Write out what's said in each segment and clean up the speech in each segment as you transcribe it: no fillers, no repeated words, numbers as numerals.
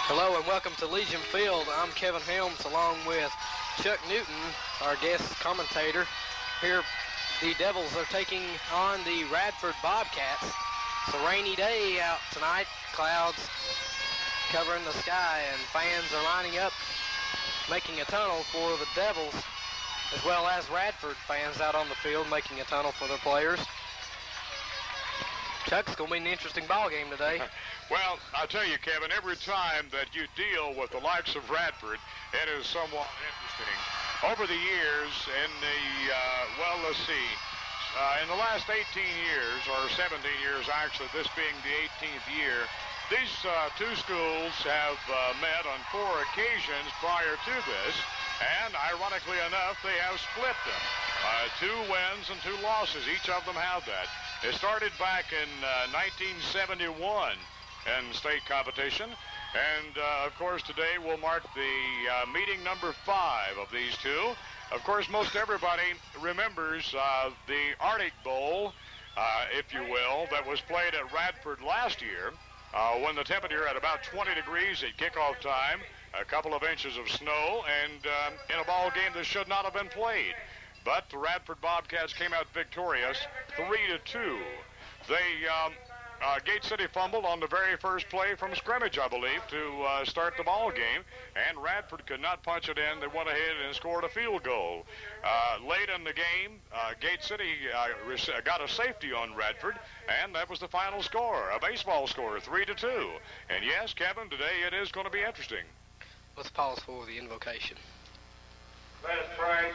Hello and welcome to Legion Field. I'm Kevin Helms along with Chuck Newton, our guest commentator. Here the Devils are taking on the Radford Bobcats. It's a rainy day out tonight, clouds covering the sky, and fans are lining up, making a tunnel for the Devils, as well as Radford fans out on the field making a tunnel for their players. Chuck, it's going to be an interesting ball game today. Well, I'll tell you, Kevin, every time that you deal with the likes of Radford, it is somewhat interesting. Over the years, in the, in the last 18 years, or 17 years actually, this being the 18th year, these two schools have met on 4 occasions prior to this, and ironically enough, they have split them. 2 wins and 2 losses, each of them have that. It started back in 1971 in state competition, and of course today will mark the meeting number 5 of these two. Of course, most everybody remembers the Arctic Bowl, if you will, that was played at Radford last year when the temperature at about 20 degrees at kickoff time, a couple of inches of snow, and in a ball game that should not have been played. But the Radford Bobcats came out victorious, 3-2. Gate City fumbled on the very first play from scrimmage, I believe, to start the ball game, and Radford could not punch it in. They went ahead and scored a field goal. Late in the game, Gate City got a safety on Radford, and that was the final score, a baseball score, 3-2. And yes, Kevin, today it is going to be interesting. Let's pause for the invocation. Let us pray.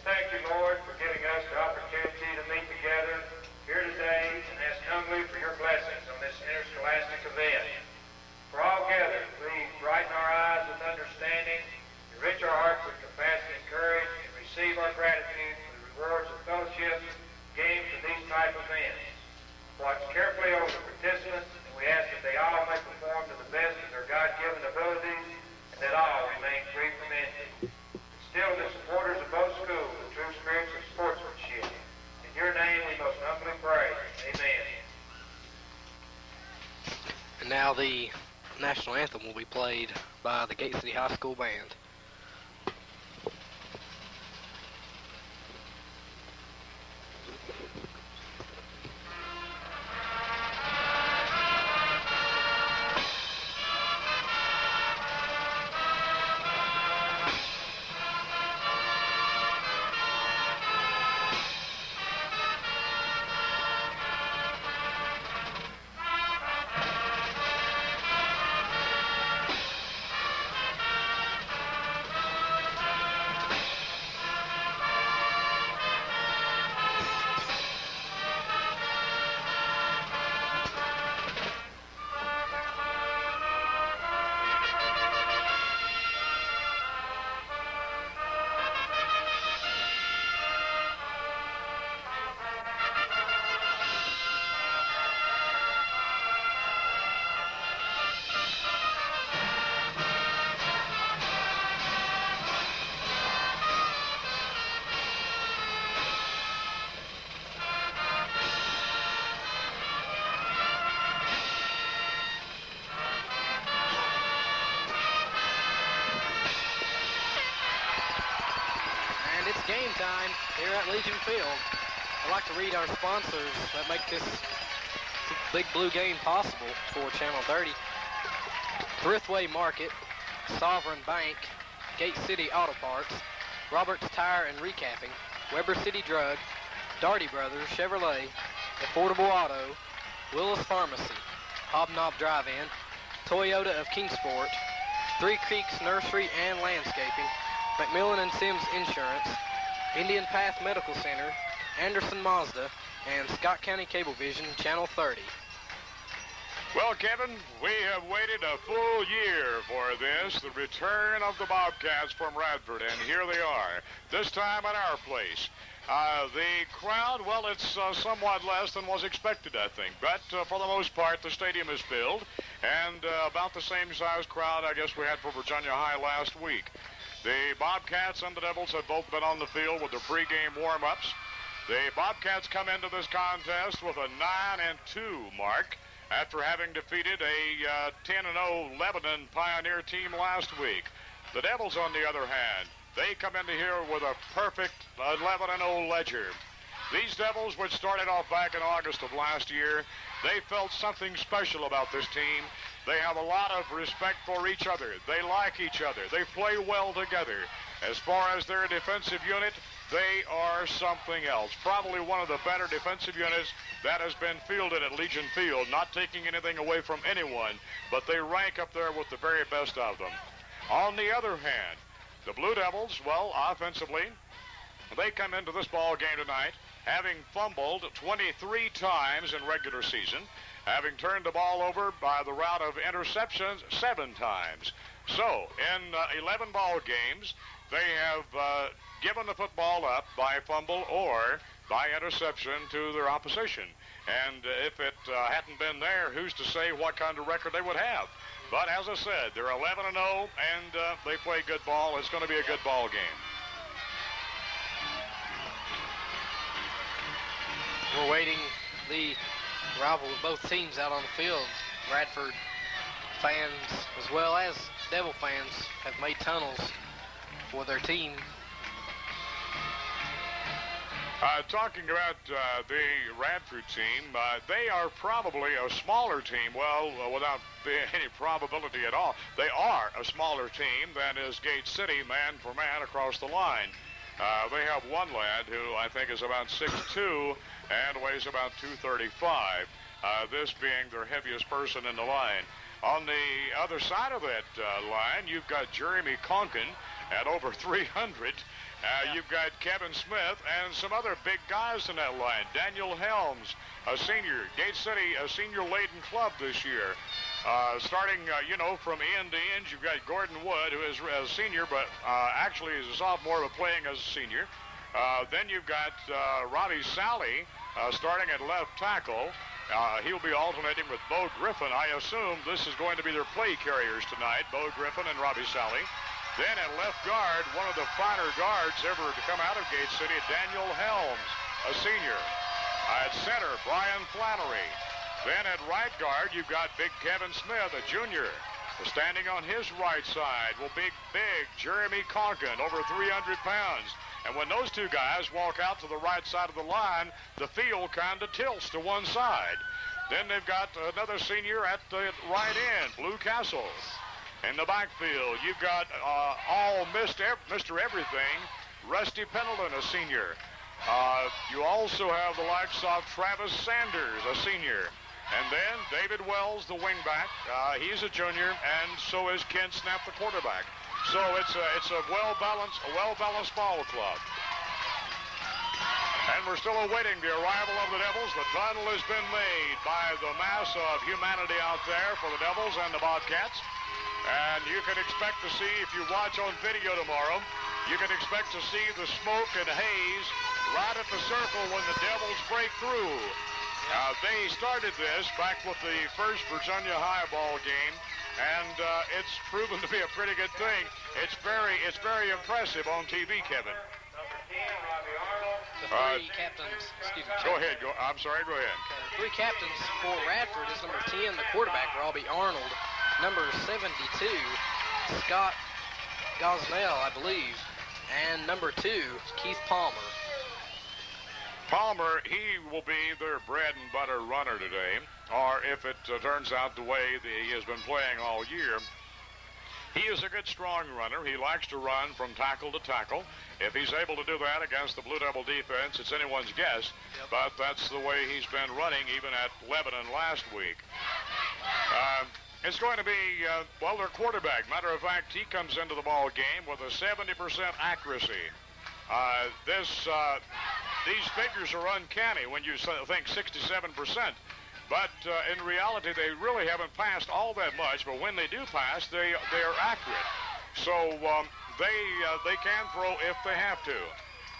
Thank you, Lord, for giving us the opportunity to meet together here today and ask humbly for your blessings on this interscholastic event. For all gathered, please brighten our eyes with understanding, enrich our hearts with capacity and courage, and receive our gratitude for the rewards of fellowship gained from these type events. Watch carefully over the participants, and we ask that they all may perform to the best of their God-given abilities, and that all remain free from envy. Still the supporters of both schools, the true spirits of sportsmanship. In your name we most humbly pray. Amen. And now the national anthem will be played by the Gate City High School Band. Game time here at Legion Field. I'd like to read our sponsors that make this Big Blue game possible for Channel 30. Thriftway Market, Sovereign Bank, Gate City Auto Parts, Roberts Tire and Recapping, Weber City Drug, Darty Brothers Chevrolet, Affordable Auto, Willis Pharmacy, Hobnob Drive-In, Toyota of Kingsport, Three Creeks Nursery and Landscaping, McMillan and Sims Insurance, Indian Path Medical Center, Anderson Mazda, and Scott County Cablevision, Channel 30. Well, Kevin, we have waited a full year for this, the return of the Bobcats from Radford, and here they are, this time at our place. The crowd, well, it's somewhat less than was expected, I think, but for the most part, the stadium is filled, and about the same size crowd, I guess, we had for Virginia High last week. The Bobcats and the Devils have both been on the field with their pregame warm-ups. The Bobcats come into this contest with a 9-2 mark, after having defeated a 10-0 Lebanon Pioneer team last week. The Devils, on the other hand, they come into here with a perfect 11-0 ledger. These Devils, which started off back in August of last year, they felt something special about this team. They have a lot of respect for each other. They like each other. They play well together. As far as their defensive unit, they are something else. Probably one of the better defensive units that has been fielded at Legion Field, not taking anything away from anyone, but they rank up there with the very best of them. On the other hand, the Blue Devils, well, offensively, they come into this ball game tonight having fumbled 23 times in regular season, having turned the ball over by the route of interceptions 7 times. So, in 11 ball games, they have given the football up by fumble or by interception to their opposition. And if it hadn't been there, who's to say what kind of record they would have? But as I said, they're 11-0, and they play good ball. It's going to be a good ball game. We're waiting the rival of both teams out on the field. Radford fans as well as Devil fans have made tunnels for their team. Talking about the Radford team, they are probably a smaller team. Well, without any probability at all, they are a smaller team than is Gate City, man for man, across the line. They have one lad who I think is about 6'2", and weighs about 235, this being their heaviest person in the line. On the other side of that line, you've got Jeremy Conkin at over 300. You've got Kevin Smith and some other big guys in that line. Daniel Helms, a senior. Gate City, a senior-laden club this year. Starting, from end to end, you've got Gordon Wood, who is a senior, but actually is a sophomore, but playing as a senior. Then you've got Robbie Sally starting at left tackle. He'll be alternating with Bo Griffin. I assume this is going to be their play carriers tonight, Bo Griffin and Robbie Sally. Then at left guard, one of the finer guards ever to come out of Gate City, Daniel Helms, a senior. At center, Brian Flannery. Then at right guard, you've got big Kevin Smith, a junior. Standing on his right side will be big Jeremy Conkin, over 300 pounds. And when those two guys walk out to the right side of the line, the field kind of tilts to one side. Then they've got another senior at the right end, Blue Castle. In the backfield, you've got Mr. Everything, Rusty Pendleton, a senior. You also have the likes of Travis Sanders, a senior. And then David Wells, the wingback. He's a junior, and so is Ken Snap, the quarterback. So it's a well-balanced ball club. And we're still awaiting the arrival of the Devils. The tunnel has been made by the mass of humanity out there for the Devils and the Bobcats. And you can expect to see, if you watch on video tomorrow, you can expect to see the smoke and haze right at the circle when the Devils break through. They started this back with the first Virginia High ball game, and it's proven to be a pretty good thing. It's very impressive on TV, Kevin. Number 10, Robbie Arnold. The three captains, excuse me. Go ahead. I'm sorry, go ahead. Okay, 3 captains for Radford is number 10, the quarterback, Robbie Arnold. Number 72, Scott Gosnell, I believe. And number 2, Keith Palmer. Palmer, he will be their bread and butter runner today, or if it turns out the way that he has been playing all year. He is a good, strong runner. He likes to run from tackle to tackle. If he's able to do that against the Blue Devil defense, it's anyone's guess. Yep. But that's the way he's been running even at Lebanon last week. It's going to be, their quarterback. Matter of fact, he comes into the ball game with a 70% accuracy. These figures are uncanny when you think 67%. But in reality, they really haven't passed all that much. But when they do pass, they are accurate. So they can throw if they have to.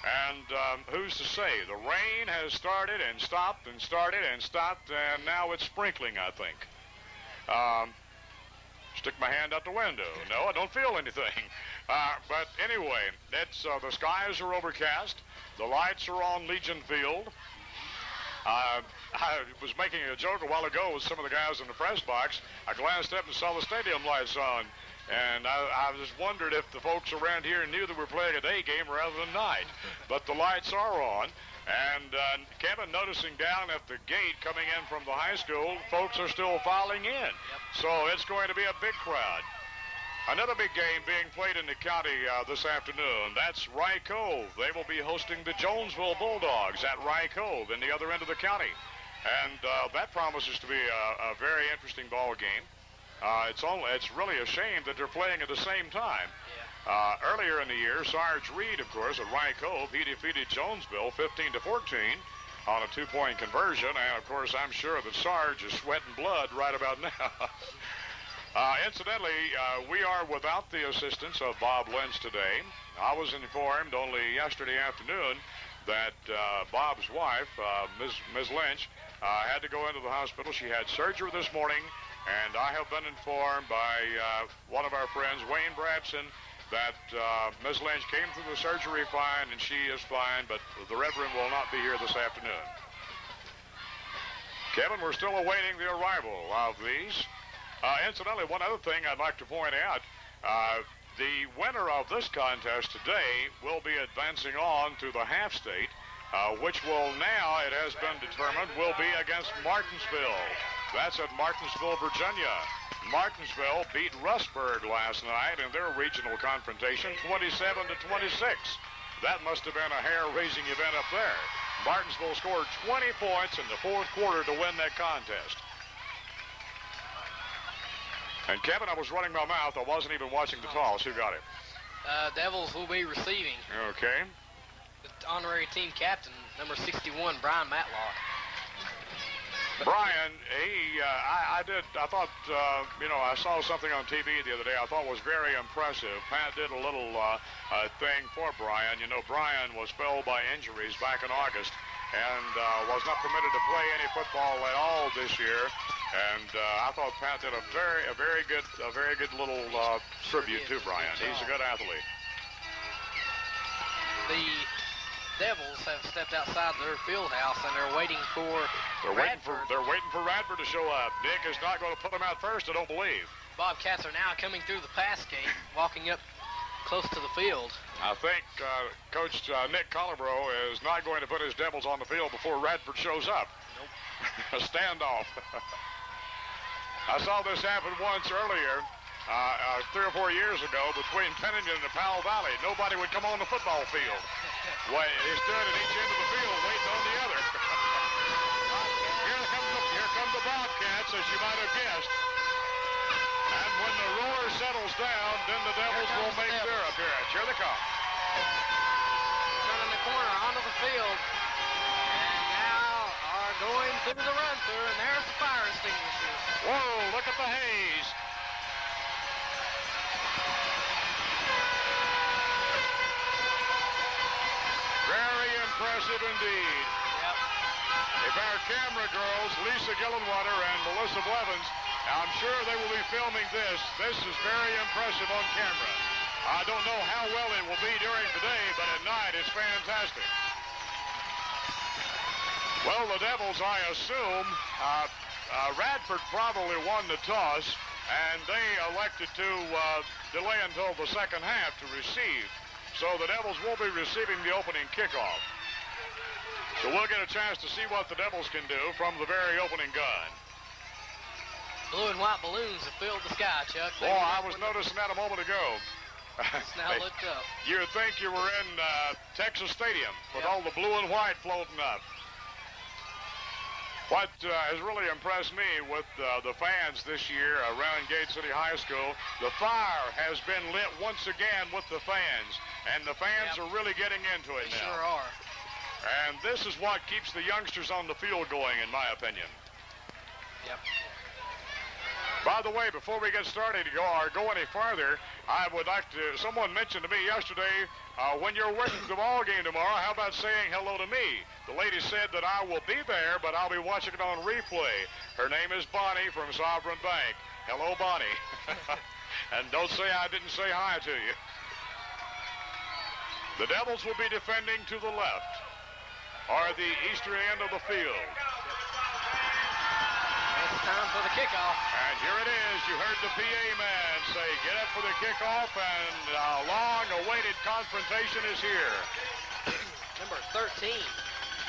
And who's to say? The rain has started and stopped and started and stopped, and now it's sprinkling, I think. Stick my hand out the window. No, I don't feel anything. But anyway, the skies are overcast. The lights are on Legion Field. I was making a joke a while ago with some of the guys in the press box. I glanced up and saw the stadium lights on, and I just wondered if the folks around here knew that we're playing a day game rather than night. But the lights are on, and Kevin, noticing down at the gate coming in from the high school, folks are still filing in. So it's going to be a big crowd. Another big game being played in the county this afternoon. That's Rye Cove. They will be hosting the Jonesville Bulldogs at Rye Cove in the other end of the county. And that promises to be a very interesting ball game. It's really a shame that they're playing at the same time. Earlier in the year, Sarge Reed, of course, at Rye Cove, he defeated Jonesville 15-14 on a 2-point conversion. And, of course, I'm sure that Sarge is sweating blood right about now. Incidentally, we are without the assistance of Bob Lynch today. I was informed only yesterday afternoon that Bob's wife, Ms. Lynch, had to go into the hospital. She had surgery this morning, and I have been informed by one of our friends, Wayne Bradson, that Ms. Lynch came through the surgery fine, and she is fine, but the Reverend will not be here this afternoon. Kevin, we're still awaiting the arrival of these. Incidentally, one other thing I'd like to point out, the winner of this contest today will be advancing on to the half state, which will now, it has been determined, will be against Martinsville. That's at Martinsville, Virginia. Martinsville beat Rustburg last night in their regional confrontation 27-26. That must have been a hair-raising event up there. Martinsville scored 20 points in the fourth quarter to win that contest. And Kevin, I was running my mouth. I wasn't even watching the toss. Who got it? Devils will be receiving. Okay. The honorary team captain, number 61, Brian Matlock. Brian, I thought, I saw something on TV the other day I thought was very impressive. Pat did a little thing for Brian. You know, Brian was felled by injuries back in August and was not permitted to play any football at all this year. And I thought Pat did a very good little tribute to Brian. He's a good athlete. The Devils have stepped outside their field house and they're waiting for Radford. They're waiting for Radford to show up. Nick is not going to put them out first, I don't believe. Bobcats are now coming through the pass gate, walking up close to the field. I think Coach Nick Collibro is not going to put his Devils on the field before Radford shows up. Nope. A standoff. I saw this happen once earlier, 3 or 4 years ago, between Pennington and the Powell Valley. Nobody would come on the football field. They stood at each end of the field waiting on the other. Here come the Bobcats, as you might have guessed. And when the roar settles down, then the Devils will make their appearance. Here they come. Turning the corner onto the field. And now are going through the run-through, and there's the fire extinguishers. Whoa, look at the haze. Very impressive indeed. Yep. If our camera girls, Lisa Gillenwater and Melissa Blevins, I'm sure they will be filming this. This is very impressive on camera. I don't know how well it will be during the day, but at night it's fantastic. Well, the Devils, I assume, Radford probably won the toss, and they elected to delay until the second half to receive. So the Devils will be receiving the opening kickoff. So we'll get a chance to see what the Devils can do from the very opening gun. Blue and white balloons have filled the sky, Chuck. Oh, I was noticing that a moment ago. It's now looked up. You would think you were in Texas Stadium with all the blue and white floating up. What has really impressed me with the fans this year around Gate City High School, the fire has been lit once again with the fans, and the fans are really getting into it They now. sure are. And this is what keeps the youngsters on the field going, in my opinion. Yep. By the way, before we get started or go any farther, I would like to, someone mentioned to me yesterday, when you're working the ball game tomorrow, how about saying hello to me? The lady said that I will be there, but I'll be watching it on replay. Her name is Bonnie from Sovereign Bank. Hello, Bonnie. And don't say I didn't say hi to you. The Devils will be defending to the left, or the eastern end of the field. time for the kickoff. And here it is. You heard the PA man say, get up for the kickoff, and a long-awaited confrontation is here. Number 13,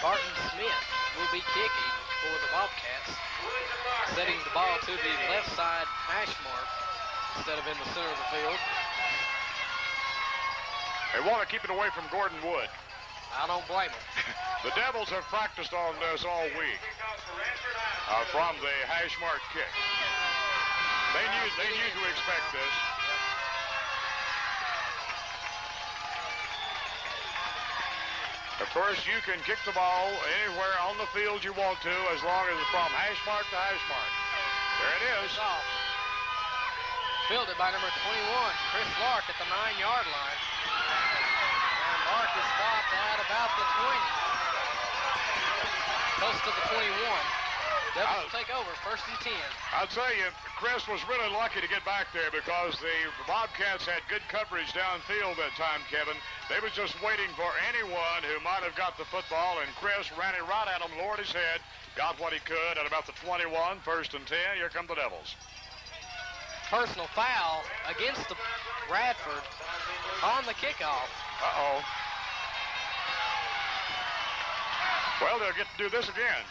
Barton Smith, will be kicking for the Bobcats, setting the ball to the left side hash mark instead of in the center of the field. They want to keep it away from Gordon Wood. I don't blame them. The Devils have practiced on this all week from the hash mark kick. They knew to expect this. Of course, you can kick the ball anywhere on the field you want to, as long as it's from hash mark to hash mark. There it is. Fielded by number 21, Chris Lark at the 9-yard line. And Lark is stopped at about the 20. Close to the 21. Devils will take over, 1st and 10. I'll tell you, Chris was really lucky to get back there because the Bobcats had good coverage downfield that time, Kevin. They was just waiting for anyone who might have got the football, and Chris ran it right at him, lowered his head, got what he could at about the 21, 1st and 10. Here come the Devils. Personal foul against the Radford on the kickoff. Uh-oh. Well, they'll get to do this again.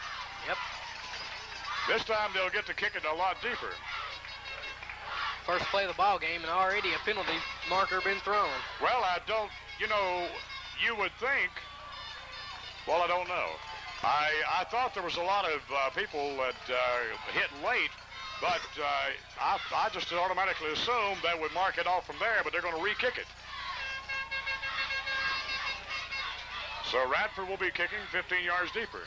Yep. This time they'll get to kick it a lot deeper. First play of the ball game, and already a penalty marker been thrown. Well, I don't, you would think, well, I don't know. I thought there was a lot of people that hit late, but I just automatically assumed they would mark it off from there, but they're going to re-kick it. So Radford will be kicking 15 yards deeper.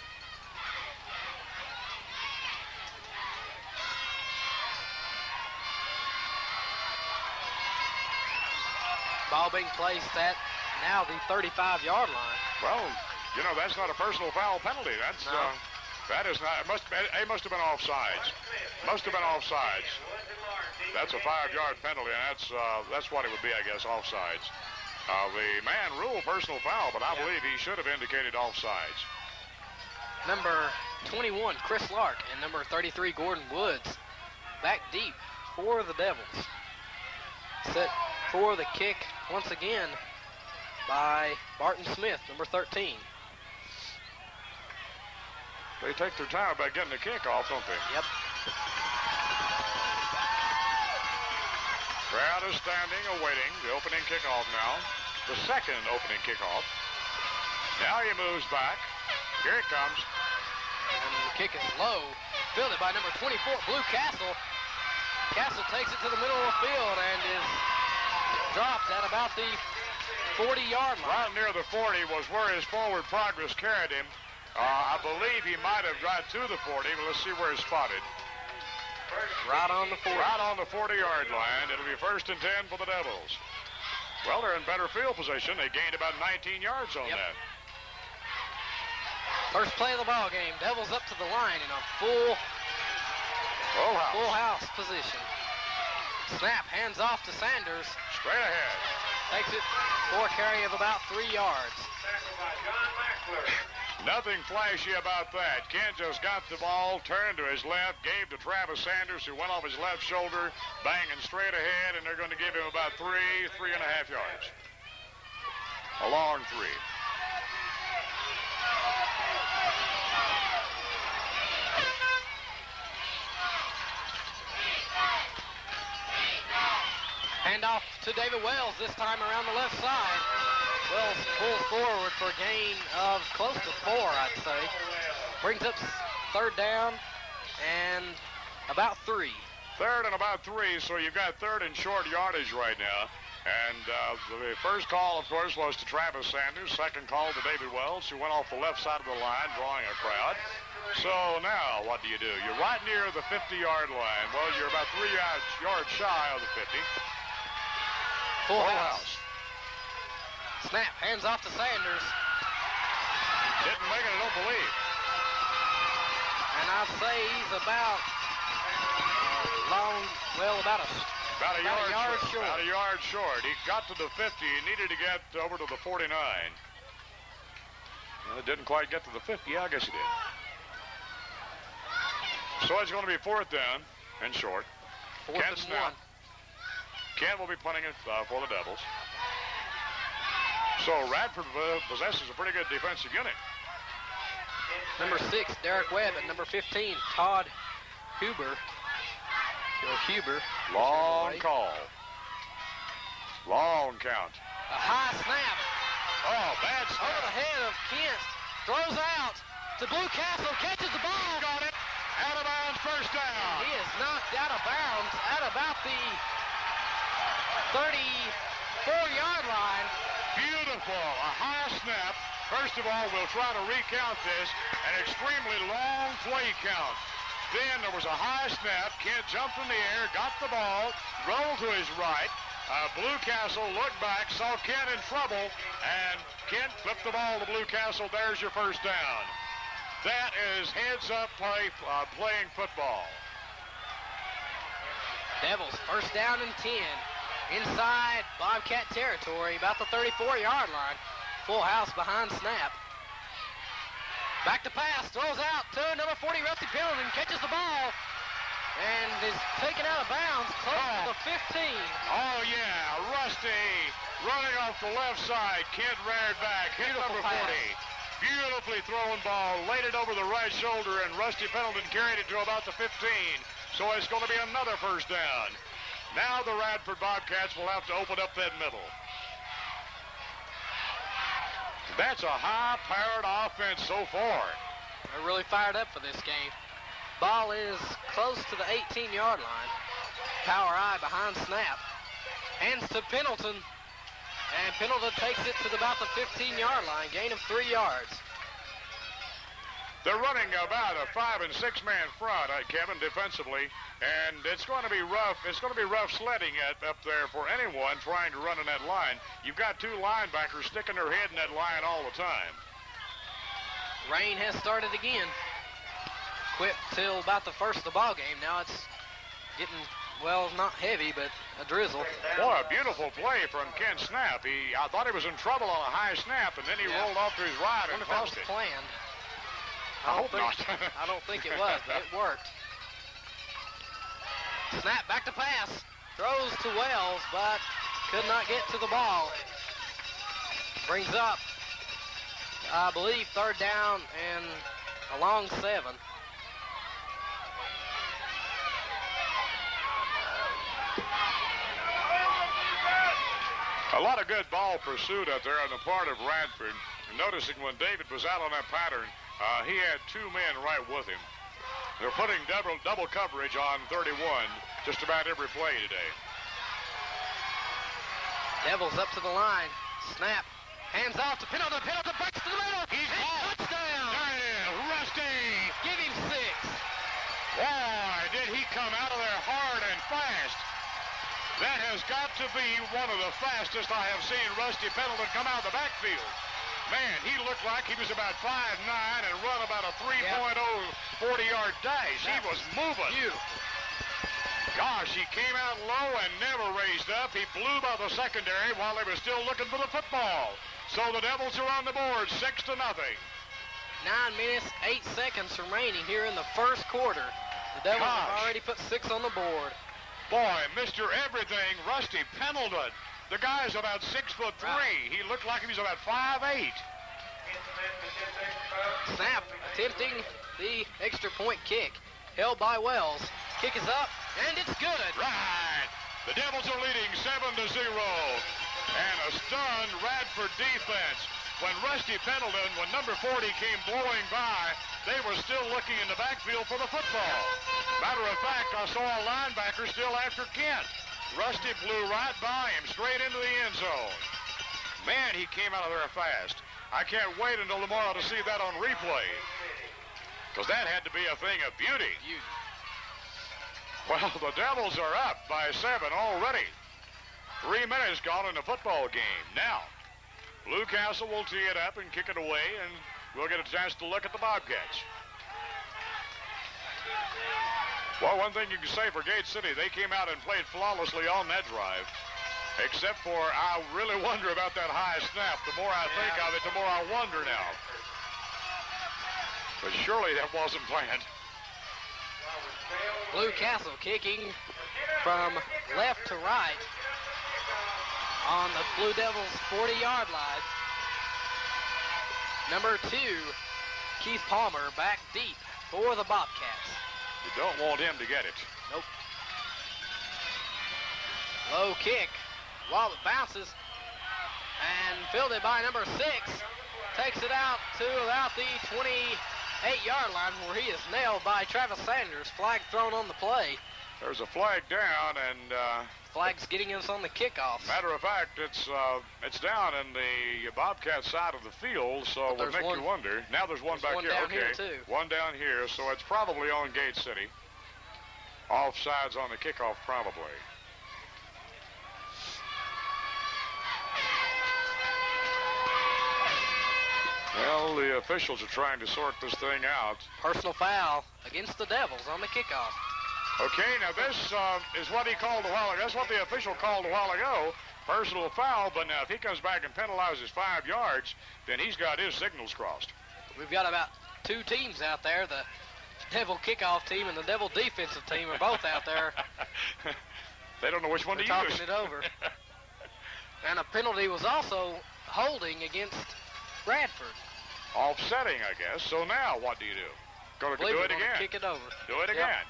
Ball being placed at now the 35-yard line. Well, that's not a personal foul penalty. That's no. That is not. It must have been offsides. Must have been offsides. That's a 5-yard penalty, and that's what it would be, I guess, offsides. The man ruled personal foul, but I believe he should have indicated offsides. Number 21, Chris Lark, and number 33, Gordon Woods, back deep for the Devils. Set for the kick once again by Barton Smith, number 13. They take their time about getting the kick off, don't they? Yep. Crowd is standing, awaiting the opening kickoff now. The second opening kickoff. Now he moves back. Here it comes. And the kick is low. Fielded by number 24, Blue Castle. Castle takes it to the middle of the field and is dropped at about the 40-yard line. Right near the 40 was where his forward progress carried him. I believe he might have got to the 40, but let's see where he's spotted. Right on the 40. Right on the 40-yard line. It'll be 1st and 10 for the Devils. Well, they're in better field position. They gained about 19 yards on that. First play of the ball game. Devils up to the line in a full house position. Snap, hands off to Sanders. Straight ahead. Takes it for a carry of about 3 yards. Nothing flashy about that. Kent just got the ball, turned to his left, gave to Travis Sanders, who went off his left shoulder, banging straight ahead, and they're going to give him about 3.5 yards. A long 3. Hand off to David Wells, this time around the left side. Wells pulls forward for a gain of close to 4, I'd say. Brings up 3rd down and about 3. 3rd and about 3, so you've got 3rd and short yardage right now. And the first call, of course, was to Travis Sanders. Second call to David Wells, who went off the left side of the line, drawing a crowd. So now, what do? You're right near the 50-yard line. Well, you're about 3 yards shy of the 50. Full house. Snap, hands off to Sanders. Didn't make it, I don't believe. And I'd say he's about about a yard short. About a yard short. He got to the 50. He needed to get over to the 49. Well, it didn't quite get to the 50. Yeah, I guess he did. So it's going to be 4th down and short. 4th and 1. Kent will be punting it for the Devils. So Radford possesses a pretty good defensive unit. Number 6, Derek Webb. At number 15, Todd Huber. Long call. Long count. A high snap. Oh, bad snap. Over the head of Kent. Throws out to Blue Castle. Catches the ball. Got it. Out of bounds, first down. He is knocked out of bounds at about the 34-yard line. Beautiful. A high snap. First of all, we'll try to recount this. An extremely long play count. Then there was a high snap. Kent jumped in the air, got the ball, rolled to his right. Blue Castle looked back, saw Kent in trouble, and Kent flipped the ball to Blue Castle. There's your first down. That is heads-up play, playing football. Devils first down and 10. Inside Bobcat territory, about the 34-yard line. Full house behind snap. Back to pass, throws out to number 40, Rusty Pendleton, catches the ball, and is taken out of bounds, close to the 15. Oh, yeah, Rusty running off the left side. Kent reared back, hit number 40. Beautifully thrown ball, laid it over the right shoulder, and Rusty Pendleton carried it to about the 15. So it's going to be another first down. Now the Radford Bobcats will have to open up that middle. That's a high-powered offense so far. They're really fired up for this game. Ball is close to the 18-yard line. Power I behind snap. Hands to Pendleton. And Pendleton takes it to about the 15-yard line. Gain of 3 yards. They're running about a 5- and 6-man front, Kevin, defensively, and it's going to be rough. It's going to be rough sledding up there for anyone trying to run in that line. You've got 2 linebackers sticking their head in that line all the time. Rain has started again. Quit till about the first of the ball game. Now it's getting, well, not heavy, but a drizzle. Boy, a beautiful play from Ken Snap. I thought he was in trouble on a high snap, and then he rolled off to his right and tossed it. Planned. I hope not. I don't think it was, but it worked. Snap back to pass. Throws to Wells, but could not get to the ball. Brings up, I believe, 3rd down and a long 7. A lot of good ball pursuit out there on the part of Radford. Noticing when David was out on that pattern, he had 2 men right with him. They're putting double coverage on 31 just about every play today. Devils up to the line. Snap. Hands off to Pendleton. Pendleton breaks to the middle. He's touchdown. There it is. Rusty. Give him 6. Boy, did he come out of there hard and fast. That has got to be one of the fastest I have seen Rusty Pendleton come out of the backfield. Man, he looked like he was about 5'9" and run about a 3.0 40-yard dash. He was moving. Beautiful. Gosh, he came out low and never raised up. He blew by the secondary while they were still looking for the football. So the Devils are on the board, 6-0. 9 minutes, 8 seconds remaining here in the first quarter. The Devils have already put 6 on the board. Boy, Mr. Everything, Rusty Pendleton. The guy's about 6'3". He looked like he was about 5'8". Snap attempting the extra point kick. Held by Wells. Kick is up, and it's good. Right. The Devils are leading 7-0. And a stunned Radford defense. When Rusty Pendleton, when number 40 came blowing by, they were still looking in the backfield for the football. Matter of fact, I saw a linebacker still after Kent. Rusty flew right by him, straight into the end zone. Man, he came out of there fast. I can't wait until tomorrow to see that on replay, because that had to be a thing of beauty. Well, the Devils are up by 7 already. 3 minutes gone in the football game. Now, Blue Castle will tee it up and kick it away, and we'll get a chance to look at the Bobcats. Well, one thing you can say for Gate City, they came out and played flawlessly on that drive. Except for, I really wonder about that high snap. The more I think of it, the more I wonder now. But surely that wasn't planned. Blue Castle kicking from left to right on the Blue Devils' 40-yard line. Number 2, Keith Palmer, back deep for the Bobcats. You don't want him to get it. Nope. Low kick. While it bounces and fielded by number 6. Takes it out to about the 28-yard line where he is nailed by Travis Sanders. Flag thrown on the play. There's a flag down, and flag's getting us on the kickoff. matter of fact, it's down in the Bobcat side of the field, so it would make you wonder. Now there's one back here. Down here too. One down here, so it's probably on Gate City. Offsides on the kickoff, probably. Well, the officials are trying to sort this thing out. Personal foul against the Devils on the kickoff. Okay, now this is what he called a while ago. That's what the official called a while ago. Personal foul, but now if he comes back and penalizes 5 yards, then he's got his signals crossed. We've got about 2 teams out there. The Devil kickoff team and the Devil defensive team are both out there. They don't know which one to use. Talking it over. And a penalty was also holding against Radford. Offsetting, I guess. So now what do you do? Going to do it again. Kick it over. Do it again.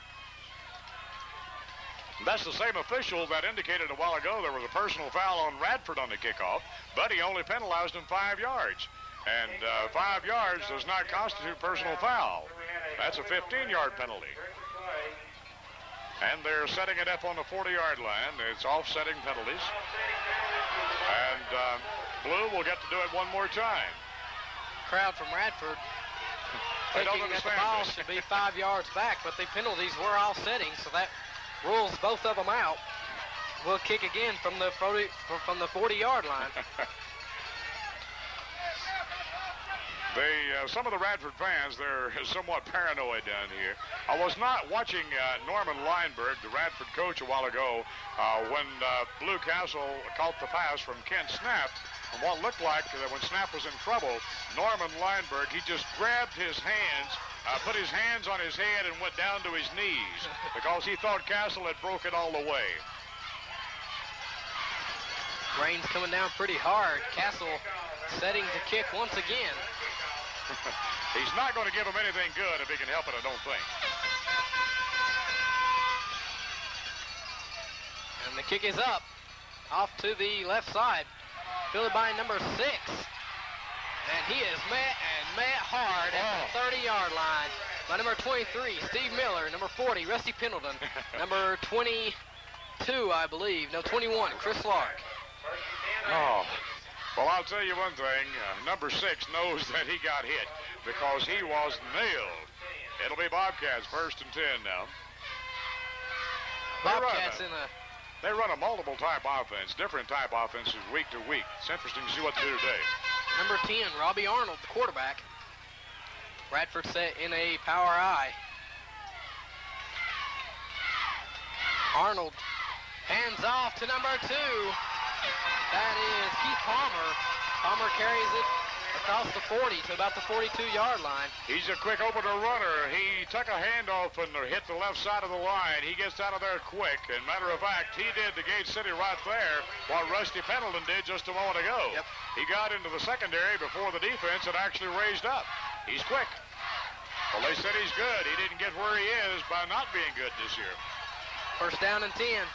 That's the same official that indicated a while ago there was a personal foul on Radford on the kickoff, but he only penalized him 5 yards. And 5 yards does not constitute personal foul. That's a 15-yard penalty. And they're setting it up on the 40-yard line. It's offsetting penalties. And Blue will get to do it one more time. Crowd from Radford thinking that the ball should be 5 yards back, but the penalties were offsetting, so that rules both of them out. We'll kick again from the 40-yard line. Some of the Radford fans, they're somewhat paranoid down here. I was not watching Norman Lineberg, the Radford coach, a while ago when Blue Castle caught the pass from Kent Snap. And what looked like that when Snap was in trouble, Norman Lineberg, he just grabbed his hands, put his hands on his head and went down to his knees because he thought Castle had broke it all the way. Rain's coming down pretty hard. Castle setting to kick once again. He's not going to give him anything good if he can help it, I don't think. And the kick is up, off to the left side, fielded by number 6. And he is met hard at the 30-yard line by number 23, Steve Miller, number 40, Rusty Pendleton, number 22, I believe, no, 21, Chris Lark. Oh. Well, I'll tell you one thing. Number 6 knows that he got hit because he was nailed. It'll be Bobcats, 1st and 10 now. Bobcats They run a multiple type offense, different type offenses week to week. It's interesting to see what they do today. Number 10, Robbie Arnold, the quarterback. Radford set in a power I. Arnold hands off to number 2. That is Keith Palmer. Palmer carries it across the 40 to about the 42-yard line. He's a quick opener runner. He took a handoff and hit the left side of the line. He gets out of there quick. And matter of fact, he did the Gate City right there what Rusty Pendleton did just a moment ago. Yep. He got into the secondary before the defense had actually raised up. He's quick. Well, they said he's good. He didn't get where he is by not being good this year. 1st down and 10.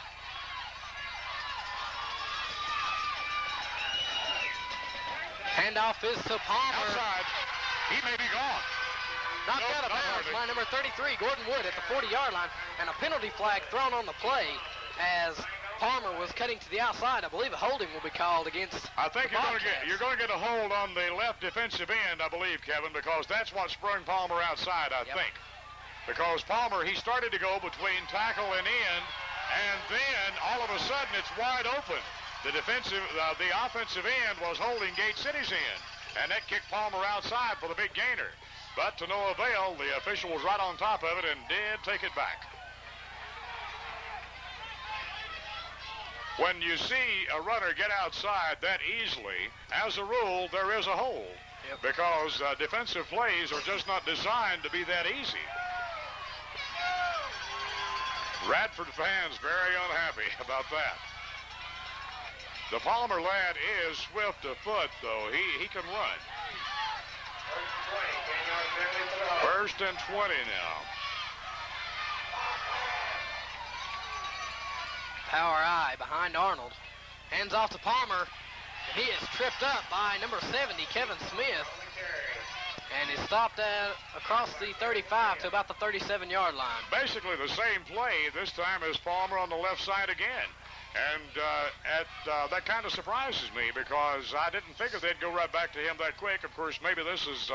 Handoff is to Palmer. Outside. He may be gone. Knocked out of bounds by number 33, Gordon Wood, at the 40-yard line. And a penalty flag thrown on the play as Palmer was cutting to the outside. I believe a holding will be called against I think you're going to get a hold on the left defensive end, I believe, Kevin, because that's what sprung Palmer outside, I think. Because Palmer, he started to go between tackle and end, and then all of a sudden it's wide open. The offensive end was holding Gate City's end, and that kicked Palmer outside for the big gainer. But to no avail, the official was right on top of it and did take it back. When you see a runner get outside that easily, as a rule, there is a hold. Because defensive plays are just not designed to be that easy. Radford fans very unhappy about that. The Palmer lad is swift of foot, though. He can run. First and 20 now. Power I behind Arnold. Hands off to Palmer. And he is tripped up by number 70, Kevin Smith. And is stopped across the 35 to about the 37-yard line. Basically the same play, this time as Palmer on the left side again. And that kind of surprises me because I didn't figure they'd go right back to him that quick. Of course, maybe this is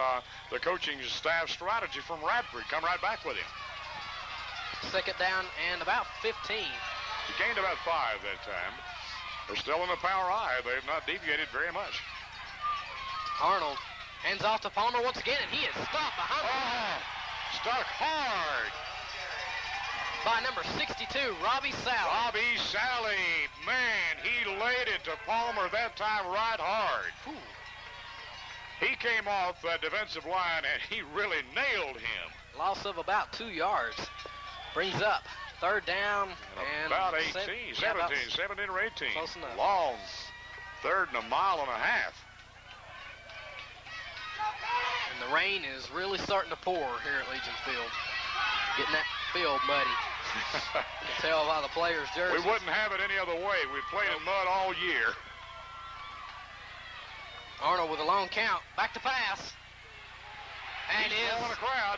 the coaching staff strategy from Radford. Come right back with him. Second down and about 15. He gained about 5 that time. They're still in the power I. They've not deviated very much. Arnold hands off to Palmer once again, and he is stopped behind him. Stuck hard by number 62, Robbie Sally. Robbie Sally, man, he laid it to Palmer that time right hard. Ooh. He came off that defensive line, and he really nailed him. Loss of about 2 yards. Brings up third down and about 17 or 18. Close enough. Long third and a mile and a half. And the rain is really starting to pour here at Legion Field. Getting that field muddy. You can tell by the players' jerseys. We wouldn't have it any other way. We've played in mud all year. Arnold with a long count. Back to pass. And he's in the crowd.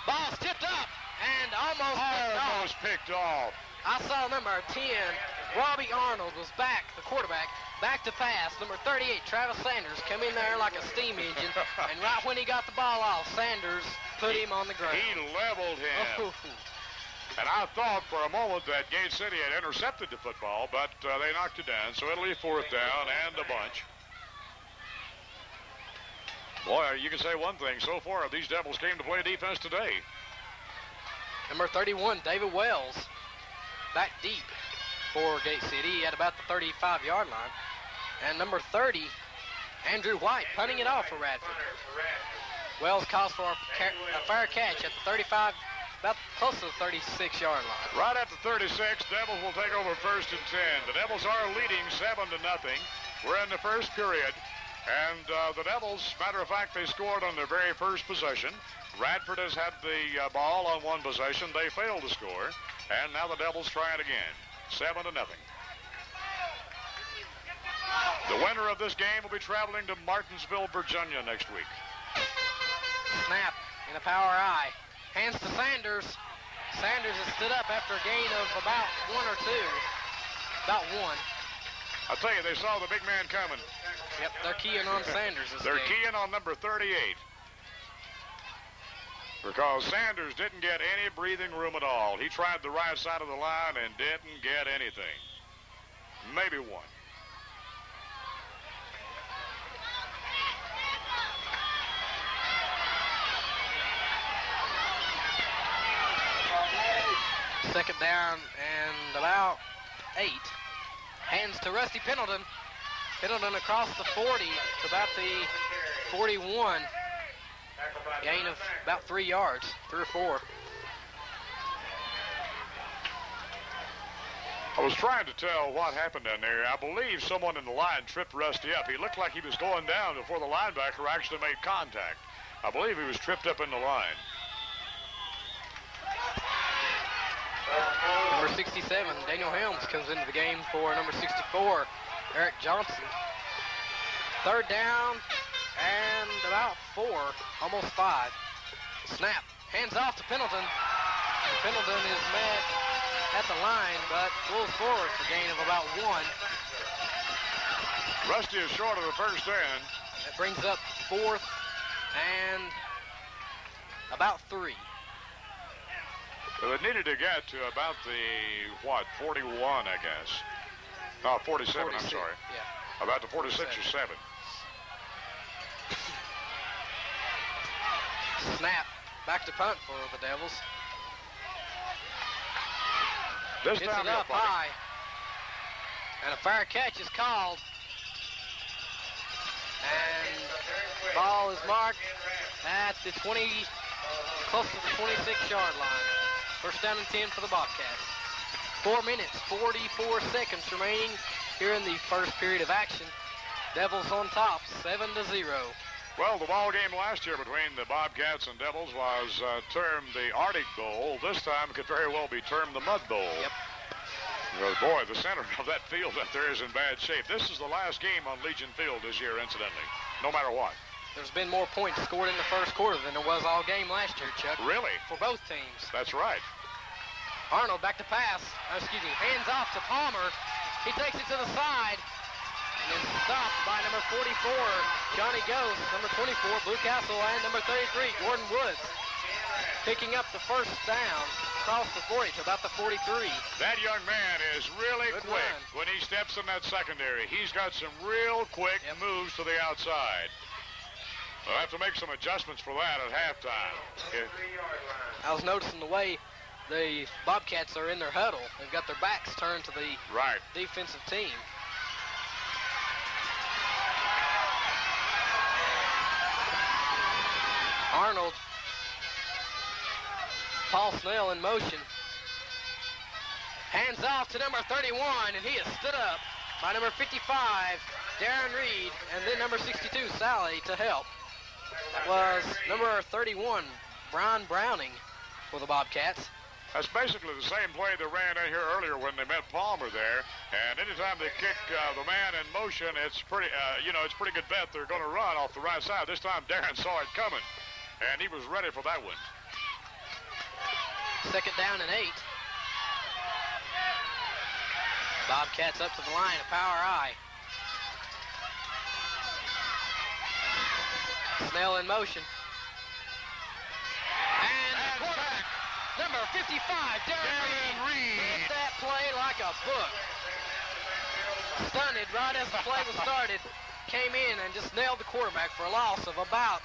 Ball's tipped up and almost picked off. I saw number 10, Robbie Arnold, was back, the quarterback, back to pass. Number 38, Travis Sanders, come in there like a steam engine. And right when he got the ball off, Sanders put him on the ground. He leveled him. And I thought for a moment that Gate City had intercepted the football, but they knocked it down, so it'll be fourth down and a bunch. Boy, you can say one thing. So far, these Devils came to play defense today. Number 31, David Wells, back deep for Gate City at about the 35-yard line. And number 30, Andrew White, punting it off for Radford. Wells calls for a fair catch at the 35, about close to the 36-yard line. Right at the 36, Devils will take over first and 10. The Devils are leading 7-0. We're in the first period. And the Devils, matter of fact, they scored on their very first possession. Radford has had the ball on one possession. They failed to score. And now the Devils try it again. 7-0. The winner of this game will be traveling to Martinsville, Virginia next week. Snap in a power I. Hands to Sanders. Sanders has stood up after a gain of about 1 or 2. About 1. I'll tell you, they saw the big man coming. Yep, they're keying on Sanders this They're game. keying on number 38. Because Sanders didn't get any breathing room at all. He tried the right side of the line and didn't get anything. Maybe 1. Second down and about 8. Hands to Rusty Pendleton. Pendleton across the 40 to about the 41. Gain of about 3 yards, 3 or 4. I was trying to tell what happened down there. I believe someone in the line tripped Rusty up. He looked like he was going down before the linebacker actually made contact. I believe he was tripped up in the line. Number 67, Daniel Helms, comes into the game for number 64, Eric Johnson. Third down and about 4, almost 5. Snap, hands off to Pendleton. Pendleton is met at the line, but pulls forward for gain of about 1. Rusty is short of the first down. That brings up 4th and about 3. So they needed to get to about the, 41, I guess. No, 47, 46, I'm sorry. Yeah. About the 46 or 7. Snap, back to punt for the Devils. This Hits time it up high. And a fair catch is called. And ball is marked at the 20, close to the 26-yard line. First down and 10 for the Bobcats. 4 minutes, 44 seconds remaining here in the first period of action. Devils on top, 7-0. Well, the ball game last year between the Bobcats and Devils was termed the Arctic Bowl. This time it could very well be termed the Mud Bowl. Yep. Boy, the center of that field up there is in bad shape. This is the last game on Legion Field this year, incidentally, no matter what. There's been more points scored in the first quarter than there was all game last year, Chuck. Really? For both teams. That's right. Arnold back to pass. Hands off to Palmer. He takes it to the side. And then stopped by number 44, Johnny Ghost, number 24, Blue Castle, and number 33, Gordon Woods. Picking up the first down across the 40 to about the 43. That young man is really Good quick run. when he steps in that secondary. He's got some real quick moves to the outside. We'll have to make some adjustments for that at halftime. I was noticing the way the Bobcats are in their huddle. They've got their backs turned to the defensive team. Arnold, Paul Snell in motion. Hands off to number 31, and he is stood up by number 55, Darren Reed, and then number 62, Sally, to help. That was number 31, Brian Browning, for the Bobcats. That's basically the same play that ran in here earlier when they met Palmer there. And anytime they kick the man in motion, it's pretty, it's pretty good bet they're going to run off the right side. This time Darren saw it coming, and he was ready for that one. Second down and 8. Bobcats up to the line, a power I. Snell in motion. And quarterback, number 55, Darren Reed. Hit that play like a book. Stunned right as the play was started. Came in and just nailed the quarterback for a loss of about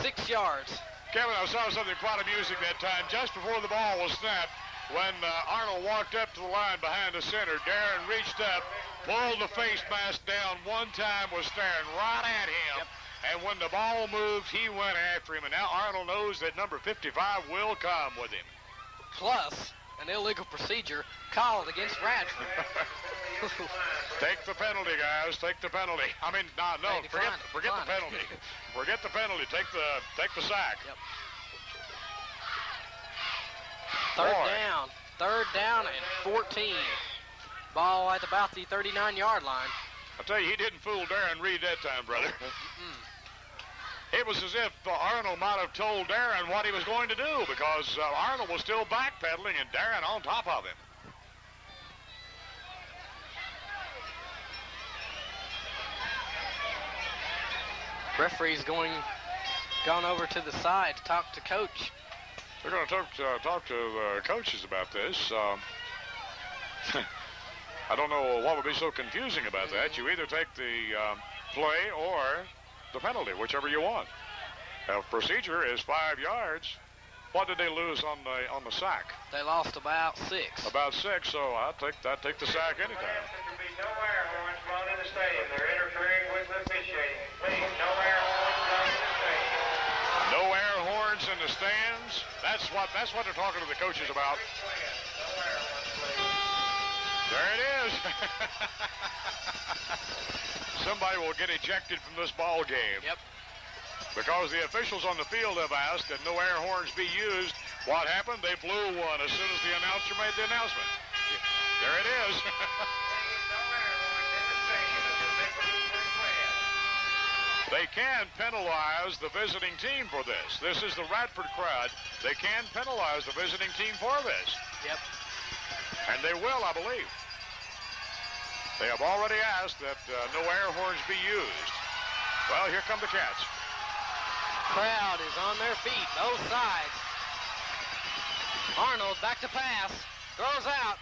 6 yards. Kevin, I saw something quite amusing that time. Just before the ball was snapped, when Arnold walked up to the line behind the center, Darren reached up, pulled the face mask down one time, was staring right at him. Yep. And when the ball moved, he went after him. And now Arnold knows that number 55 will come with him. Plus, an illegal procedure called against Radford. Take the penalty, guys. Take the penalty. I mean, no, Hey, forget the penalty. Forget the penalty. Take the sack. Yep. Third down and 14. Ball at about the 39-yard line. I tell you, he didn't fool Darren Reed that time, brother. It was as if Arnold might have told Darren what he was going to do, because Arnold was still backpedaling and Darren on top of him. Referee's gone over to the side to talk to coach. They're going to talk to the coaches about this. I don't know what would be so confusing about that. You either take the play or the penalty, whichever you want. Procedure is 5 yards. What did they lose on the sack? They lost about 6. About 6, so I'd take the sack anytime. There can be no air horns blown in the stadium. They're interfering with the officiating. Please, no air horns blown in the stadium. No air horns in the stands. That's what they're talking to the coaches about. There it is. Somebody will get ejected from this ball game. Yep. Because the officials on the field have asked that no air horns be used. What happened? They blew one as soon as the announcer made the announcement. There it is. They can penalize the visiting team for this. This is the Radford crowd. They can penalize the visiting team for this. Yep. And they will, I believe. They have already asked that no air horns be used. Well, here come the Cats. Crowd is on their feet, both sides. Arnold back to pass, throws out,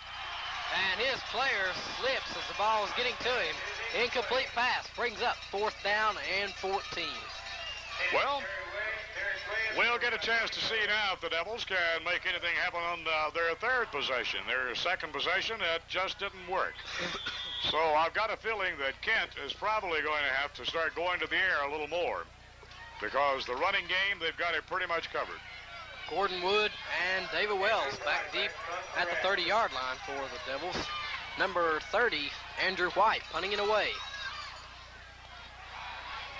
and his player slips as the ball is getting to him. Incomplete pass brings up 4th down and 14. Well, we'll get a chance to see now if the Devils can make anything happen on their third possession. Their second possession, that just didn't work. So I've got a feeling that Kent is probably going to have to start going to the air a little more, because the running game, they've got it pretty much covered. Gordon Wood and David Wells back deep at the 30-yard line for the Devils. Number 30, Andrew White, punting it away.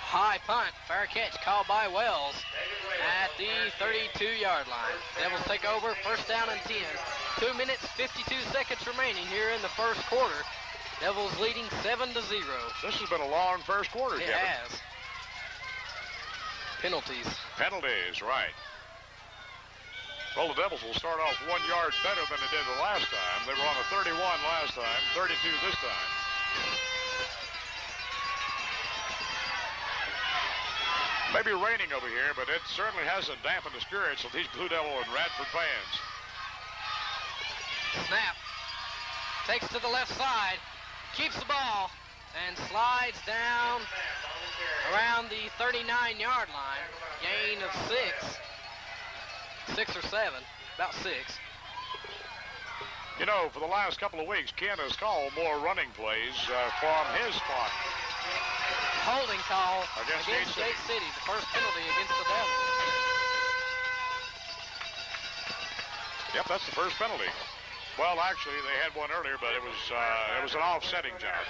High punt, fair catch called by Wells at the 32-yard line. Devils take over, first down and 10. 2 minutes, 52 seconds remaining here in the first quarter. Devils leading 7-0. This has been a long first quarter, It Kevin. has. Penalties. Penalties, right. Well, the Devils will start off 1 yard better than they did the last time. They were on a 31 last time, 32 this time. Maybe raining over here, but it certainly hasn't dampened the spirits of these Blue Devil and Radford fans. Snap. Takes to the left side. Keeps the ball and slides down around the 39-yard line. Gain of 6 or 7, about 6. You know, for the last couple of weeks, Ken has called more running plays from his spot. Holding call Against Gate City. The first penalty against the Devils. Yep, that's the first penalty. Well, actually, they had one earlier, but it was an offsetting job.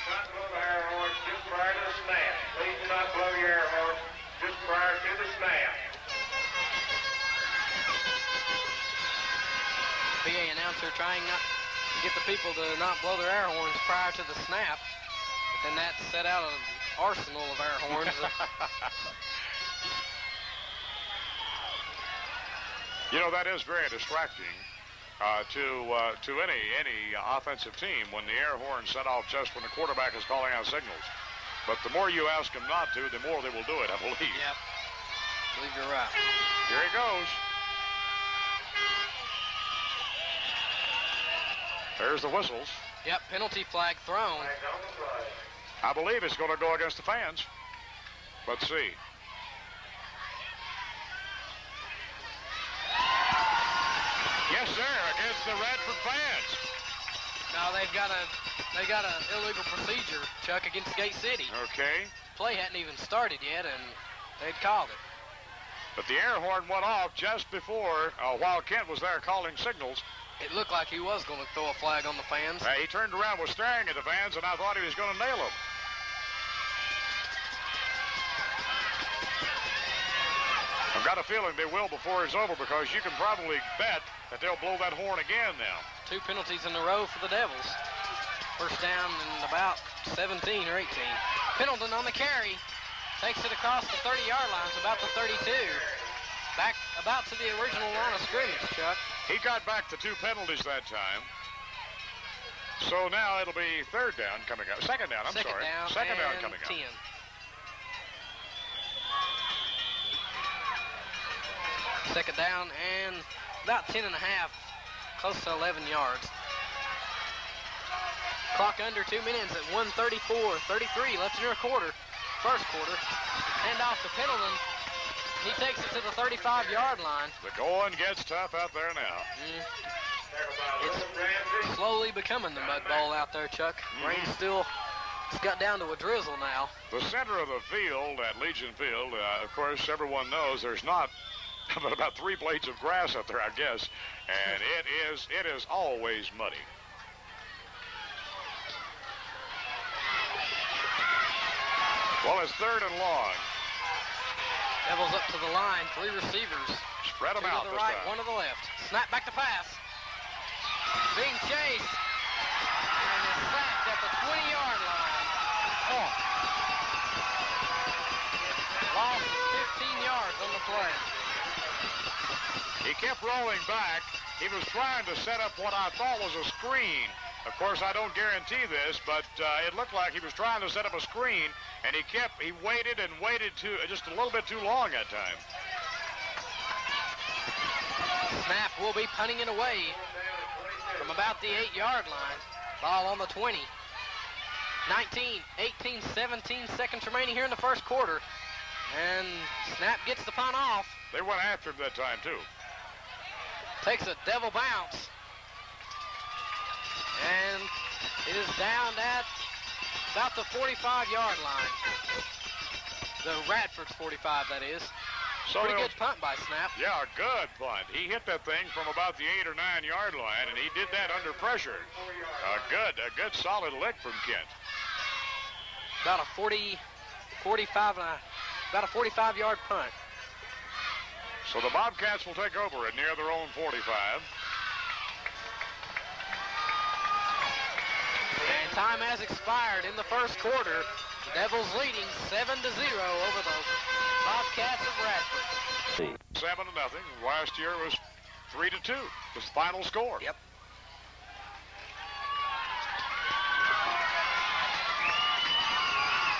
Not blow the air horn just prior to the snap. Please do not blow your air horn just prior to the snap. PA announcer trying not to get the people to not blow their air horns prior to the snap. But then that set out an arsenal of air horns. You know, that is very distracting to any offensive team when the air horn set off just when the quarterback is calling out signals. But the more you ask them not to, the more they will do it, I believe. Yep. I believe you're right. Here he goes. There's the whistles. Yep, penalty flag thrown. I believe it's going to go against the fans. Let's see. Yes, sir, against the Radford fans. No, they've got an illegal procedure, Chuck, against Gate City. Okay. Play hadn't even started yet, and they'd called it. But the air horn went off just before, while Kent was there calling signals. It looked like he was going to throw a flag on the fans. He turned around, was staring at the fans, and I thought he was going to nail them. I've got a feeling they will before it's over, because you can probably bet that they'll blow that horn again now. 2 penalties in a row for the Devils. First down and about 17 or 18. Pendleton on the carry. Takes it across the 30-yard line, so about the 32. Back about to the original line of scrimmage, Chuck. He got back to 2 penalties that time. So now it'll be third down coming up. Second down, Second down coming up. 10. Second down and about 10 and a half, close to 11 yards. Clock under 2 minutes at 1:34:33 left in the quarter. First quarter. Hand off to Pendleton. He takes it to the 35-yard line. The going gets tough out there now. It's slowly becoming the Mud Bowl out there, Chuck. Rain still, it's got down to a drizzle now. The center of the field at Legion Field, of course, everyone knows there's not but about 3 blades of grass out there, I guess, and it is always muddy. Well, it's third and long. Devils up to the line, 3 receivers. Spread them 2 out to the this right, time. 1 to the left. Snap back to pass. Being chased. And is sacked at the 20-yard line. Oh. Lost 15 yards on the play. He kept rolling back. He was trying to set up what I thought was a screen. Of course, I don't guarantee this, but it looked like he was trying to set up a screen, and he waited and waited just a little bit too long that time. Snap will be punting it away from about the 8-yard line. Ball on the 20. 19, 18, 17 seconds remaining here in the first quarter. And Snap gets the punt off. They went after him that time, too. Takes a devil bounce. And it is down at about the 45-yard line. The Radford's 45, that is. So pretty good punt by Snap. Yeah, good punt. He hit that thing from about the 8 or 9 yard line, and he did that under pressure. A good solid lick from Kent. About a 45-yard punt. So the Bobcats will take over at near their own 45. And time has expired in the first quarter. The Devils leading 7-0 over the Bobcats of Radford. 7-0. Last year it was 3-2. Was the final score. Yep.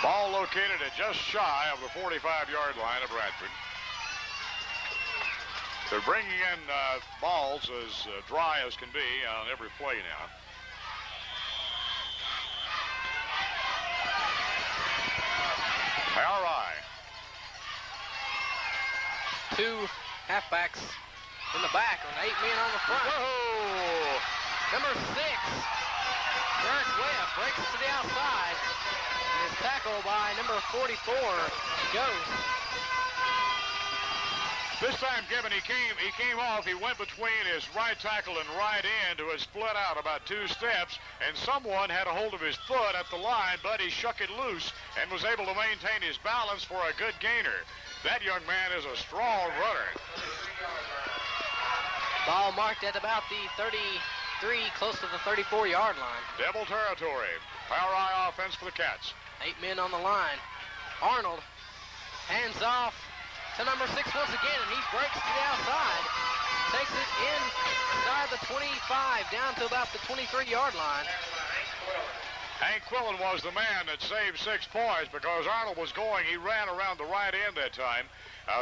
Ball located at just shy of the 45-yard line of Radford. They're bringing in balls as dry as can be on every play now. All right. Two halfbacks in the back and 8 men on the front. Whoa! Number 6, Derek Webb breaks to the outside and is tackled by number 44, Ghost. This time, Gibbon, he came off. He went between his right tackle and right end, who had split out about 2 steps, and someone had a hold of his foot at the line, but he shook it loose and was able to maintain his balance for a good gainer. That young man is a strong runner. Ball marked at about the 33, close to the 34-yard line. Devil territory. Power eye offense for the Cats. 8 men on the line. Arnold hands off to number 6 once again, and he breaks to the outside. Takes it inside the 25, down to about the 23-yard line. Hank Quillen was the man that saved 6 points because Arnold was going. He ran around the right end that time.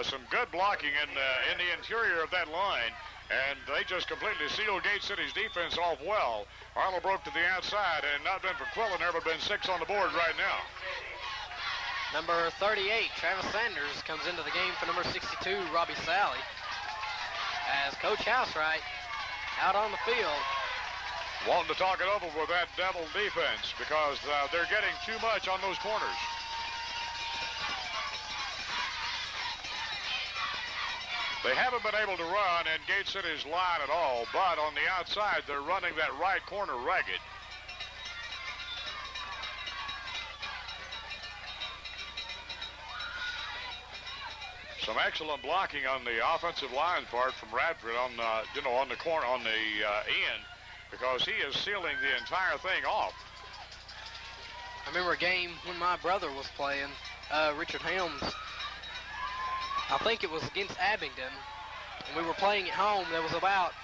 Some good blocking in the interior of that line, and they just completely sealed Gate City's defense off well. Arnold broke to the outside, and not been for Quillen, there would have been 6 on the board right now. Number 38, Travis Sanders, comes into the game for number 62, Robbie Sally. As Coach Housewright out on the field. Wanting to talk it over with that Devil defense because they're getting too much on those corners. They haven't been able to run in Gate City's line at all, but on the outside, they're running that right corner ragged. Some excellent blocking on the offensive line part from Radford on the corner, on the end, because he is sealing the entire thing off. I remember a game when my brother was playing, Richard Helms. I think it was against Abingdon, and we were playing at home. There was about,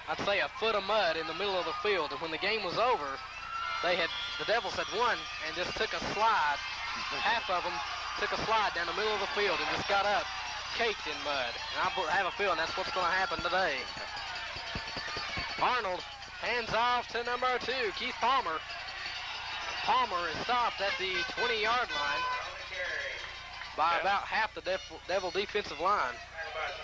I'd say, a foot of mud in the middle of the field, and when the game was over, the Devils had won and just took a slide. Half of them took a slide down the middle of the field and just got up, caked in mud. And I have a feeling that's what's going to happen today. Arnold hands off to number 2, Keith Palmer. Palmer is stopped at the 20-yard line by about half the Devil defensive line.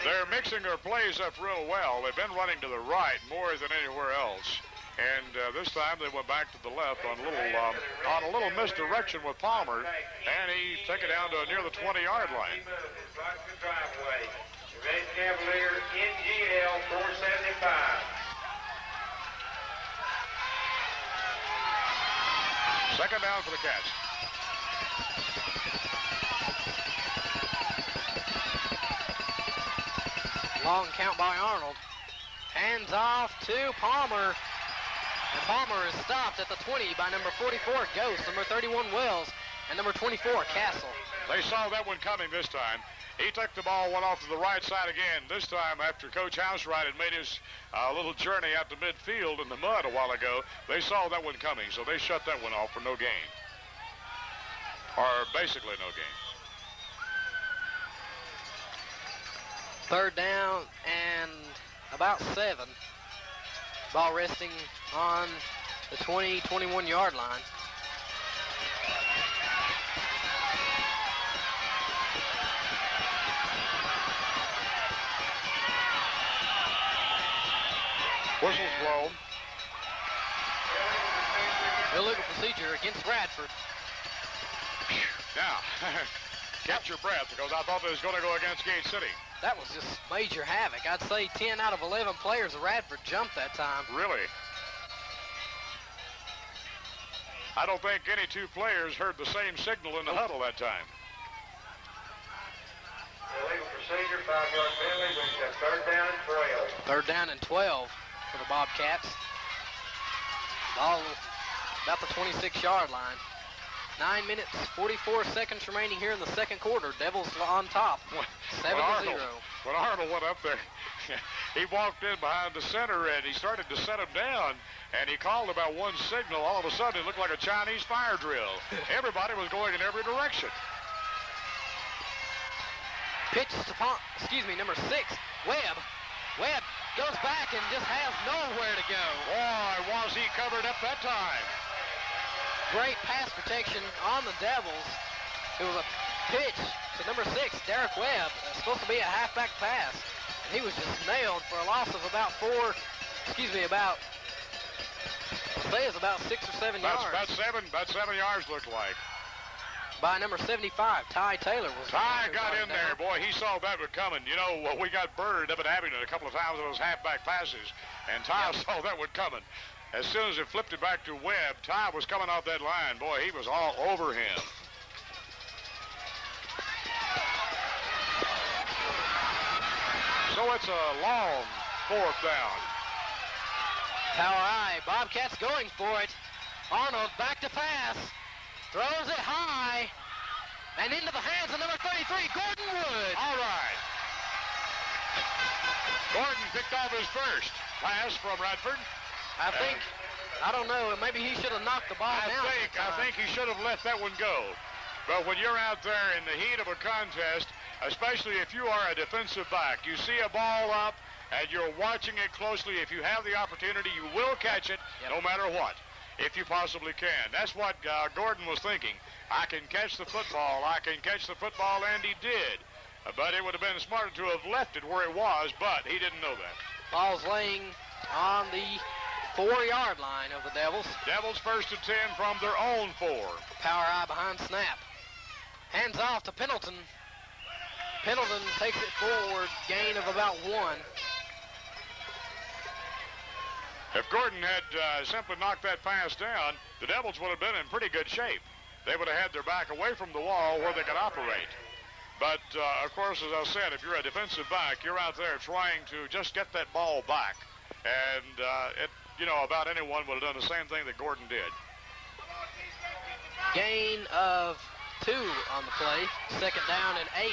They're mixing their plays up real well. They've been running to the right more than anywhere else. And this time they went back to the left on a little misdirection with Palmer, and he took it down to near the 20-yard line. Red Cavalier NGL 475. Second down for the Cats. Long count by Arnold. Hands off to Palmer. And Palmer is stopped at the 20 by number 44, Ghost, number 31, Wells, and number 24, Castle. They saw that one coming this time. He took the ball, went off to the right side again. This time, after Coach Housewright had made his little journey out to midfield in the mud a while ago, they saw that one coming, so they shut that one off for no gain. Or basically no gain. Third down and about 7. Ball resting on the 20, 21-yard line. Whistle's blown. Illegal procedure against Radford. Now, catch your breath, because I thought it was going to go against Gate City. that was just major havoc. I'd say 10 out of 11 players of Radford jumped that time. Really? I don't think any two players heard the same signal in the huddle that time. Illegal procedure, 5-yard penalty. We've got 3rd down and 12. 3rd down and 12 for the Bobcats. Ball about the 26-yard line. 9 minutes, 44 seconds remaining here in the second quarter. Devils on top, 7-0. When Arnold went up there, he walked in behind the center and he started to set him down. And he called about one signal. All of a sudden, it looked like a Chinese fire drill. Everybody was going in every direction. Pitch to, number 6, Webb. Webb goes back and just has nowhere to go. Boy, was he covered up that time. Great pass protection on the Devils. It was a pitch to number 6, Derek Webb. Supposed to be a halfback pass. And he was just nailed for a loss of about 6 or 7 yards. About 7 yards looked like. By number 75, Ty Taylor was. Ty got in there, boy. He saw that one coming. You know, we got burned up at Abingdon a couple of times with those halfback passes, and Ty saw that one coming. As soon as it flipped it back to Webb, Ty was coming off that line. Boy, he was all over him. So it's a long 4th down. Power I, Bobcats going for it. Arnold back to pass. Throws it high. And into the hands of number 33, Gordon Wood. All right. Gordon picked off his first pass from Radford. I don't know, maybe he should have knocked the ball down. I think he should have let that one go. But when you're out there in the heat of a contest, especially if you are a defensive back, you see a ball up and you're watching it closely. If you have the opportunity, you will catch it no matter what, if you possibly can. That's what Gordon was thinking. I can catch the football. I can catch the football, and he did. But it would have been smarter to have left it where it was, but he didn't know that. Ball's laying on the 4-yard line of the Devils. Devils 1st and 10 from their own 4. Power I behind snap. Hands off to Pendleton. Pendleton takes it forward, gain of about 1. If Gordon had simply knocked that pass down, the Devils would have been in pretty good shape. They would have had their back away from the wall where they could operate. But, of course, as I said, if you're a defensive back, you're out there trying to just get that ball back. And, about anyone would have done the same thing that Gordon did. Gain of 2 on the play. 2nd down and 8.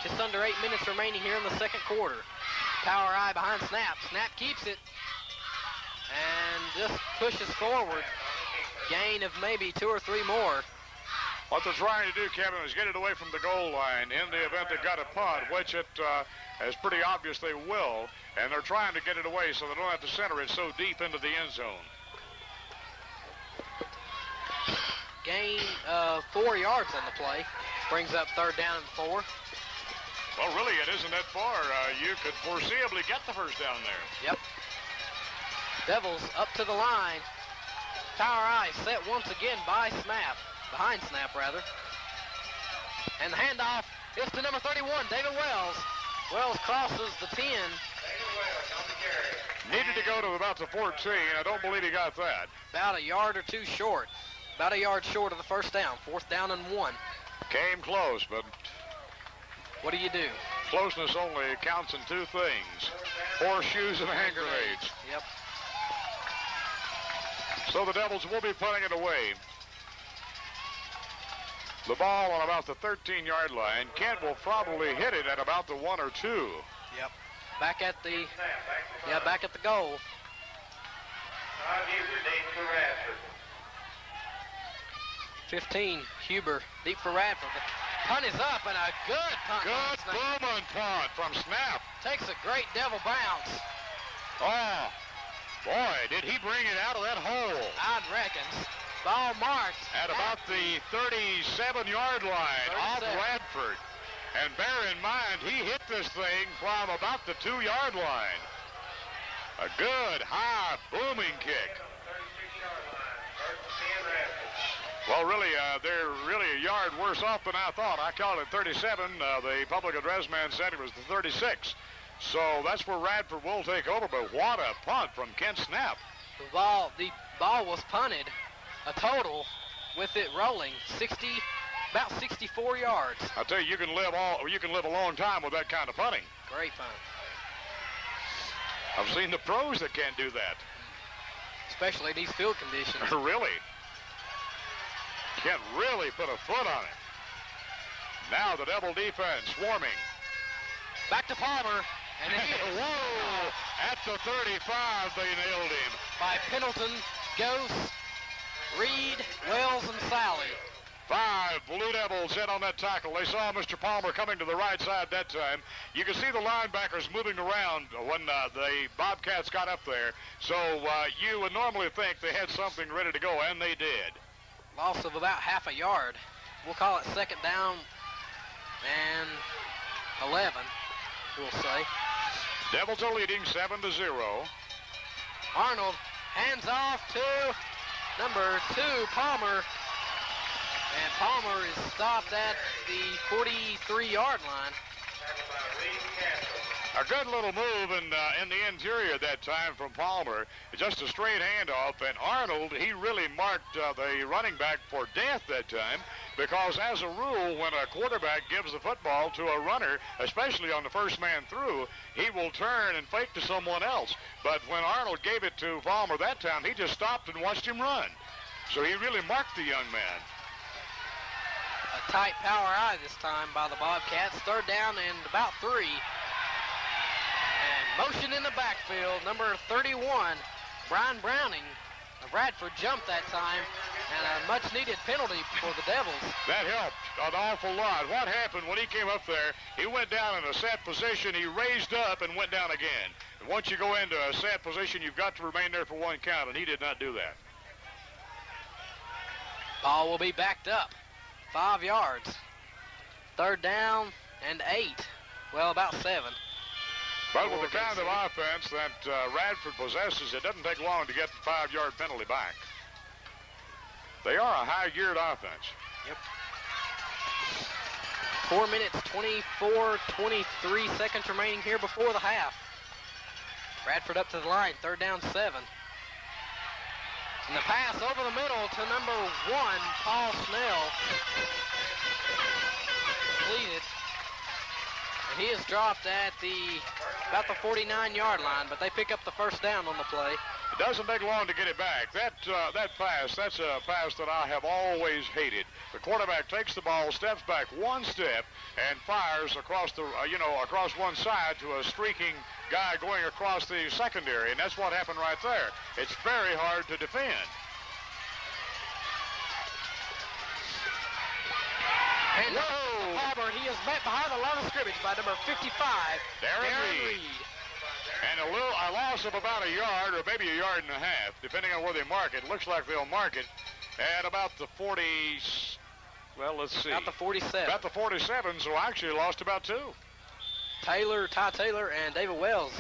Just under 8 minutes remaining here in the second quarter. Power I behind snap. Snap keeps it. And just pushes forward. Gain of maybe 2 or 3 more. What they're trying to do, Kevin, is get it away from the goal line in the event they got a punt, which it is pretty obvious they will. And they're trying to get it away so they don't have to center it so deep into the end zone. Gain of 4 yards on the play. Brings up 3rd down and 4. Well, really, it isn't that far. You could foreseeably get the first down there. Yep. Devils up to the line. Power I set once again by snap. Behind snap, rather. And the handoff is to number 31, David Wells. Wells crosses the 10. Needed to go to about the 14. I don't believe he got that. About a yard or 2 short. About a yard short of the first down. 4th down and 1. Came close, but what do you do? Closeness only counts in 2 things. Horseshoes and hand grenades. Yep. So the Devils will be putting it away. The ball on about the 13-yard line. Kent will probably hit it at about the 1 or 2. Yep. Back at the goal. 15, Huber, deep for Radford. The punt is up, and a good punt. Good booming punt from Snap. Takes a great Devil bounce. Oh, boy, did he bring it out of that hole. I'd reckon. Ball marked at about the 37-yard line off Radford. And bear in mind, he hit this thing from about the 2-yard line. A good, high, booming kick. Well, really, they're really a yard worse off than I thought. I called it 37. The public address man said it was the 36. So that's where Radford will take over. But what a punt from Kent Snap. The ball was punted a total with it rolling about 64 yards. I tell you, you can live a long time with that kind of punting. Great punt. I've seen the pros that can't do that. Especially in these field conditions. Really? Can't really put a foot on it. Now the Devil defense swarming. Back to Palmer. And whoa! At the 35, they nailed him. By Pendleton, Ghost, Reed, Wells, and Sally. 5 Blue Devils in on that tackle. They saw Mr. Palmer coming to the right side that time. You can see the linebackers moving around when the Bobcats got up there. So you would normally think they had something ready to go, and they did. Loss of about half a yard. We'll call it second down and 11, we'll say. Devils are leading 7-0. Arnold hands off to number 2, Palmer. And Palmer is stopped at the 43-yard line. A good little move in the interior that time from Palmer. Just a straight handoff. And Arnold, he really marked the running back for death that time, because as a rule, when a quarterback gives the football to a runner, especially on the first man through, he will turn and fake to someone else. But when Arnold gave it to Palmer that time, he just stopped and watched him run. So he really marked the young man. A tight power eye this time by the Bobcats. Third down and about 3. And motion in the backfield, number 31, Brian Browning of Radford jumped that time, and a much-needed penalty for the Devils. That helped an awful lot. What happened when he came up there, he went down in a set position, he raised up and went down again. And once you go into a set position, you've got to remain there for 1 count, and he did not do that. Ball will be backed up 5 yards. Third down and 8. Well, about 7. But with the kind of offense that Radford possesses, it doesn't take long to get the 5-yard penalty back. They are a high-geared offense. Yep. 4 minutes, 23 seconds remaining here before the half. Radford up to the line, third down 7. And the pass over the middle to number 1, Paul Snell. Completed. And he is dropped at about the 49-yard line, but they pick up the first down on the play. It doesn't take long to get it back. That pass, that's a pass that I have always hated. The quarterback takes the ball, steps back 1 step, and fires across the, across one side to a streaking guy going across the secondary, and that's what happened right there. It's very hard to defend. And Palmer, he is met behind the line of scrimmage by number 55, Darren Reed. And a loss of about a yard, or maybe a yard and a half, depending on where they mark it. Looks like they'll mark it at about the 40, well, let's see. About the 47. About the 47, so I actually lost about 2. Ty Taylor, and David Wells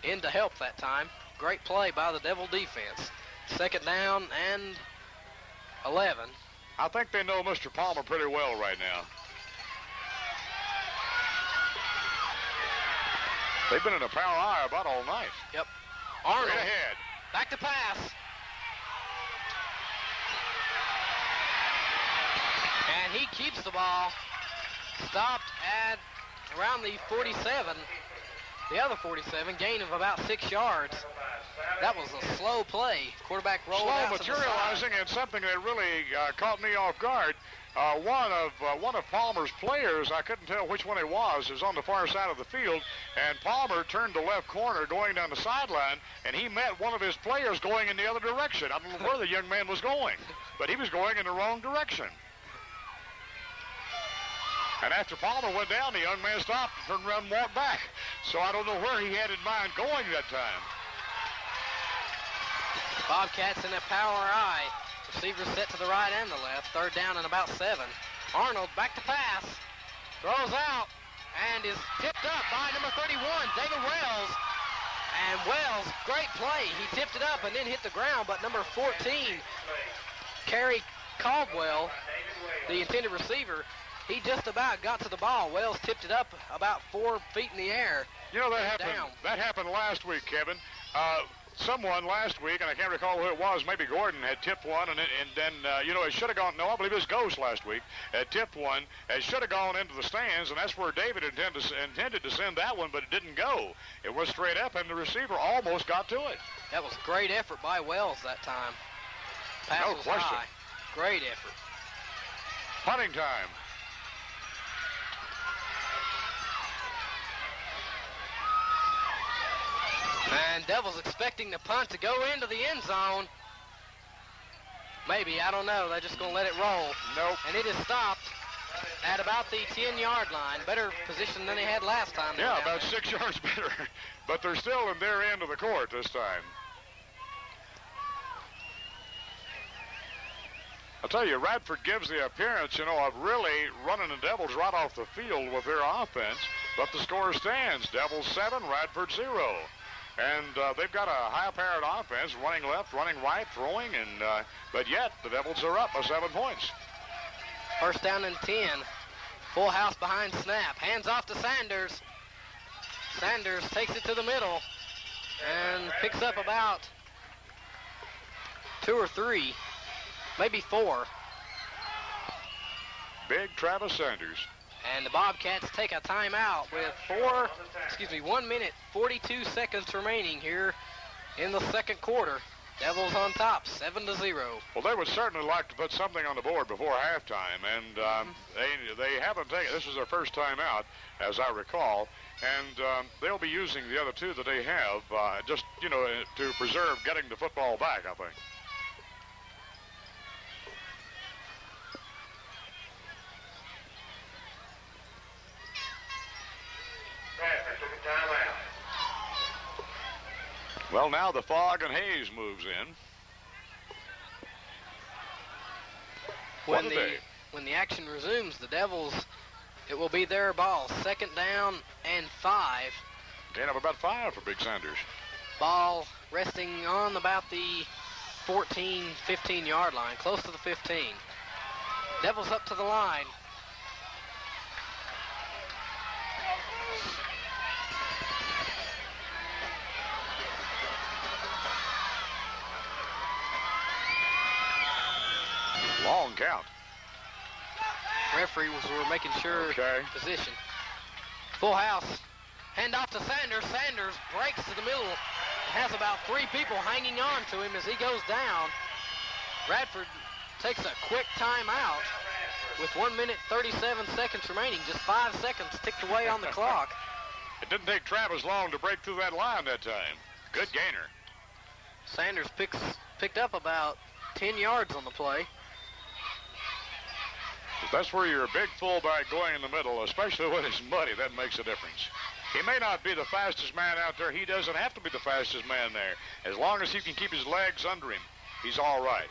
in to help that time. Great play by the Devil defense. Second down and 11. I think they know Mr. Palmer pretty well right now. They've been in a power eye about all night. Yep. Arnold right ahead. Back to pass. And he keeps the ball. Stopped at around the 47. The other 47, gain of about 6 yards. That was a slow play. Quarterback rolled out to the side. Slow materializing, and something that really caught me off guard. One of Palmer's players, I couldn't tell which one it was on the far side of the field, and Palmer turned to left corner going down the sideline, and he met one of his players going in the other direction. I don't know where the young man was going, but he was going in the wrong direction. And after Palmer went down, the young man stopped and turned around and walked back. So I don't know where he had in mind going that time. Bobcats in a power eye. Receivers set to the right and the left. Third down and about 7. Arnold back to pass. Throws out and is tipped up by number 31, David Wells. And Wells, great play. He tipped it up and then hit the ground, but number 14, Kerry Caldwell, the intended receiver, he just about got to the ball. Wells tipped it up about 4 feet in the air. You know, that happened last week, Kevin. Someone last week, and I can't recall who it was, maybe Gordon, had tipped one, and then, you know, it should have gone, no, I believe it was Ghost last week, had tipped one, it should have gone into the stands, and that's where David intended to send that one, but it didn't go. It was straight up, and the receiver almost got to it. That was great effort by Wells that time. Pass was high. Great effort. Punting time. And Devils expecting the punt to go into the end zone. Maybe, I don't know. They're just going to let it roll. Nope. And it is stopped at about the 10-yard line. Better position than they had last time. Yeah, about 6 yards better. But they're still in their end of the court this time. I'll tell you, Radford gives the appearance, you know, of really running the Devils right off the field with their offense. But the score stands. Devils 7, Radford 0. And they've got a high-powered offense, running left, running right, throwing, and but yet the Devils are up by 7 points. First down and 10. Full house behind snap. Hands off to Sanders. Sanders takes it to the middle and picks up about 2 or 3, maybe 4. Big Travis Sanders. And the Bobcats take a timeout with 1 minute, 42 seconds remaining here in the second quarter. Devils on top, 7-0. Well, they would certainly like to put something on the board before halftime, and they haven't taken, this is their first time out, as I recall, and they'll be using the other 2 that they have, just, you know, to preserve getting the football back, I think. Well, now the fog and haze moves in. When the action resumes, the Devils, it will be their ball. 2nd down and 5. Gain of about 5 for Big Sanders. Ball resting on about the 14, 15-yard line, close to the 15. Devils up to the line. Long count. Referee were making sure position. Full house. Hand off to Sanders. Sanders breaks to the middle. Has about 3 people hanging on to him as he goes down. Radford takes a quick timeout with 1 minute, 37 seconds remaining. Just 5 seconds ticked away on the clock. It didn't take Travis long to break through that line that time. Good gainer. Sanders picked up about 10 yards on the play. That's where you're a big fullback going in the middle, especially when it's muddy. That makes a difference. He may not be the fastest man out there. He doesn't have to be the fastest man there. As long as he can keep his legs under him, he's all right.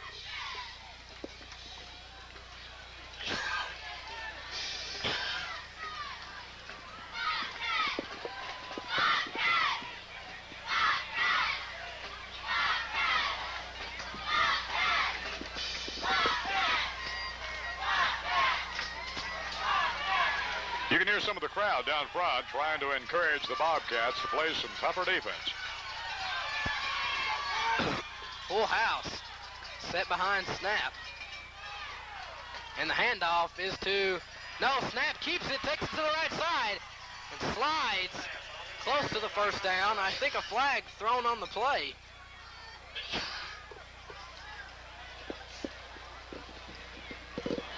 You can hear some of the crowd down front trying to encourage the Bobcats to play some tougher defense. Full house. Set behind snap. And the handoff is to... No, snap keeps it, takes it to the right side, and slides close to the first down. I think a flag thrown on the play.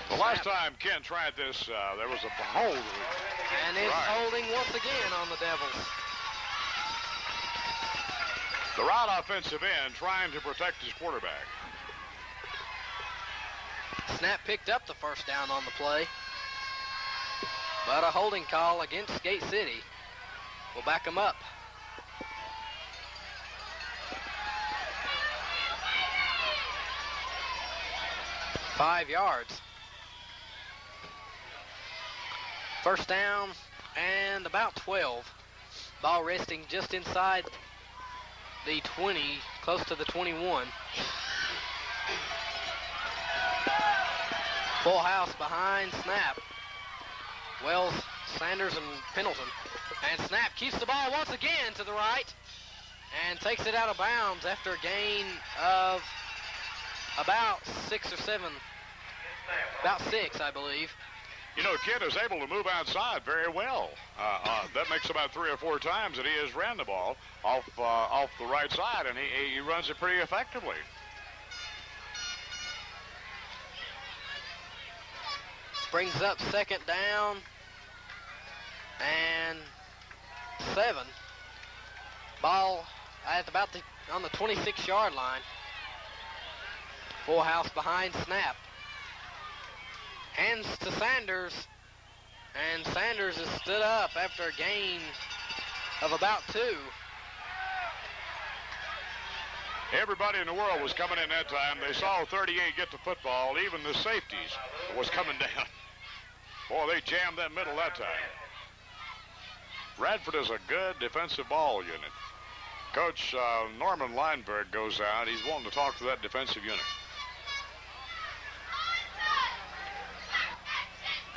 The last time Ken tried this, there was a hold. And it's holding once again on the Devils. The right offensive end trying to protect his quarterback. Snap picked up the first down on the play. But a holding call against Gate City will back him up. Five yards. First down and about 12. Ball resting just inside the 20, close to the 21. Full house behind snap. Wells, Sanders, and Pendleton. And snap keeps the ball once again to the right and takes it out of bounds after a gain of about 6 or 7. About 6, I believe. You know, Kidd is able to move outside very well. That makes about 3 or 4 times that he has ran the ball off the right side, and he runs it pretty effectively. Brings up second down and 7. Ball at about on the 26-yard line. Full house behind snap. Hands to Sanders, and Sanders has stood up after a gain of about 2. Everybody in the world was coming in that time. They saw 38 get the football. Even the safeties was coming down. Boy, they jammed that middle that time. Radford is a good defensive ball unit. Coach Norman Lineberg goes out. He's wanting to talk to that defensive unit.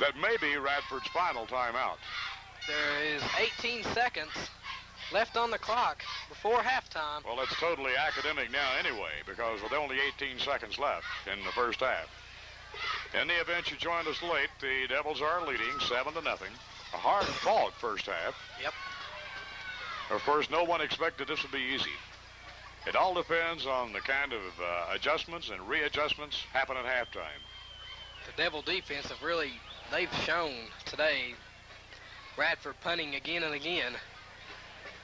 That may be Radford's final timeout. There is 18 seconds left on the clock before halftime. Well, it's totally academic now anyway, because with only 18 seconds left in the first half. In the event you joined us late, the Devils are leading 7-0. A hard-fought first half. Yep. Of course, no one expected this would be easy. It all depends on the kind of adjustments and readjustments happen at halftime. The Devil defense have really, they've shown today, Radford punting again and again.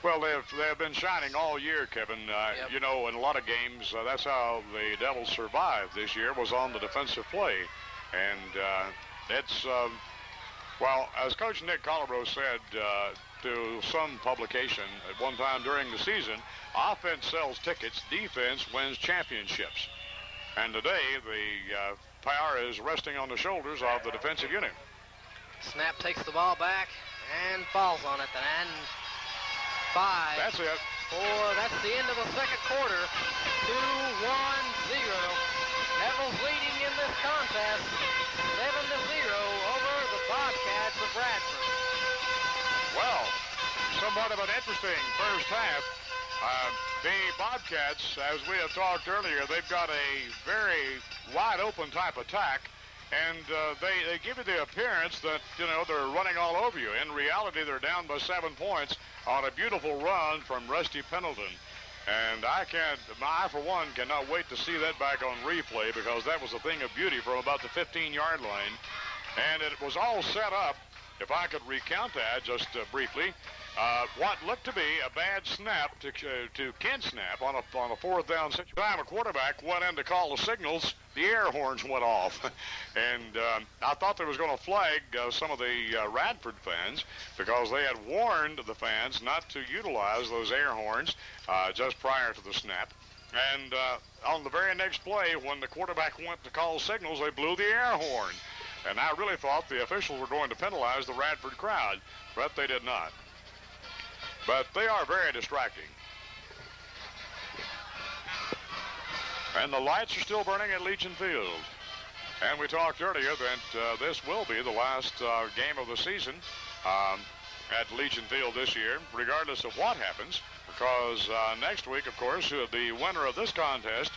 Well, they have been shining all year, Kevin. Yep. You know, in a lot of games, that's how the Devils survived this year, was on the defensive play. And it's, well, as Coach Nick Colibro said to some publication at one time during the season, offense sells tickets, defense wins championships. And today, the power is resting on the shoulders of the defensive unit. Snap takes the ball back and falls on it. And 5. That's it. 4. That's the end of the second quarter. 2-1-0. Devils leading in this contest 7-0 over the Bobcats of Radford. Well, somewhat of an interesting first half. The Bobcats, as we have talked earlier, they've got a very wide open type attack, and they give you the appearance that, you know, they're running all over you. In reality, they're down by 7 points on a beautiful run from Rusty Pendleton. And I, for one, cannot wait to see that back on replay, because that was a thing of beauty from about the 15-yard line. And it was all set up, if I could recount that just briefly, what looked to be a bad snap to Kent snap on a fourth down situation. Time a quarterback went in to call the signals, the air horns went off. And I thought they was going to flag some of the Radford fans, because they had warned the fans not to utilize those air horns just prior to the snap. And on the very next play, when the quarterback went to call signals, they blew the air horn. And I really thought the officials were going to penalize the Radford crowd, but they did not. But they are very distracting. And the lights are still burning at Legion Field. And we talked earlier that this will be the last game of the season at Legion Field this year, regardless of what happens, because next week, of course, the winner of this contest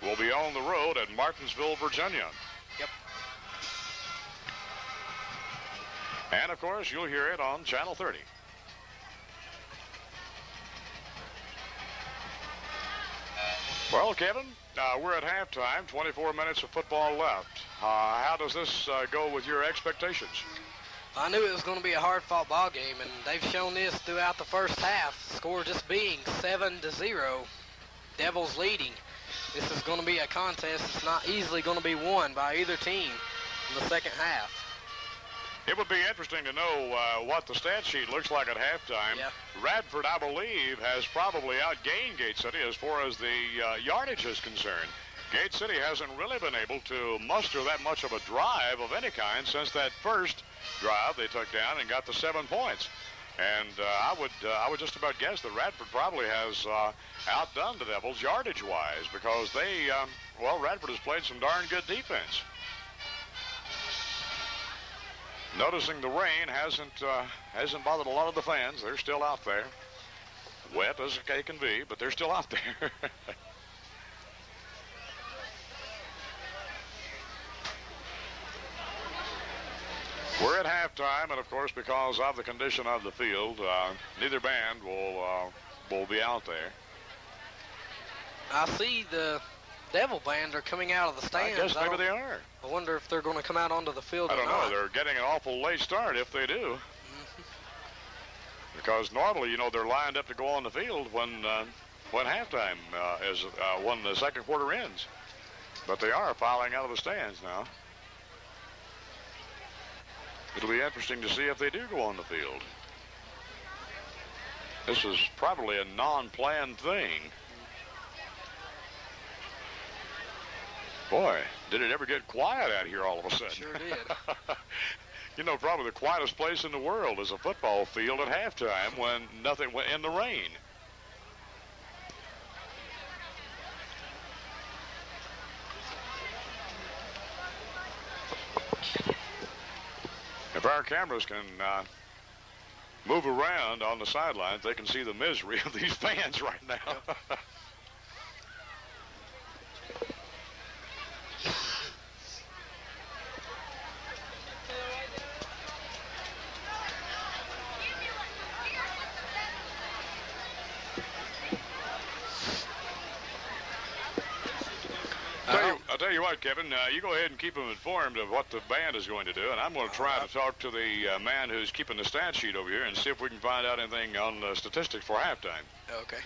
will be on the road at Martinsville, Virginia. Yep. And, of course, you'll hear it on Channel 30. Well, Kevin, we're at halftime, 24 minutes of football left. How does this go with your expectations? I knew it was going to be a hard-fought ball game, and they've shown this throughout the first half. Score just being 7-0. Devils leading. This is going to be a contest that's not easily going to be won by either team in the second half. It would be interesting to know what the stat sheet looks like at halftime. Yeah. Radford, I believe, has probably outgained Gate City as far as the yardage is concerned. Gate City hasn't really been able to muster that much of a drive of any kind since that first drive they took down and got the 7 points. And I would just about guess that Radford probably has outdone the Devils yardage-wise, because they, well, Radford has played some darn good defense. Noticing the rain hasn't bothered a lot of the fans. They're still out there. Wet as they can be, but they're still out there. We're at halftime, and of course, because of the condition of the field, neither band will be out there. I see the Devil Band are coming out of the stands. I guess maybe they are. I wonder if they're going to come out onto the field I or don't not. know. They're getting an awful late start if they do. Because normally, you know, they're lined up to go on the field when halftime when the second quarter ends. But they are filing out of the stands now. It'll be interesting to see if they do go on the field. This is probably a non-planned thing. Boy, did it ever get quiet out here all of a sudden. Sure did. You know, probably the quietest place in the world is a football field at halftime when nothing went in the rain. If our cameras can move around on the sidelines, they can see the misery of these fans right now. I'll tell you what, Kevin, you go ahead and keep them informed of what the band is going to do, and I'm going to try to talk to the man who's keeping the stat sheet over here and see if we can find out anything on the statistics for halftime. Okay.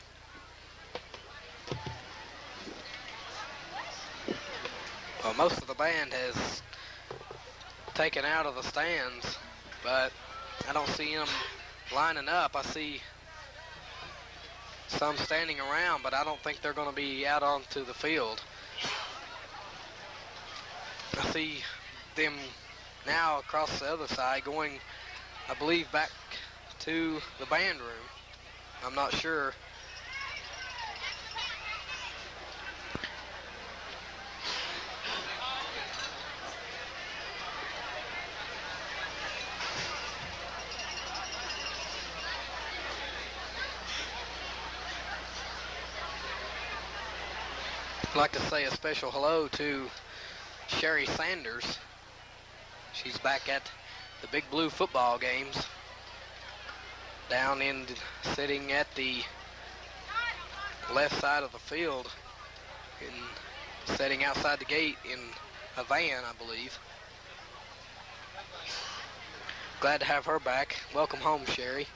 Well, most of the band has taken out of the stands, but I don't see them lining up. I see some standing around, but I don't think they're going to be out onto the field. I see them now across the other side going, I believe, back to the band room. I'm not sure. I'd like to say a special hello to Sherry Sanders. She's back at the Big Blue football games, sitting at the left side of the field and sitting outside the gate in a van, I believe. Glad to have her back. Welcome home, Sherry.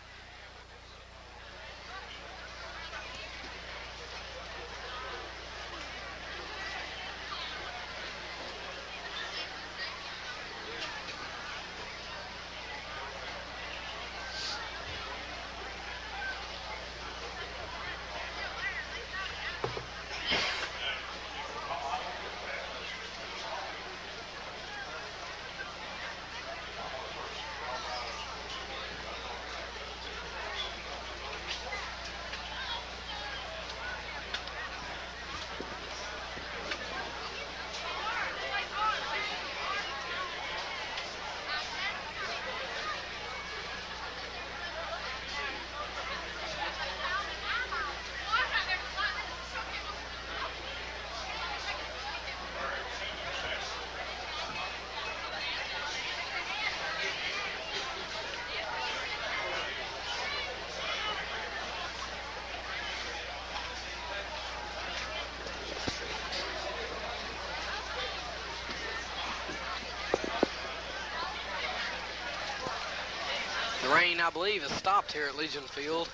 The rain, I believe, has stopped here at Legion Field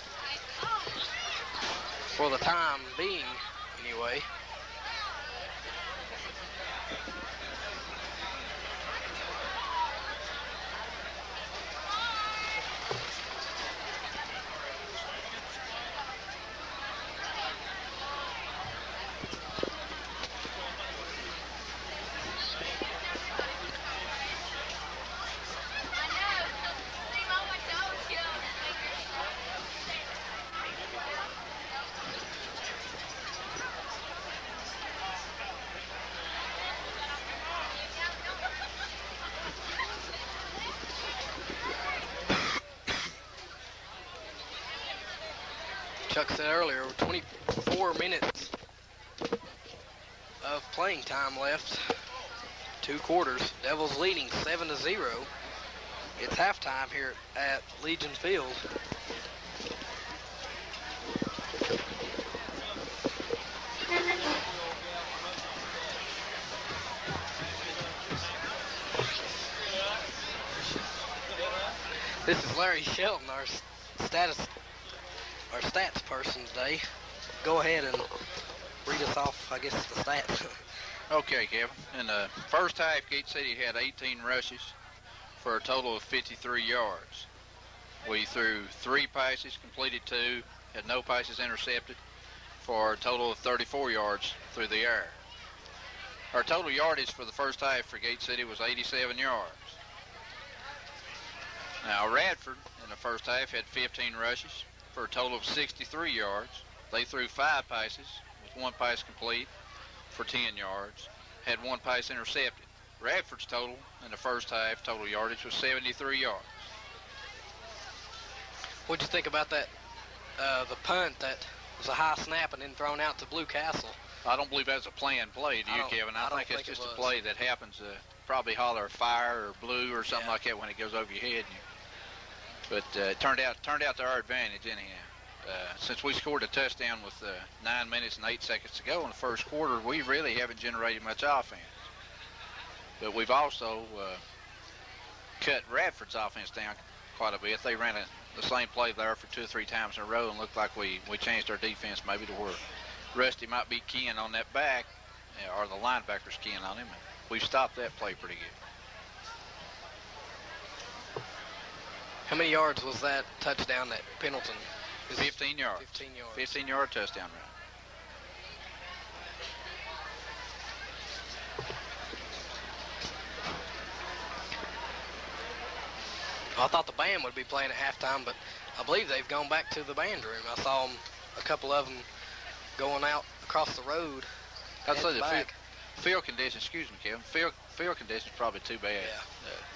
for the time being, anyway. Chuck said earlier, 24 minutes of playing time left. 2 quarters. Devils leading 7-0. It's halftime here at Legion Field. This is Larry Shelton, our stats person today. Go ahead and read us off, I guess, the stats. Okay, Kevin. In the first half, Gate City had 18 rushes for a total of 53 yards. We threw 3 passes, completed 2, had no passes intercepted for a total of 34 yards through the air. Our total yardage for the first half for Gate City was 87 yards. Now, Radford in the first half had 15 rushes for a total of 63 yards. They threw 5 passes with 1 pass complete for 10 yards, had 1 pass intercepted. Radford's total in the first half, total yardage, was 73 yards. What'd you think about that, the punt that was a high snap and then thrown out to Blue Castle? I don't believe that's a planned play, do you, Kevin? I think it's just a play that happens to probably holler fire or blue or something like that when it goes over your head. But it turned out to our advantage anyhow. Since we scored a touchdown with 9 minutes and 8 seconds to go in the first quarter, we really haven't generated much offense. But we've also cut Radford's offense down quite a bit. They ran the same play there for 2 or 3 times in a row and looked like we changed our defense maybe to where Rusty might be keying on that back, or the linebackers keying on him. And we've stopped that play pretty good. How many yards was that touchdown that Pendleton? 15 yards. 15 yards. 15-yard touchdown run. I thought the band would be playing at halftime, but I believe they've gone back to the band room. I saw them, a couple of them going out across the road. I'd say the field conditions, excuse me, Kevin, field conditions probably too bad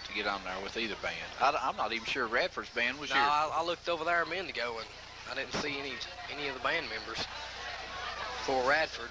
to get on there with either band. I'm not even sure Radford's band was here. I looked over there a minute ago and I didn't see any of the band members for Radford.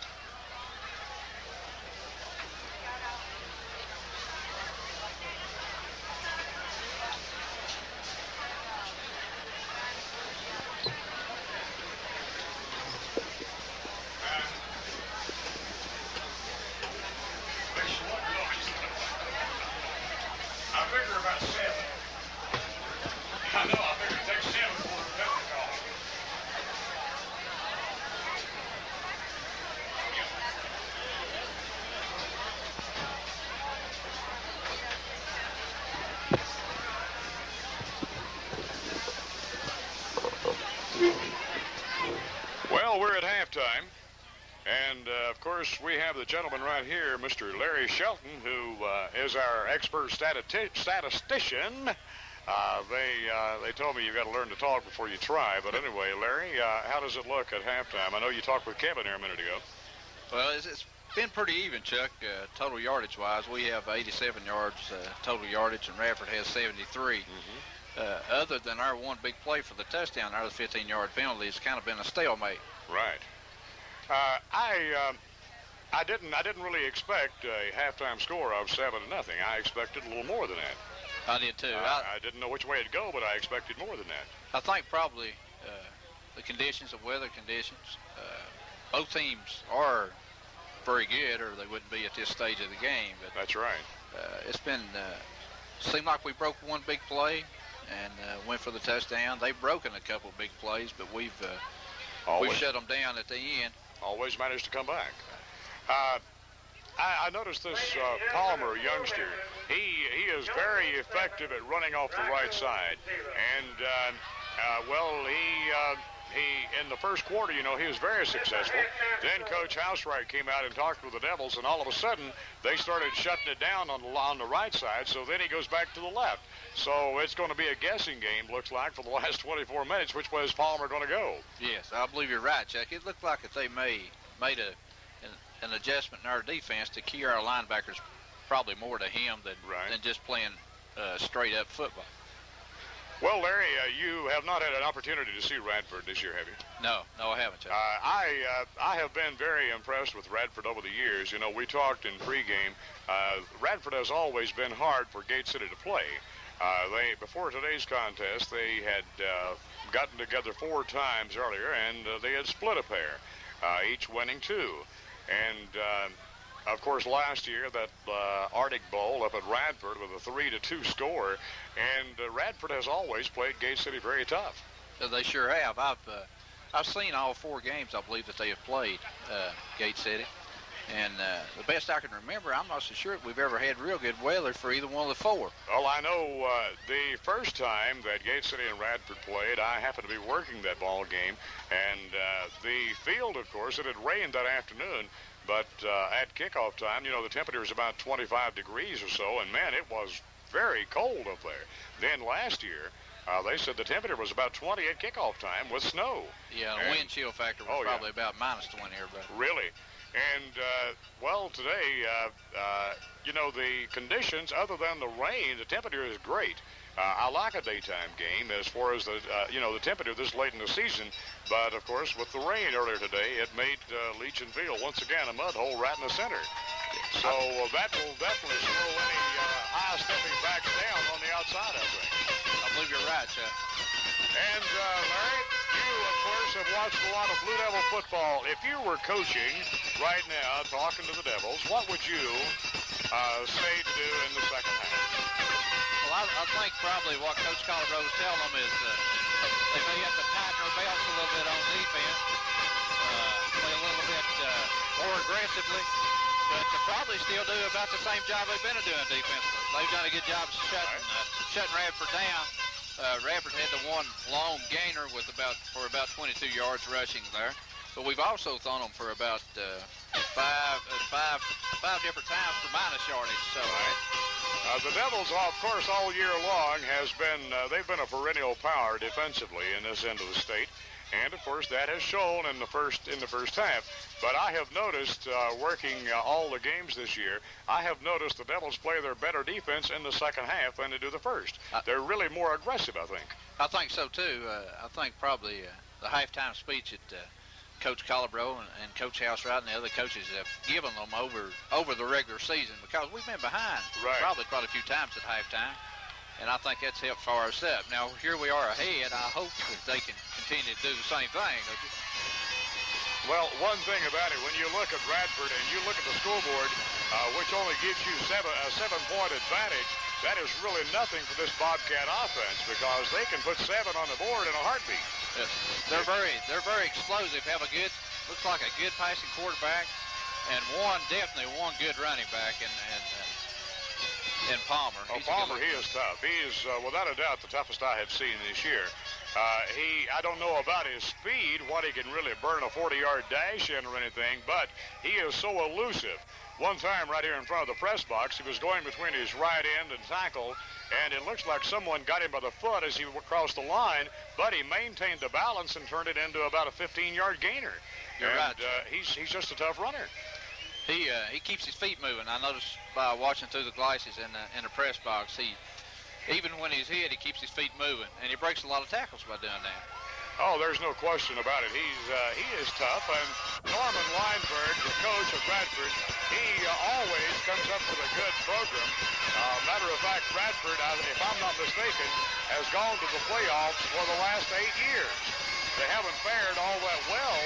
Well, we're at halftime, and of course we have the gentleman right here, Mr. Larry Shelton, who is our expert statistician. They told me you've got to learn to talk before you try, but anyway, Larry, how does it look at halftime? I know you talked with Kevin here a minute ago. Well, it's been pretty even, Chuck, total yardage-wise. We have 87 yards total yardage, and Radford has 73. Other than our one big play for the touchdown, our 15-yard penalty, it's kind of been a stalemate. Right. I didn't really expect a halftime score of 7-0. I expected a little more than that. I did too. I didn't know which way it'd go, but I expected more than that. I think probably the conditions, the weather conditions. Both teams are very good, or they wouldn't be at this stage of the game. But that's right. It's been seemed like we broke one big play and went for the touchdown. They've broken a couple big plays, but we've shut them down at the end. Always managed to come back. I noticed this Palmer youngster. He is very effective at running off the right side, and he in the first quarter, he was very successful. Then Coach Housewright came out and talked with the Devils, and all of a sudden they started shutting it down on the right side. So then he goes back to the left. So it's going to be a guessing game, looks like, for the last 24 minutes. Which way is Palmer going to go? Yes, I believe you're right, Chuck. It looked like that they made an adjustment in our defense to key our linebackers probably more to him than just playing straight up football. Well, Larry, you have not had an opportunity to see Radford this year, have you? No, I haven't, Chuck. I have been very impressed with Radford over the years. You know, we talked in pregame. Radford has always been hard for Gate City to play. Before today's contest, they had gotten together 4 times earlier, and they had split a pair, each winning 2. And of course, last year, that Arctic Bowl up at Radford with a 3-2 score, and Radford has always played Gate City very tough. They sure have. I've seen all 4 games, I believe, that they have played Gate City. And the best I can remember, I'm not so sure if we've ever had real good weather for either one of the 4. Well, I know the first time that Gate City and Radford played, I happened to be working that ball game. And the field, of course, it had rained that afternoon. But at kickoff time, you know, the temperature was about 25 degrees or so. And, man, it was very cold up there. Then last year, they said the temperature was about 20 at kickoff time with snow. Yeah, the wind chill factor was probably about -20 here. But really? And, well, today, you know, the conditions, other than the rain, the temperature is great. I like a daytime game as far as the, you know, the temperature this late in the season. But, of course, with the rain earlier today, it made Legion Field, once again, a mud hole right in the center. So that will definitely slow any high stepping backs down on the outside, I think. I believe you're right, Chuck. And, Larry, you, of course, have watched a lot of Blue Devil football. If you were coaching right now, talking to the Devils, what would you say to do in the second half? Well, I think probably what Coach Colorado is telling them is they may have to tighten their belts a little bit on defense, play a little bit more aggressively, but to probably still do about the same job they've been doing defensively. They've done a good job shutting Radford down. Radford had the one long gainer with for about 22 yards rushing there, but we've also thrown them for about five different times for minus yardage. So. The Devils, of course, all year long they've been a perennial power defensively in this end of the state, and of course that has shown in the first half. But I have noticed, working all the games this year, I have noticed the Devils play their better defense in the second half than they do the first. They're really more aggressive, I think. I think so too. I think probably the halftime speech at Coach Colabro and Coach Housewright and the other coaches have given them over the regular season, because we've been behind probably quite a few times at halftime, and I think that's helped fire us up. Now, here we are ahead. I hope that they can continue to do the same thing. Well, one thing about it, when you look at Radford and you look at the scoreboard, which only gives you a 7-point advantage, that is really nothing for this Bobcat offense, because they can put 7 on the board in a heartbeat. Yes. They're very explosive. Looks like a good passing quarterback, and definitely one good running back in Palmer. Palmer, he is tough. He is without a doubt the toughest I have seen this year. I don't know about his speed, what he can really burn a 40-yard dash in or anything, but he is so elusive. One time right here in front of the press box, he was going between his right end and tackle, and it looks like someone got him by the foot as he crossed the line, but he maintained the balance and turned it into about a 15-yard gainer. You're right. He's just a tough runner. He keeps his feet moving. I noticed by watching through the glasses in the press box, even when he's hit, he keeps his feet moving, and he breaks a lot of tackles by doing that. Oh, there's no question about it. He is tough, and Norman Weinberg, the coach of Radford, he always comes up with a good program. Matter of fact, Radford, if I'm not mistaken, has gone to the playoffs for the last 8 years. They haven't fared all that well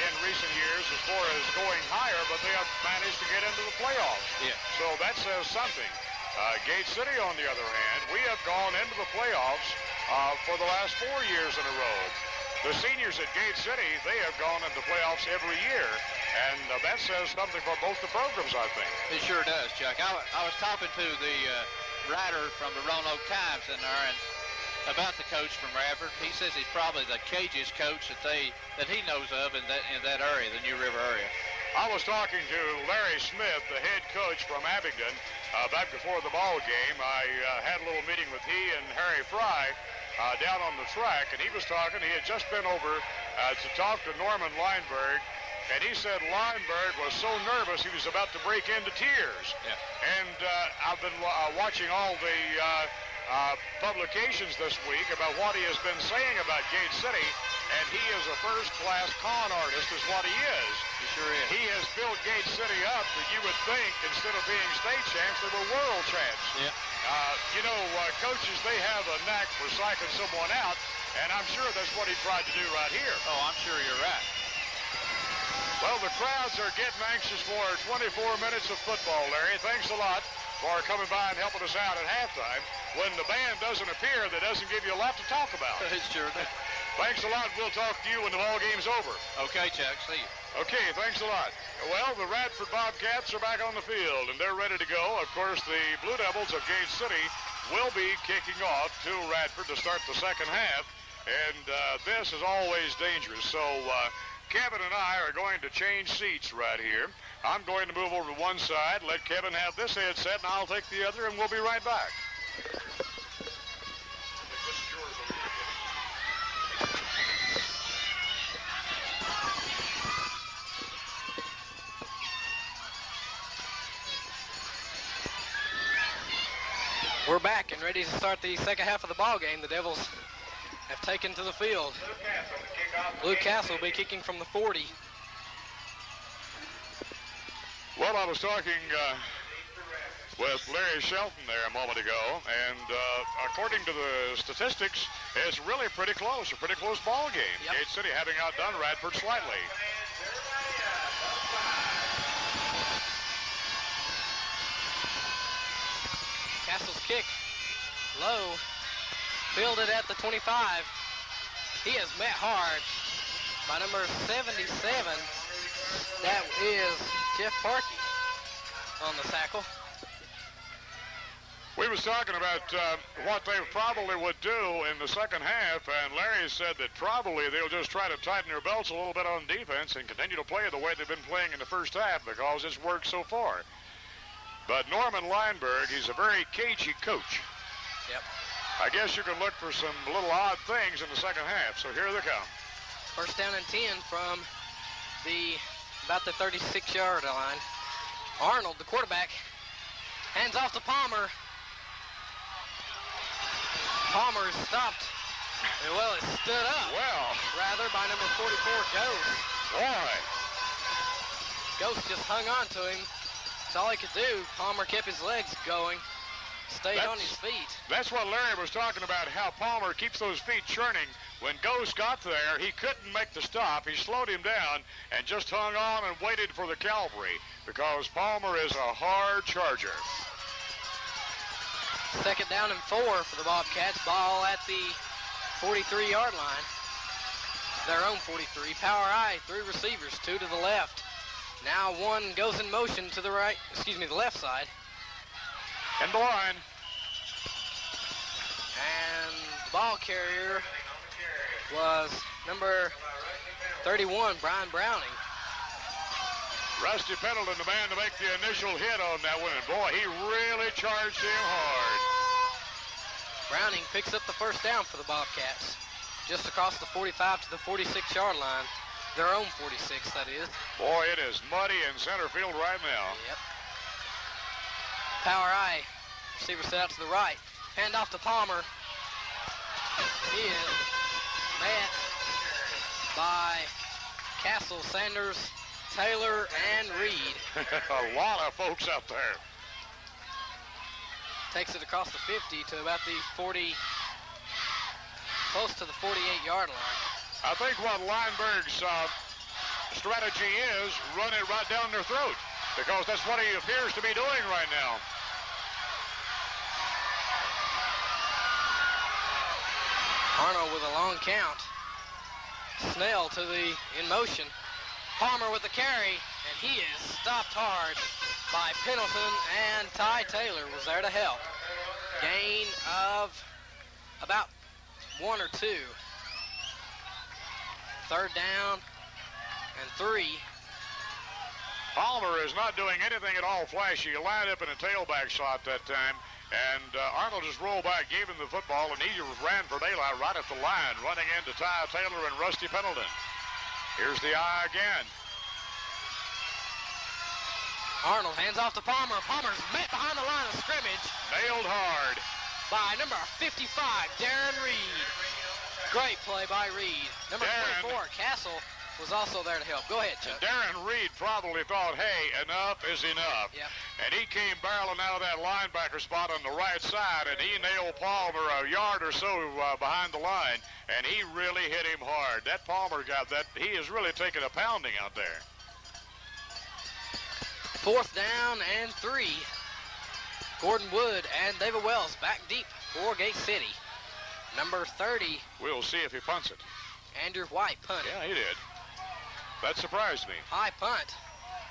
in recent years as far as going higher, but they have managed to get into the playoffs. Yeah. So that says something. Gate City, on the other hand, we have gone into the playoffs for the last 4 years in a row. The seniors at Gate City, they have gone into playoffs every year, and that says something for both the programs, I think. It sure does, Chuck. I was talking to the writer from the Roanoke Times in there and about the coach from Radford. He says he's probably the cagiest coach that he knows of in that area, the New River area. I was talking to Larry Smith, the head coach from Abingdon, back before the ball game. I had a little meeting with he and Harry Fry down on the track, and he was talking. He had just been over to talk to Norman Weinberg, and he said Weinberg was so nervous he was about to break into tears. Yeah. And I've been watching all the publications this week about what he has been saying about Gate City, and he is a first-class con artist is what he is. He sure is. He has built Gate City up that you would think instead of being state champs, they were world champs. Yeah. Coaches, they have a knack for psyching someone out, and I'm sure that's what he tried to do right here. Oh, I'm sure you're right. Well, the crowds are getting anxious for 24 minutes of football, Larry. Thanks a lot for coming by and helping us out at halftime. When the band doesn't appear, that doesn't give you a lot to talk about. Sure. Thanks a lot. We'll talk to you when the ball game's over. Okay, Chuck. See you. Okay, thanks a lot. Well, the Radford Bobcats are back on the field, and they're ready to go. Of course, the Blue Devils of Gate City will be kicking off to Radford to start the second half, and this is always dangerous. So Kevin and I are going to change seats right here. I'm going to move over to one side, let Kevin have this headset, and I'll take the other, and we'll be right back. We're back and ready to start the second half of the ball game. The Devils have taken to the field. Blue Castle will be kicking from the 40. Well, I was talking with Larry Shelton there a moment ago, and according to the statistics, it's really pretty close, a pretty close ball game. Yep. Gate City having outdone Radford slightly. Castle's kick, low, fielded at the 25. He is met hard by number 77. That is Jeff Parkey on the tackle. We was talking about what they probably would do in the second half, and Larry said that probably they'll just try to tighten their belts a little bit on defense and continue to play the way they've been playing in the first half because it's worked so far. But Norman Lineberg, he's a very cagey coach. Yep. I guess you can look for some little odd things in the second half, so here they come. First down and 10 from about the 36-yard line. Arnold, the quarterback, hands off to Palmer. Palmer is stopped. Well, it stood up. Well. Rather by number 44, Ghost. Boy. Ghost just hung on to him. That's all he could do. Palmer kept his legs going, stayed on his feet. That's what Larry was talking about, how Palmer keeps those feet churning. When Ghost got there, he couldn't make the stop. He slowed him down and just hung on and waited for the cavalry because Palmer is a hard charger. Second down and 4 for the Bobcats. Ball at the 43-yard line. Their own 43. Power I, 3 receivers, 2 to the left. Now one goes in motion to the right, the left side. In the line. And the ball carrier was number 31, Brian Browning. Rusty Pendleton, the man to make the initial hit on that one, and boy, he really charged him hard. Browning picks up the first down for the Bobcats, just across the 45 to the 46-yard line. Their own 46, that is. Boy, it is muddy in center field right now. Yep. Power I. Receiver set out to the right. Hand off to Palmer. He is met by Castle, Sanders, Taylor, and Reed. A lot of folks out there. Takes it across the 50 to about the 40, close to the 48-yard line. I think what Lineberg's strategy is, run it right down their throat, because that's what he appears to be doing right now. Arnold with a long count. Snell to the in motion. Palmer with the carry, and he is stopped hard by Pendleton, and Ty Taylor was there to help. Gain of about 1 or 2. Third down and 3. Palmer is not doing anything at all flashy. He lined up in a tailback slot that time, and Arnold just rolled back, gave him the football, and he just ran for daylight right at the line, running into Ty Taylor and Rusty Pendleton. Here's the eye again. Arnold hands off to Palmer. Palmer's met behind the line of scrimmage. Nailed hard. by number 55, Darren Reed. Great play by Reed. Number 24, Castle, was also there to help. Go ahead, Chuck. Darren Reed probably thought, hey, enough is enough. Yep. And he came barreling out of that linebacker spot on the right side, and he nailed Palmer a yard or so behind the line, and he really hit him hard. That Palmer got that. He is really taking a pounding out there. 4th down and 3. Gordon Wood and David Wells back deep for Gate City. Number 30. We'll see if he punts it. Andrew White punted. Yeah, he did. That surprised me. High punt.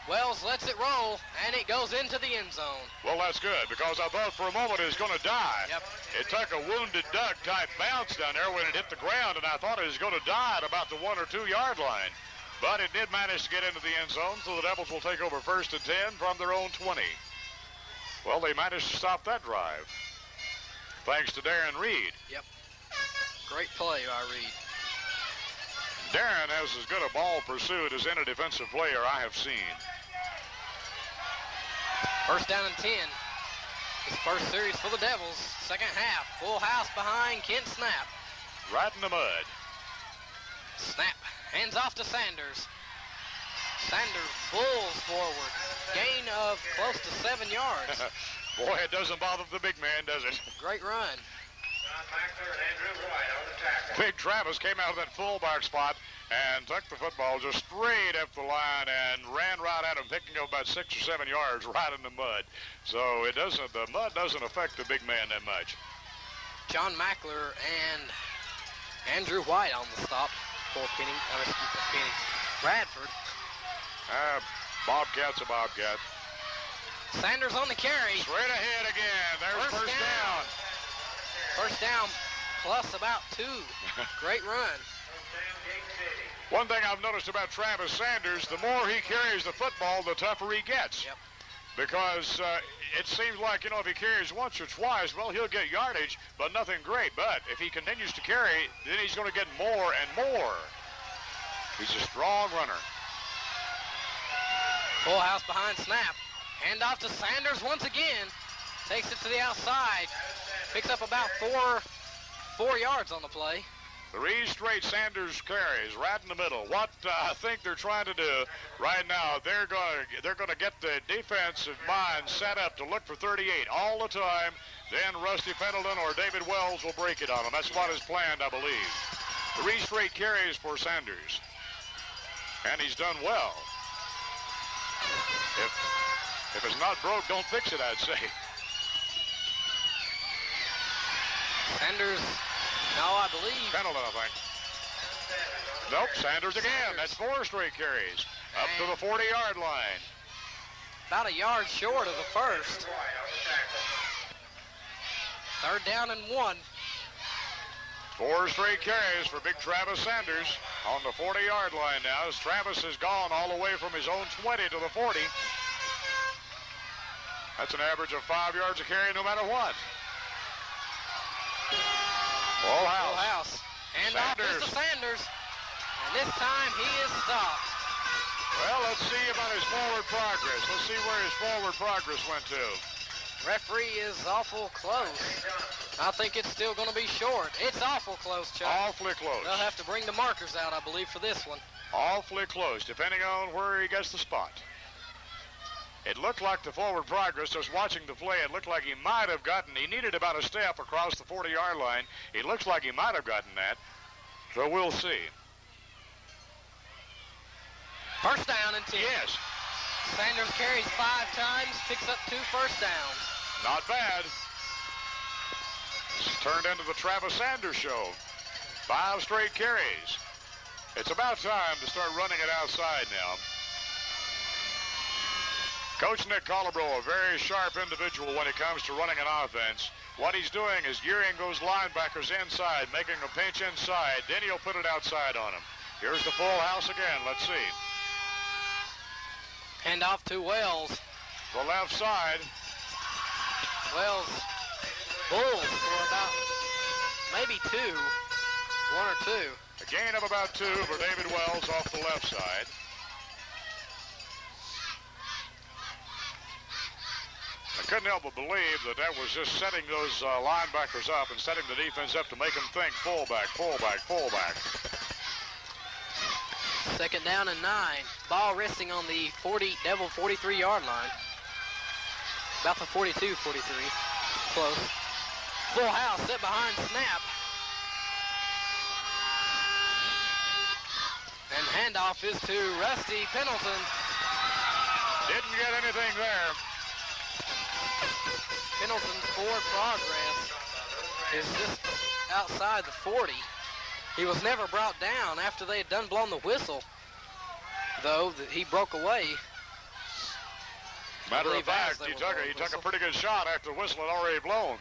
Wells lets it roll, and it goes into the end zone. Well, that's good, because I thought for a moment it was going to die. Yep. It took a wounded duck type bounce down there when it hit the ground, and I thought it was going to die at about the 1 or 2 yard line. But it did manage to get into the end zone, so the Devils will take over 1st and 10 from their own 20. Well, they managed to stop that drive, thanks to Darren Reed. Yep. Great play by Reed. Darren has as good a ball pursuit as any defensive player I have seen. 1st down and 10. His first series for the Devils. Second half. Full house behind Kent Snap. Right in the mud. Snap. Hands off to Sanders. Sanders bulls forward. Gain of close to 7 yards. Boy, it doesn't bother the big man, does it? Great run. John Mackler and Andrew White on the tackle. Big Travis came out of that fullback spot and took the football just straight up the line and ran right at him, picking up about 6 or 7 yards right in the mud. So the mud doesn't affect the big man that much. John Mackler and Andrew White on the stop for Radford. Bobcat's a Bobcat. Sanders on the carry. Straight ahead again. There's first down. First down plus about 2. Great run. One thing I've noticed about Travis Sanders, the more he carries the football, the tougher he gets. Yep. Because it seems like, if he carries once or twice, well, he'll get yardage, but nothing great. But if he continues to carry, then he's going to get more and more. He's a strong runner. Full house behind Snap. Hand off to Sanders once again. Takes it to the outside. Picks up about 4 yards on the play. 3 straight Sanders carries right in the middle. What I think they're trying to do right now, they're going to get the defensive mind set up to look for 38 all the time. Then Rusty Pendleton or David Wells will break it on them. That's what is planned, I believe. 3 straight carries for Sanders. And he's done well. If it's not broke, don't fix it, I'd say. Sanders, no, I believe. Pendleton, I think. Nope, Sanders again. That's 4 straight carries. Up to the 40-yard line. About a yard short of the first. 3rd down and 1. 4 straight carries for big Travis Sanders on the 40-yard line now, as Travis has gone all the way from his own 20 to the 40. That's an average of 5 yards a carry no matter what. Full house. Full house. And off is to Sanders. And this time he is stopped. Well, let's see about his forward progress. Let's see where his forward progress went to. Referee is awful close. I think it's still going to be short. It's awful close, Chuck. Awfully close. They'll have to bring the markers out, I believe, for this one. Awfully close, depending on where he gets the spot. It looked like the forward progress, just watching the play, it looked like he might have he needed about a step across the 40-yard line. It looks like he might have gotten that, so we'll see. 1st down and 10. Yes. Sanders carries 5 times, picks up 2 first downs. Not bad. This turned into the Travis Sanders show. 5 straight carries. It's about time to start running it outside now. Coach Nick Colabro, a very sharp individual when it comes to running an offense. What he's doing is gearing those linebackers inside, making a pinch inside. Then he'll put it outside on him. Here's the full house again. Let's see. Hand off to Wells. The left side. Wells bulls for about maybe 2. 1 or 2. A gain of about 2 for David Wells off the left side. couldn't help but believe that that was just setting those linebackers up and setting the defense up to make them think fullback, fullback, fullback. 2nd down and 9. Ball resting on the Devil 43-yard line. About the 42, 43. Close. Full house set behind snap. And handoff is to Rusty Pendleton. Didn't get anything there. Pendleton's forward progress is just outside the 40. He was never brought down after they had done blown the whistle, though, that he broke away. Matter of fact, he took a pretty good shot after the whistle had already blown.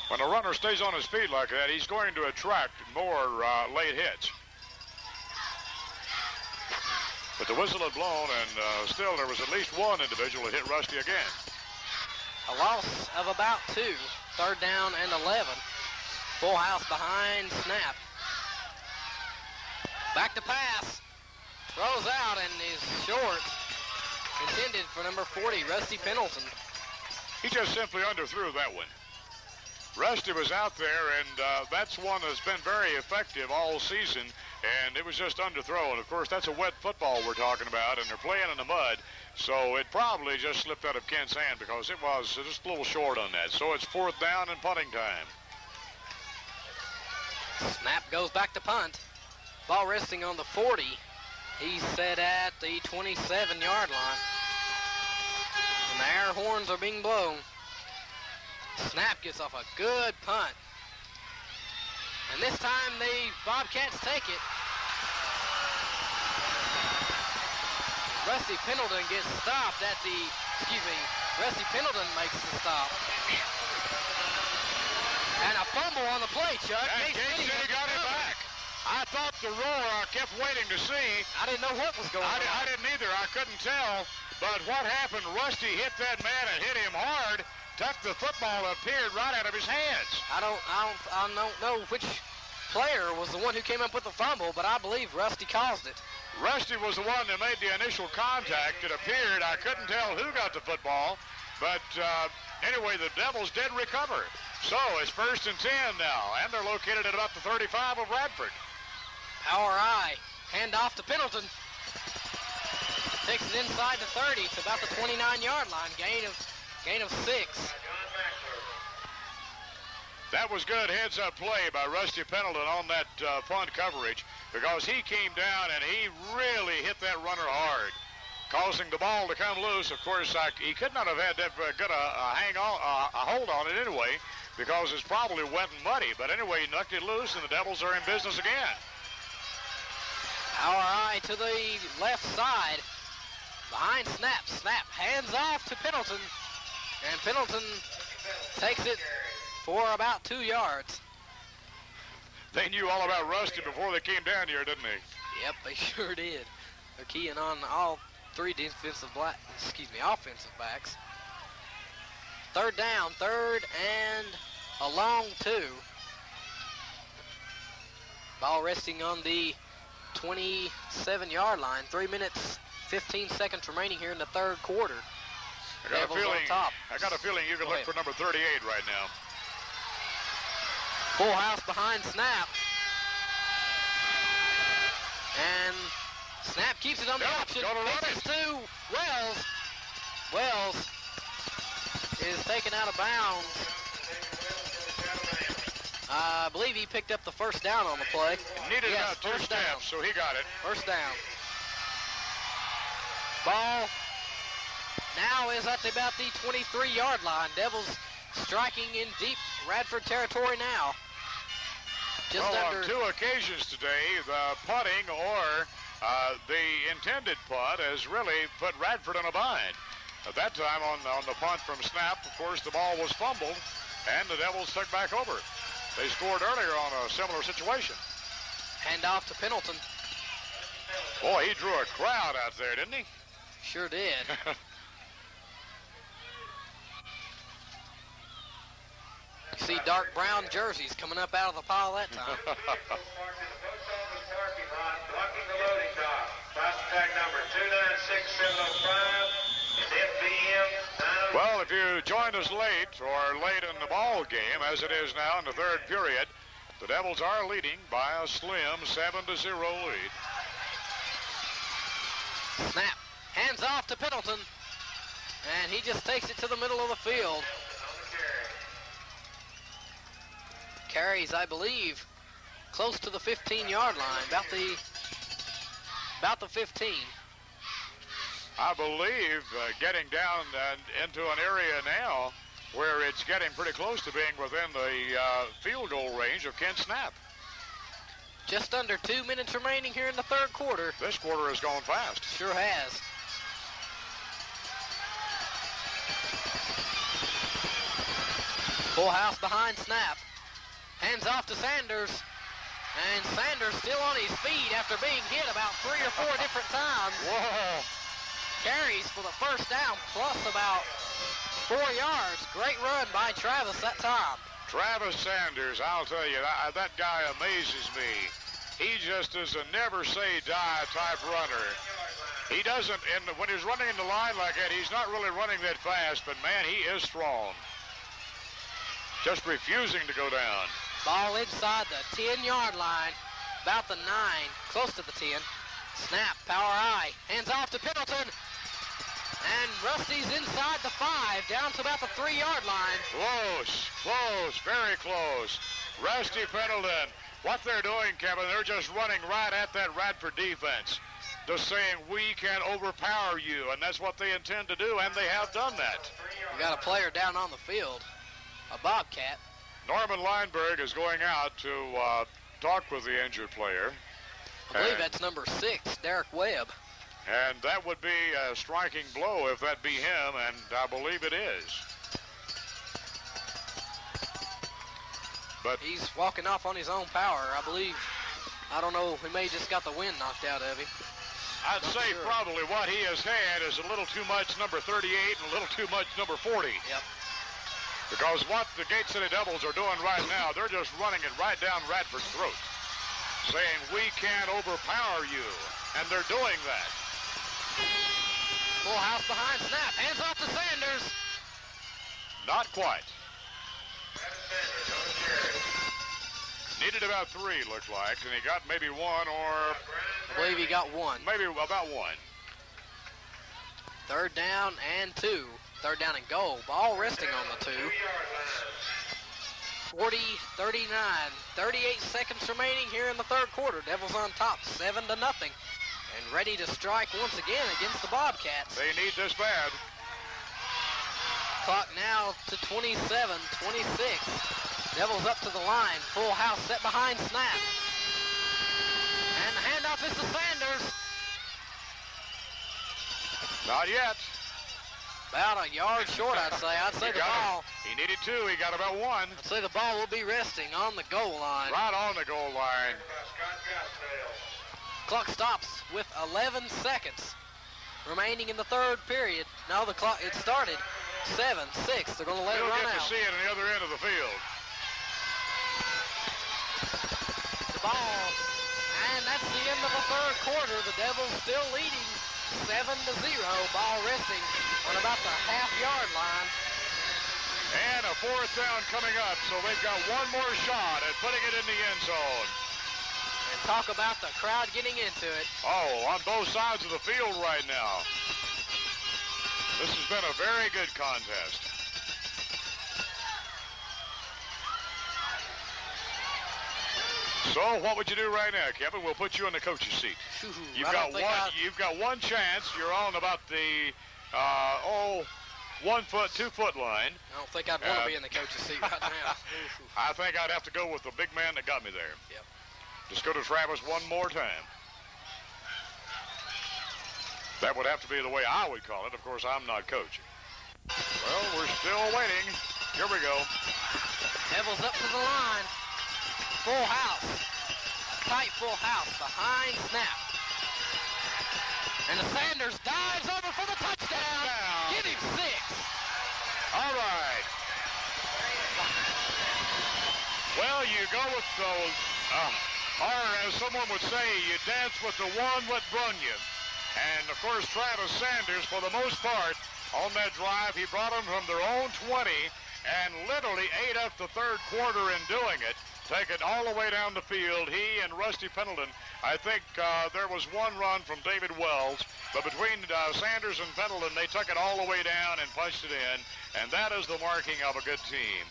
When a runner stays on his feet like that, he's going to attract more late hits. But the whistle had blown, and still there was at least one individual that hit Rusty again. A loss of about 2. 3rd down and 11. Full house behind snap. Back to pass. Throws out and is short. Intended for number 40, Rusty Pendleton. He just simply underthrew that one. Rusty was out there, and that's one that's been very effective all season, and it was just underthrown. Of course, that's a wet football we're talking about, and they're playing in the mud, so it probably just slipped out of Kent's hand because it was just a little short on that. So it's 4th down and punting time. Snap goes back to punt. Ball resting on the 40. He's set at the 27-yard line. And the air horns are being blown. Snap gets off a good punt. And this time the Bobcats take it. Rusty Pendleton gets stopped at the, Rusty Pendleton makes the stop. And a fumble on the play, Chuck. And Case City got it back. I thought the roar, I kept waiting to see. I didn't know what was going on. I didn't either. I couldn't tell. But what happened, Rusty hit that man and hit him hard. Took the football, appeared right out of his hands. I don't know which player was the one who came up with the fumble, but I believe Rusty caused it. Rusty was the one that made the initial contact. It appeared, I couldn't tell who got the football, but anyway, the Devils did recover. So it's 1st and 10 now, and they're located at about the 35 of Radford. Power I, hand off to Pendleton. Takes it inside the 30 to about the 29-yard line, gain of 6. That was good heads-up play by Rusty Pendleton on that punt coverage, because he came down and he really hit that runner hard, causing the ball to come loose. Of course, he could not have had that good a hold on it anyway, because it's probably wet and muddy. But anyway, he knocked it loose, and the Devils are in business again. Power I to the left side. Behind snap. Snap hands off to Pendleton. And Pendleton takes it for about 2 yards. They knew all about Rusty before they came down here, didn't they? Yep, they sure did. They're keying on all 3 offensive backs. 3rd down, 3rd and a long 2. Ball resting on the 27-yard line. 3 minutes, 15 seconds remaining here in the 3rd quarter. I got a feeling you can look for number 38 right now. Full house behind snap. And snap keeps it on the option. Pitches to Wells. Wells is taken out of bounds. I believe he picked up the 1st down on the play. Needed about 2 steps, so he got it. 1st down. Ball now is at about the 23-yard line. Devils striking in deep Radford territory now. On 2 occasions today, the punting or the intended punt has really put Radford in a bind. At that time, on the punt from snap, of course, the ball was fumbled, and the Devils took back over. They scored earlier on a similar situation. Hand off to Pendleton. Boy, he drew a crowd out there, didn't he? Sure did. You see dark brown jerseys coming up out of the pile that time. Blocking the loading dock. Class tag number 296705 is FBM Well, if you joined us late or late in the ball game, as it is now in the third period, the Devils are leading by a slim 7-0 lead. Snap. Hands off to Pendleton. And he just takes it to the middle of the field. Carries, I believe, close to the 15-yard line, about the 15. I believe getting down and into an area now where it's getting pretty close to being within the field goal range of Kent Snap. Just under 2 minutes remaining here in the third quarter. This quarter has gone fast. Sure has. Full house behind Snap. Hands off to Sanders. And Sanders still on his feet after being hit about 3 or 4 different times. Whoa. Carries for the first down, plus about 4 yards. Great run by Travis that time. Travis Sanders, I'll tell you, that guy amazes me. He just is a never-say-die type runner. He doesn't, and when he's running in the line like that, he's not really running that fast, but man, he is strong. Just refusing to go down. Ball inside the 10-yard line, about the 9, close to the 10. Snap, power I, hands off to Pendleton. And Rusty's inside the 5, down to about the 3-yard line. Close, very close. Rusty Pendleton. What they're doing, Kevin, they're just running right at that Radford defense. Just saying, we can overpower you, and that's what they intend to do, and they have done that. We got a player down on the field, a Bobcat. Norman Lineberg is going out to talk with the injured player. I believe that's number 6, Derek Webb. And that would be a striking blow if that be him, and I believe it is. But he's walking off on his own power, I believe. I don't know, he may just got the wind knocked out of him. I'd say sure. Probably what he has had is a little too much number 38 and a little too much number 40. Yep. Because what the Gate City Devils are doing right now, they're just running it right down Radford's throat, saying, we can't overpower you. And they're doing that. Full house behind Snap. Hands off to Sanders. Not quite. Needed about 3, looks like, and he got maybe 1 or... I believe he got 1. Maybe about 1. Third down and 2. Third down and goal. Ball resting on the 2. 40, 39, 38 seconds remaining here in the third quarter. Devils on top, 7-0. And ready to strike once again against the Bobcats. They need this bad. Clock now to 27, 26. Devils up to the line. Full house set behind Snap. And the handoff is to Sanders. Not yet. About a yard short, I'd say. I'd say the ball. He needed 2. He got about 1. I'd say the ball will be resting on the goal line. Right on the goal line. Clock stops with 11 seconds remaining in the third period. Now the clock, it started 7-6. They're going to let it run out. You'll get to see it on the other end of the field. The ball, and that's the end of the third quarter. The Devils still leading 7-0. Ball resting on about the half-yard line. And a 4th down coming up, so they've got 1 more shot at putting it in the end zone. And talk about the crowd getting into it. Oh, on both sides of the field right now. This has been a very good contest. So what would you do right now, Kevin? We'll put you in the coach's seat. You've got 1 chance. You're on about the 1 foot, 2 foot line. I don't think I'd want to be in the coach's seat right now. I think I'd have to go with the big man that got me there. Yep. Just go to Travis 1 more time. That would have to be the way I would call it. Of course, I'm not coaching. Well, we're still waiting. Here we go. Devils up to the line. Full house. Tight full house behind Snap. And the Sanders dives over for the touchdown. Give him 6. All right. Well, you go with those, or as someone would say, you dance with the one what brung you. And, of course, Travis Sanders, for the most part, on that drive. He brought them from their own 20 and literally ate up the third quarter in doing it. Take it all the way down the field. He and Rusty Pendleton, I think there was one run from David Wells, but between Sanders and Pendleton, they took it all the way down and punched it in, and that is the marking of a good team.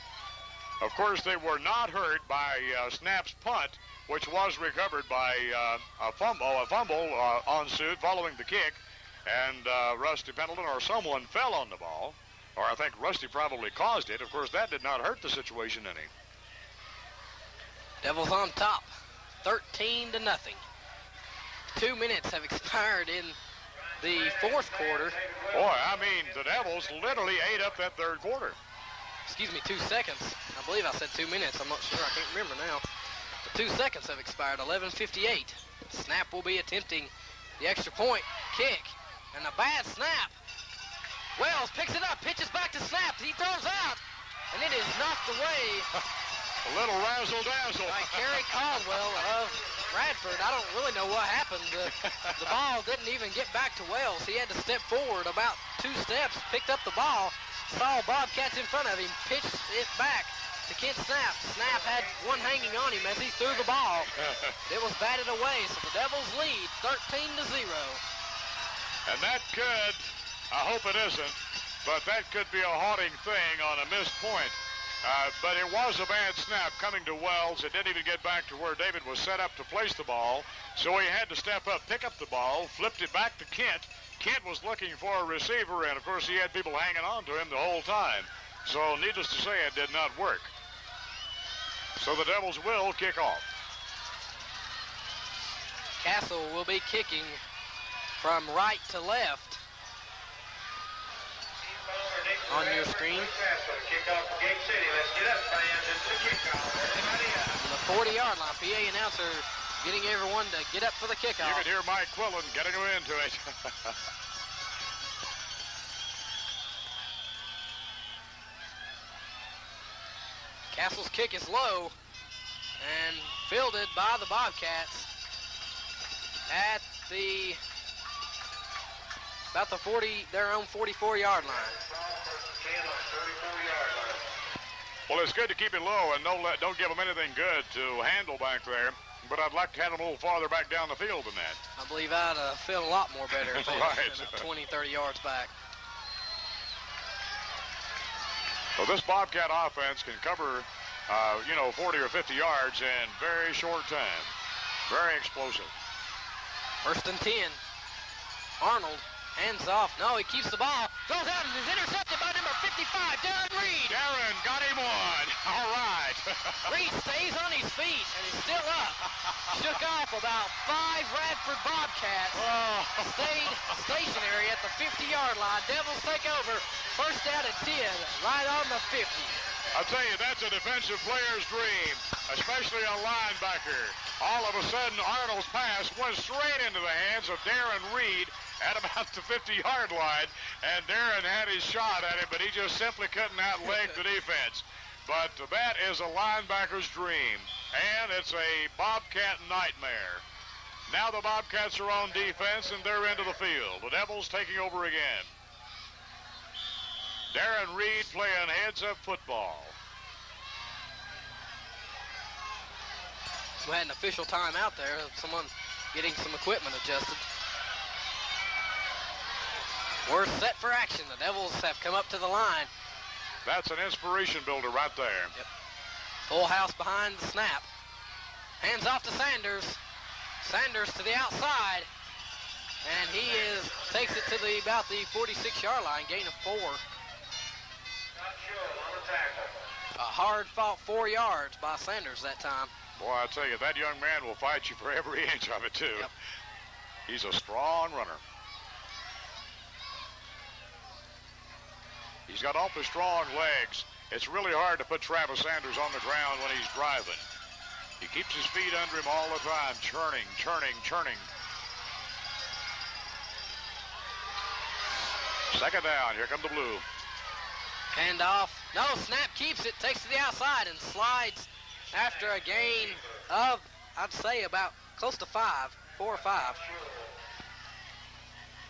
Of course, they were not hurt by Snap's punt, which was recovered by a fumble ensued following the kick, and Rusty Pendleton or someone fell on the ball, or I think Rusty probably caused it. Of course, that did not hurt the situation any. Devils on top, 13-0. 2 minutes have expired in the fourth quarter. Boy, I mean, the Devils literally ate up that third quarter. Excuse me, 2 seconds. I believe I said 2 minutes. I'm not sure. I can't remember now. But 2 seconds have expired, 11:58. Snap will be attempting the extra point kick, and a bad snap. Wells picks it up, pitches back to Snap. He throws out, and it is knocked away. A little razzle-dazzle. By Kerry Caldwell of Radford. I don't really know what happened. The ball didn't even get back to Wells. He had to step forward about 2 steps, picked up the ball, saw Bobcats in front of him, pitched it back to Kent Snap. Snap had one hanging on him as he threw the ball. It was batted away, so the Devils lead 13-0. And that could, I hope it isn't, but that could be a haunting thing on a missed point. But it was a bad snap coming to Wells. It didn't even get back to where David was set up to place the ball. So he had to step up, pick up the ball, flipped it back to Kent. Kent was looking for a receiver, and of course he had people hanging on to him the whole time. So needless to say, it did not work. So the Devils will kick off. Castle will be kicking from right to left on your screen. The 40-yard line. PA announcer getting everyone to get up for the kickoff. You could hear Mike Quillen getting him into it. Castle's kick is low and fielded by the Bobcats at about their own 44-yard line. Well, it's good to keep it low and don't give them anything good to handle back there. But I'd like to have them a little farther back down the field than that. I believe I'd feel a lot more better if they right. had 20, 30 yards back. Well, this Bobcat offense can cover, 40 or 50 yards in very short time. Very explosive. 1st and 10. Arnold hands off. No, he keeps the ball. Throws out and is intercepted by number 55, Darren Reed. Darren got him on. All right. Reed stays on his feet and is still up. Shook off about 5 Radford Bobcats. Oh. Stayed stationary at the 50-yard line. Devils take over. 1st down and 10, right on the 50. I'll tell you, that's a defensive player's dream, especially a linebacker. All of a sudden, Arnold's pass went straight into the hands of Darren Reed at about the 50-yard line, and Darren had his shot at him, but he just simply couldn't outleg the defense. But that is a linebacker's dream, and it's a Bobcat nightmare. Now the Bobcats are on defense, and they're into the field. The Devils taking over again. Darren Reed playing heads-up football. We had an official timeout there. Someone getting some equipment adjusted. We're set for action. The Devils have come up to the line. That's an inspiration builder right there. Yep. Full house behind the snap. Hands off to Sanders. Sanders to the outside. And he takes it to about the 46-yard line, gain of 4. A hard-fought 4 yards by Sanders that time. Boy, I tell you, that young man will fight you for every inch of it, too. Yep. He's a strong runner. He's got awfully strong legs. It's really hard to put Travis Sanders on the ground when he's driving. He keeps his feet under him all the time, churning, churning, churning. 2nd down. Here come the Blue. Hand off. No, Snap keeps it, takes to the outside, and slides after a gain of, I'd say, about close to 5, 4 or 5.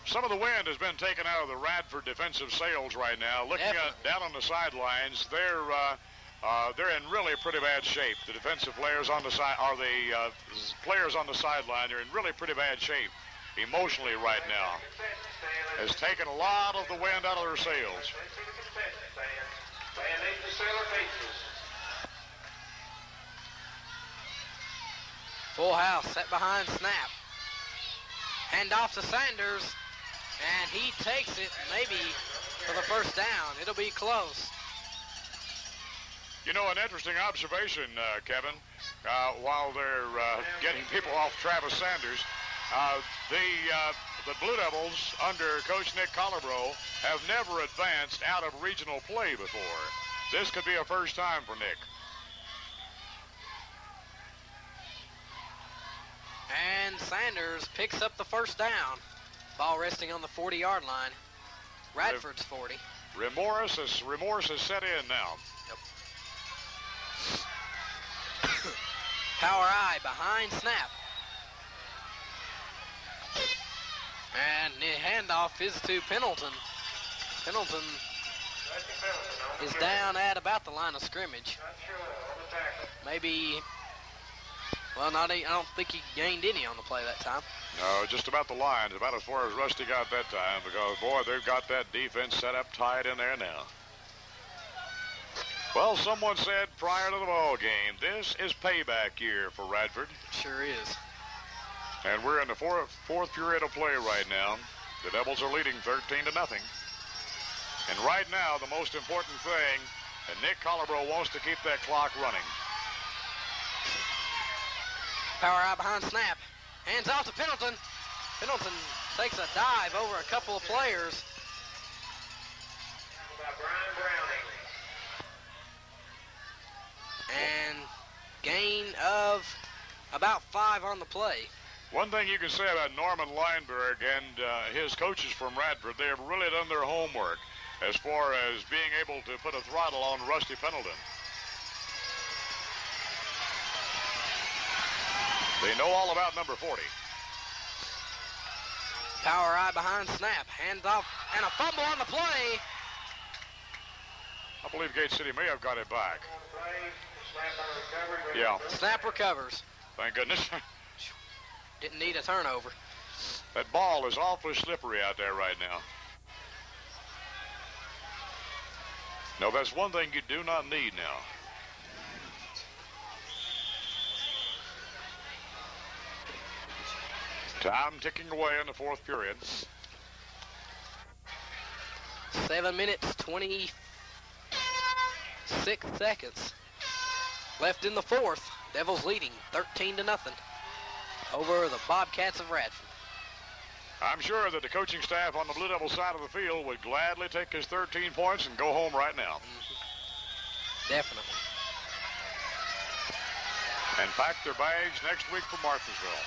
some of the wind has been taken out of the Radford defensive sails right now. Looking down on the sidelines, they're in really pretty bad shape. The defensive players on the side, players on the sideline, they're in really pretty bad shape emotionally right now. Has taken a lot of the wind out of their sails. Full house set behind snap. Hand off to Sanders, and he takes it maybe for the first down. It'll be close. You know, an interesting observation, Kevin, while they're getting people off Travis Sanders, the Blue Devils under Coach Nick Collarbro have never advanced out of regional play before. This could be a first time for Nick. And Sanders picks up the first down. Ball resting on the 40-yard line. Radford's 40. Remorse has set in now. Yep. Power I behind snap. And the handoff is to Pendleton. Pendleton is down at about the line of scrimmage. Maybe, well, I don't think he gained any on the play that time. No, just about the line, about as far as Rusty got that time, because, boy, they've got that defense set up tight in there now. Well, someone said prior to the ball game, this is payback year for Radford. Sure is. And we're in the fourth period of play right now. The Devils are leading 13-0. And right now, the most important thing, and Nick Collarbro wants to keep that clock running. Power out behind snap. Hands off to Pendleton. Pendleton takes a dive over a couple of players. And gain of about 5 on the play. One thing you can say about Norman Lineberg and his coaches from Radford, they have really done their homework as far as being able to put a throttle on Rusty Pendleton. They know all about number 40. Power I behind snap. Hands off and a fumble on the play. I believe Gate City may have got it back. Yeah. Snap recovers. Thank goodness. Didn't need a turnover. That ball is awfully slippery out there right now. No, that's one thing you do not need now. Time ticking away in the fourth period. 7 minutes, 26 seconds left in the fourth. Devils leading 13-0 over the Bobcats of Radford. I'm sure that the coaching staff on the Blue Devil side of the field would gladly take his 13 points and go home right now. Definitely. And pack their bags next week for Martinsville.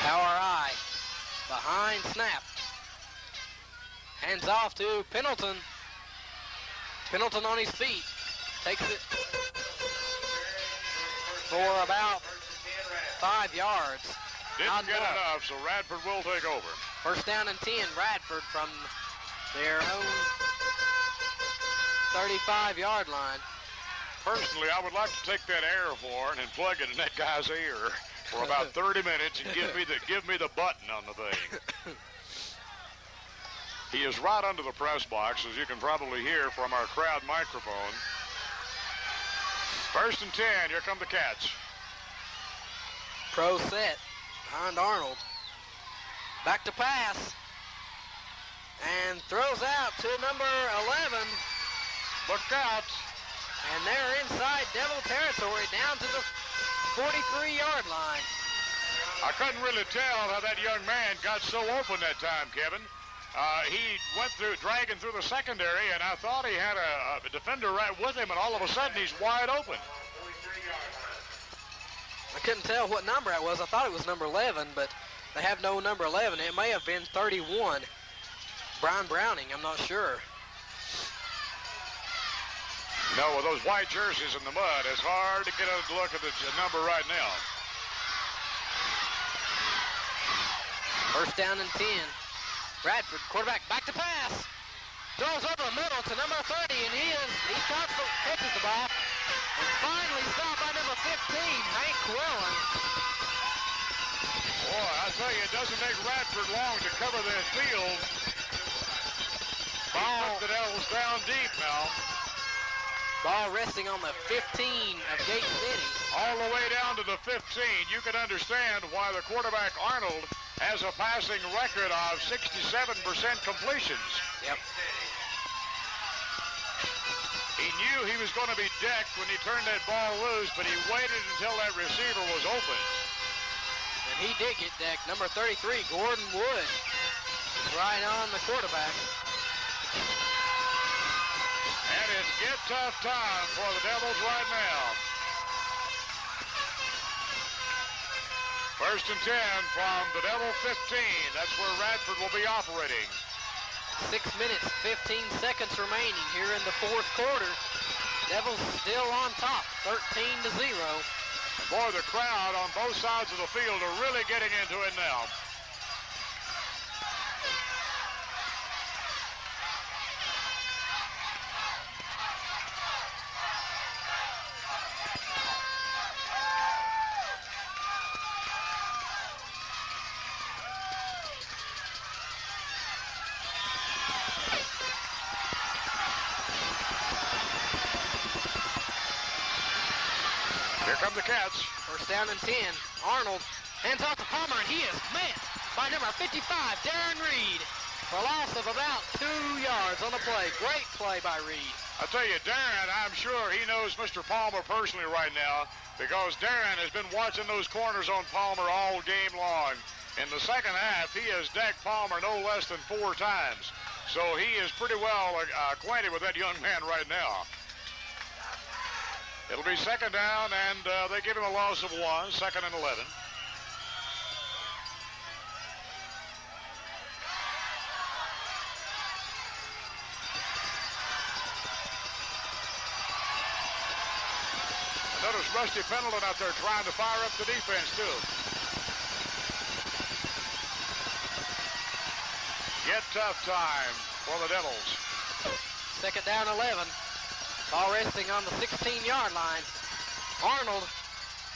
Power I behind snap. Hands off to Pendleton. Pendleton on his feet. Takes it for about 5 yards. Didn't get enough, so Radford will take over. First down and 10, Radford from their own 35-yard line. Personally, I would like to take that air horn and plug it in that guy's ear for about 30 minutes and give me the button on the thing. He is right under the press box, as you can probably hear from our crowd microphone. First and 10, here come the Cats. Pro set behind Arnold. Back to pass. And throws out to number 11. Look out. And they're inside Devil territory down to the 43-yard line. I couldn't really tell how that young man got so open that time, Kevin. He went through, dragging through the secondary, and I thought he had a defender right with him, and all of a sudden he's wide open. I couldn't tell what number it was. I thought it was number 11, but they have no number 11. It may have been 31. Brian Browning, I'm not sure. No, with those white jerseys in the mud, it's hard to get a look at the number right now. First down and 10. Radford, quarterback, back to pass. Throws over the middle to number 30, and he catches the ball. And finally stopped by number 15, Hank Quillen. Boy, I tell you, it doesn't take Radford long to cover that field. Ball, the Devils down deep now. Ball resting on the 15 of Gate City. All the way down to the 15. You can understand why the quarterback, Arnold, has a passing record of 67% completions. Yep. He knew he was going to be decked when he turned that ball loose, but he waited until that receiver was open. And he did get decked. Number 33, Gordon Wood, is right on the quarterback. And it's get tough time for the Devils right now. First and 10 from the Devil 15. That's where Radford will be operating. 6 minutes, 15 seconds remaining here in the fourth quarter. Devils still on top, 13-0. Boy, the crowd on both sides of the field are really getting into it now. Come the Cats. First down and 10. Arnold hands off to Palmer, and he is met by number 55, Darren Reed, for a loss of about 2 yards on the play. Great play by Reed. I tell you, Darren, I'm sure he knows Mr. Palmer personally right now, because Darren has been watching those corners on Palmer all game long. In the second half, he has decked Palmer no less than 4 times. So he is pretty well acquainted with that young man right now. It'll be second down, and they give him a loss of 1, second and 11. I notice Rusty Pendleton out there trying to fire up the defense, too. Get tough time for the Devils. Second down, 11. Ball resting on the 16-yard line. Arnold,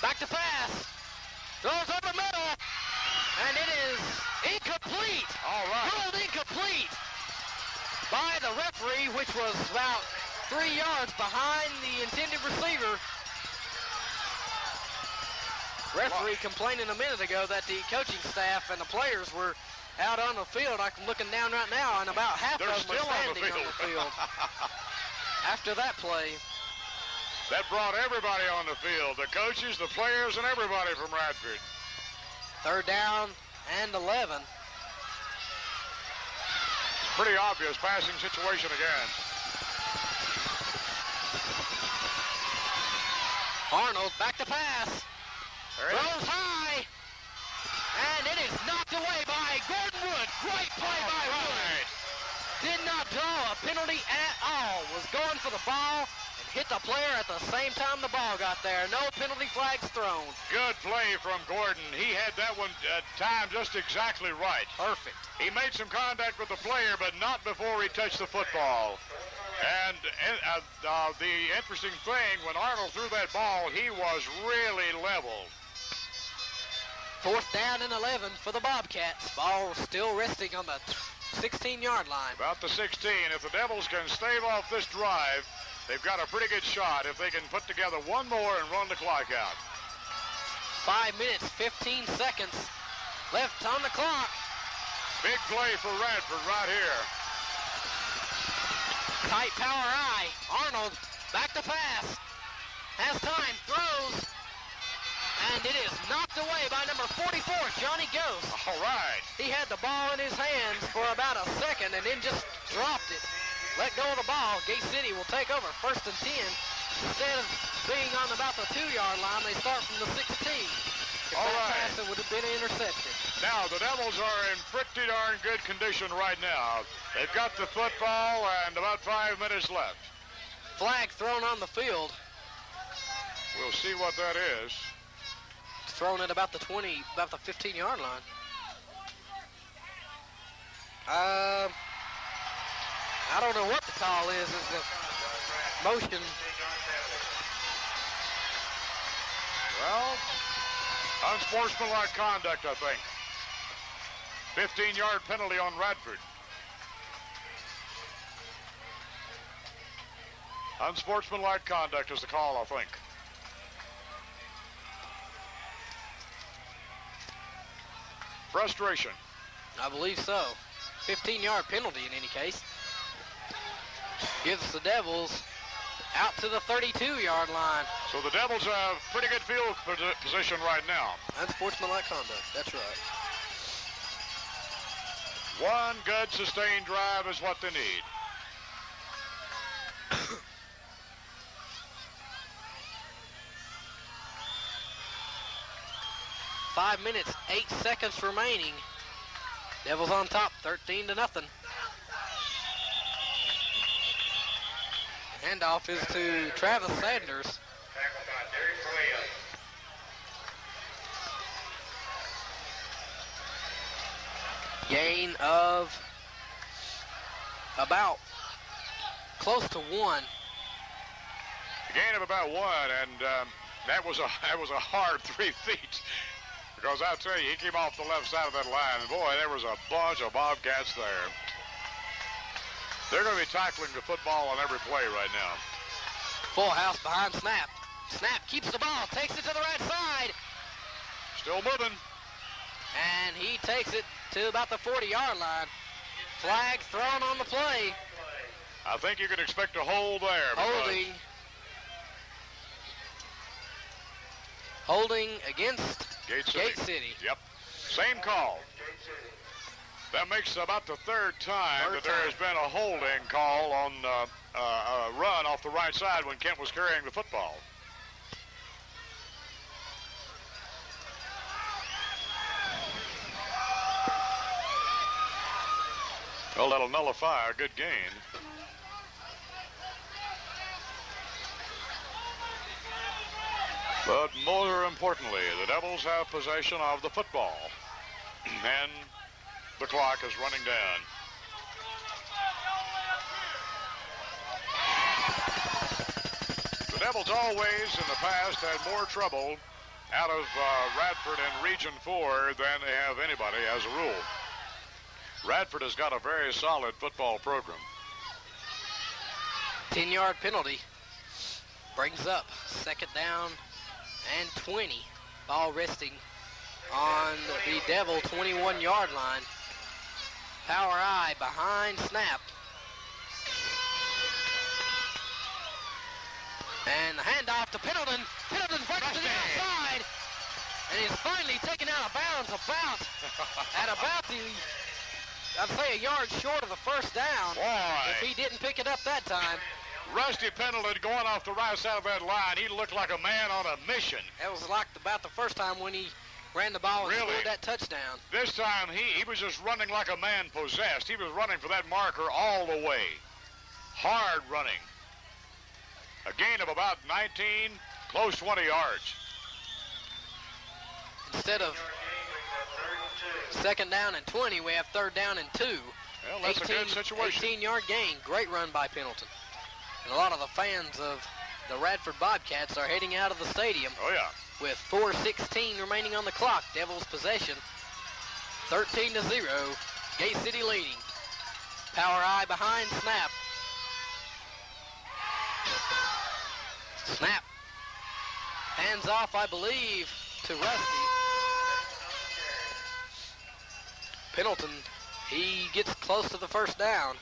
back to pass. Throws over the middle. And it is incomplete. All right. Ruled incomplete by the referee, which was about 3 yards behind the intended receiver. Referee complaining a minute ago that the coaching staff and the players were out on the field. I'm looking down right now, and about half of them are standing on the field. After that play. That brought everybody on the field, the coaches, the players, and everybody from Radford. Third down and 11. Pretty obvious passing situation again. Arnold back to pass. Throws high. And it is knocked away by Gordon Wood. Great play by Wood. Did not draw a penalty at all. Was going for the ball and hit the player at the same time the ball got there. No penalty flags thrown. Good play from Gordon. He had that one timed just exactly right. Perfect. He made some contact with the player, but not before he touched the football. And the interesting thing, when Arnold threw that ball, he was really level. Fourth down and 11 for the Bobcats. Ball still resting on the 16-yard line. About the 16. If the Devils can stave off this drive, they've got a pretty good shot if they can put together one more and run the clock out. 5 minutes, 15 seconds left on the clock. Big play for Radford right here. Tight power eye. Arnold back to pass. Has time, throws. And it is knocked away by number 44, Johnny Ghost. All right. He had the ball in his hands for about a second and then just dropped it. Let go of the ball. Gate City will take over. First and 10. Instead of being on about the 2-yard line, they start from the 16. If All that right. pass, it would have been intercepted. Now, the Devils are in pretty darn good condition right now. They've got the football and about 5 minutes left. Flag thrown on the field. We'll see what that is. Thrown at about the 15-yard line. I don't know what the call is. It's a motion. Well, unsportsmanlike conduct, I think. 15-yard penalty on Radford. Unsportsmanlike conduct is the call, I think. Frustration. I believe so. 15-yard penalty in any case. Gives the Devils out to the 32-yard line. So the Devils have pretty good field position right now. Unsportsmanlike conduct, that's right. One good sustained drive is what they need. 5 minutes, 8 seconds remaining. Devils on top, 13-0. Handoff is to Travis Sanders. Gain of about close to 1. A gain of about 1, and that was a hard 3 feet. Because I tell you, he came off the left side of that line, and boy, there was a bunch of Bobcats there. They're going to be tackling the football on every play right now. Full house behind Snap. Snap keeps the ball, takes it to the right side. Still moving. And he takes it to about the 40-yard line. Flag thrown on the play. I think you could expect a hold there. Holding against Gate City. Yep. Same call. That makes about the third time that there has been a holding call on a run off the right side when Kent was carrying the football. Well, that'll nullify a good gain. But more importantly, the Devils have possession of the football. And the clock is running down. The Devils always in the past had more trouble out of Radford in Region 4 than they have anybody as a rule. Radford has got a very solid football program. 10-yard penalty brings up 2nd down and 20. Ball resting on the Devil 21-yard line. Power I behind Snap. And the handoff to Pendleton. Pendleton breaks to the outside. And he's finally taken out of bounds at about the, I'd say, a yard short of the first down. Boy. If he didn't pick it up that time. Rusty Pendleton going off the right side of that line. He looked like a man on a mission. That was like about the first time when he ran the ball and scored that touchdown. This time he was just running like a man possessed. He was running for that marker all the way. Hard running. A gain of about 19, close 20 yards. Instead of 2nd down and 20, we have 3rd down and 2. Well, that's a good situation. 18-yard gain. Great run by Pendleton. And a lot of the fans of the Radford Bobcats are heading out of the stadium. Oh, yeah. With 4:16 remaining on the clock. Devils possession. 13-0. Gate City leading. Power I behind Snap. Snap. Hands off, I believe, to Rusty. Pendleton, he gets close to the 1st down.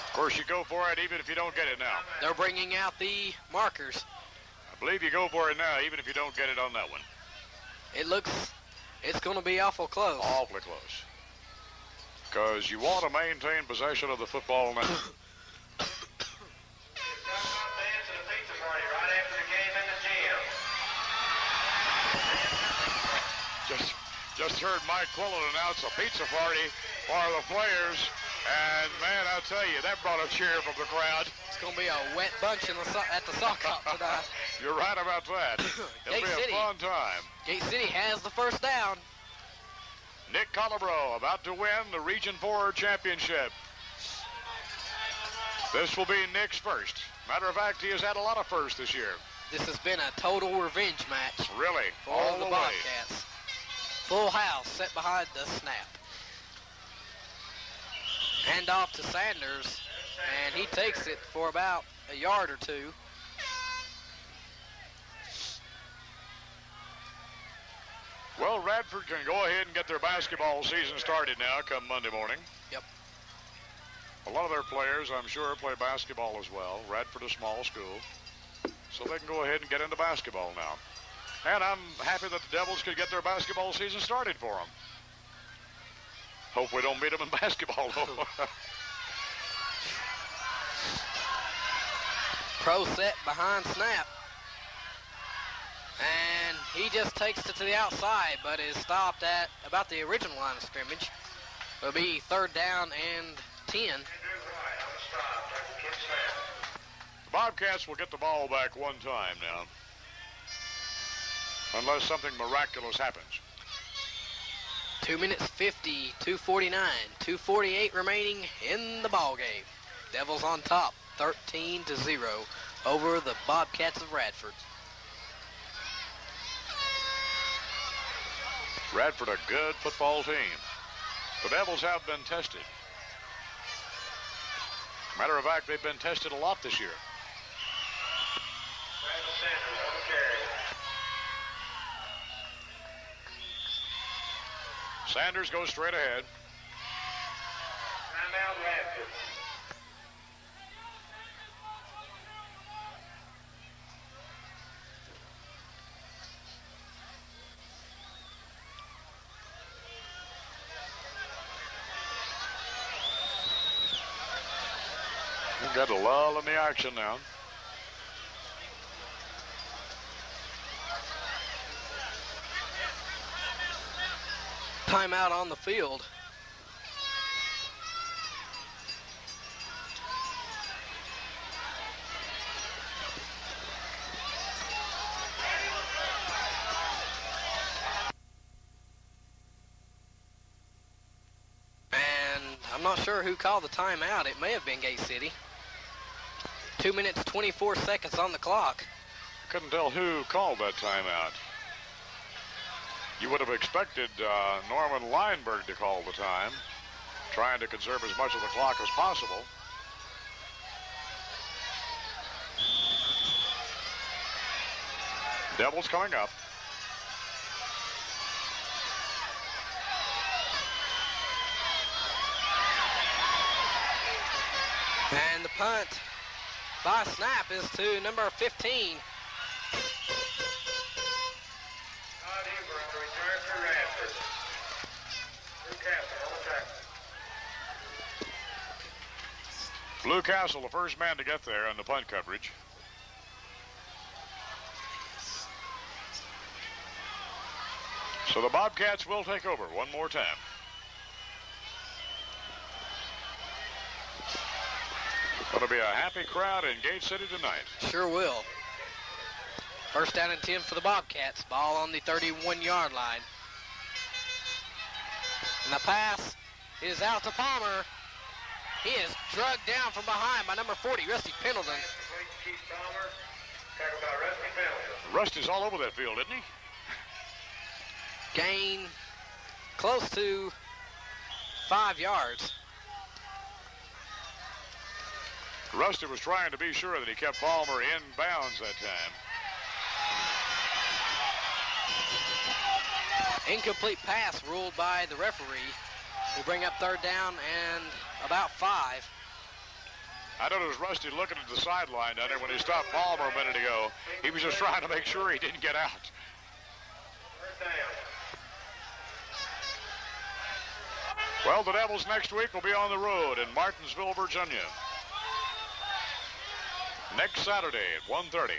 Of course, you go for it even if you don't get it now. They're bringing out the markers. I believe you go for it now even if you don't get it on that one. It's going to be awful close. Awfully close. Because you want to maintain possession of the football now. Just heard Mike Quillen announce a pizza party for the players. And, man, I tell you, that brought a cheer from the crowd. It's going to be a wet bunch at the sock hop tonight. You're right about that. It'll be a fun time. Gate City has the 1st down. Nick Colabro about to win the Region 4 championship. This will be Nick's first. Matter of fact, he has had a lot of firsts this year. This has been a total revenge match. Really? For all the way. Bobcats. Full house set behind the snap. Hand off to Sanders, and he takes it for about a yard or two. Well, Radford can go ahead and get their basketball season started now come Monday morning. Yep. A lot of their players, I'm sure, play basketball as well. Radford, a small school. So they can go ahead and get into basketball now. And I'm happy that the Devils could get their basketball season started for them. Hope we don't beat them in basketball, though. Pro set behind snap. And he just takes it to the outside, but is stopped at about the original line of scrimmage. It'll be 3rd down and 10. The Bobcats will get the ball back one time now, unless something miraculous happens. 2 minutes 50, 2:49, 2:48 remaining in the ball game. Devils on top, 13-0 over the Bobcats of Radford. Radford, a good football team. The Devils have been tested. Matter of fact, they've been tested a lot this year. Sanders goes straight ahead. Timeout Radford. We've got a lull in the action now. Timeout on the field. And I'm not sure who called the timeout. It may have been Gate City. 2 minutes, 24 seconds on the clock. Couldn't tell who called that timeout. You would have expected Norman Lineberg to call the time, trying to conserve as much of the clock as possible. Devils coming up. And the punt by snap is to number 15. Blue Castle, the first man to get there on the punt coverage. So the Bobcats will take over one more time. Going to be a happy crowd in Gate City tonight. Sure will. 1st down and 10 for the Bobcats. Ball on the 31-yard line. And the pass is out to Palmer. He is drugged down from behind by number 40, Rusty Pendleton. Rusty's all over that field, isn't he? Gain close to 5 yards. Rusty was trying to be sure that he kept Palmer in bounds that time. Incomplete pass ruled by the referee. Will bring up 3rd down and about 5. I noticed Rusty looking at the sideline down there when he stopped Palmer a minute ago. He was just trying to make sure he didn't get out. Well, the Devils next week will be on the road in Martinsville, Virginia. Next Saturday at 1:30.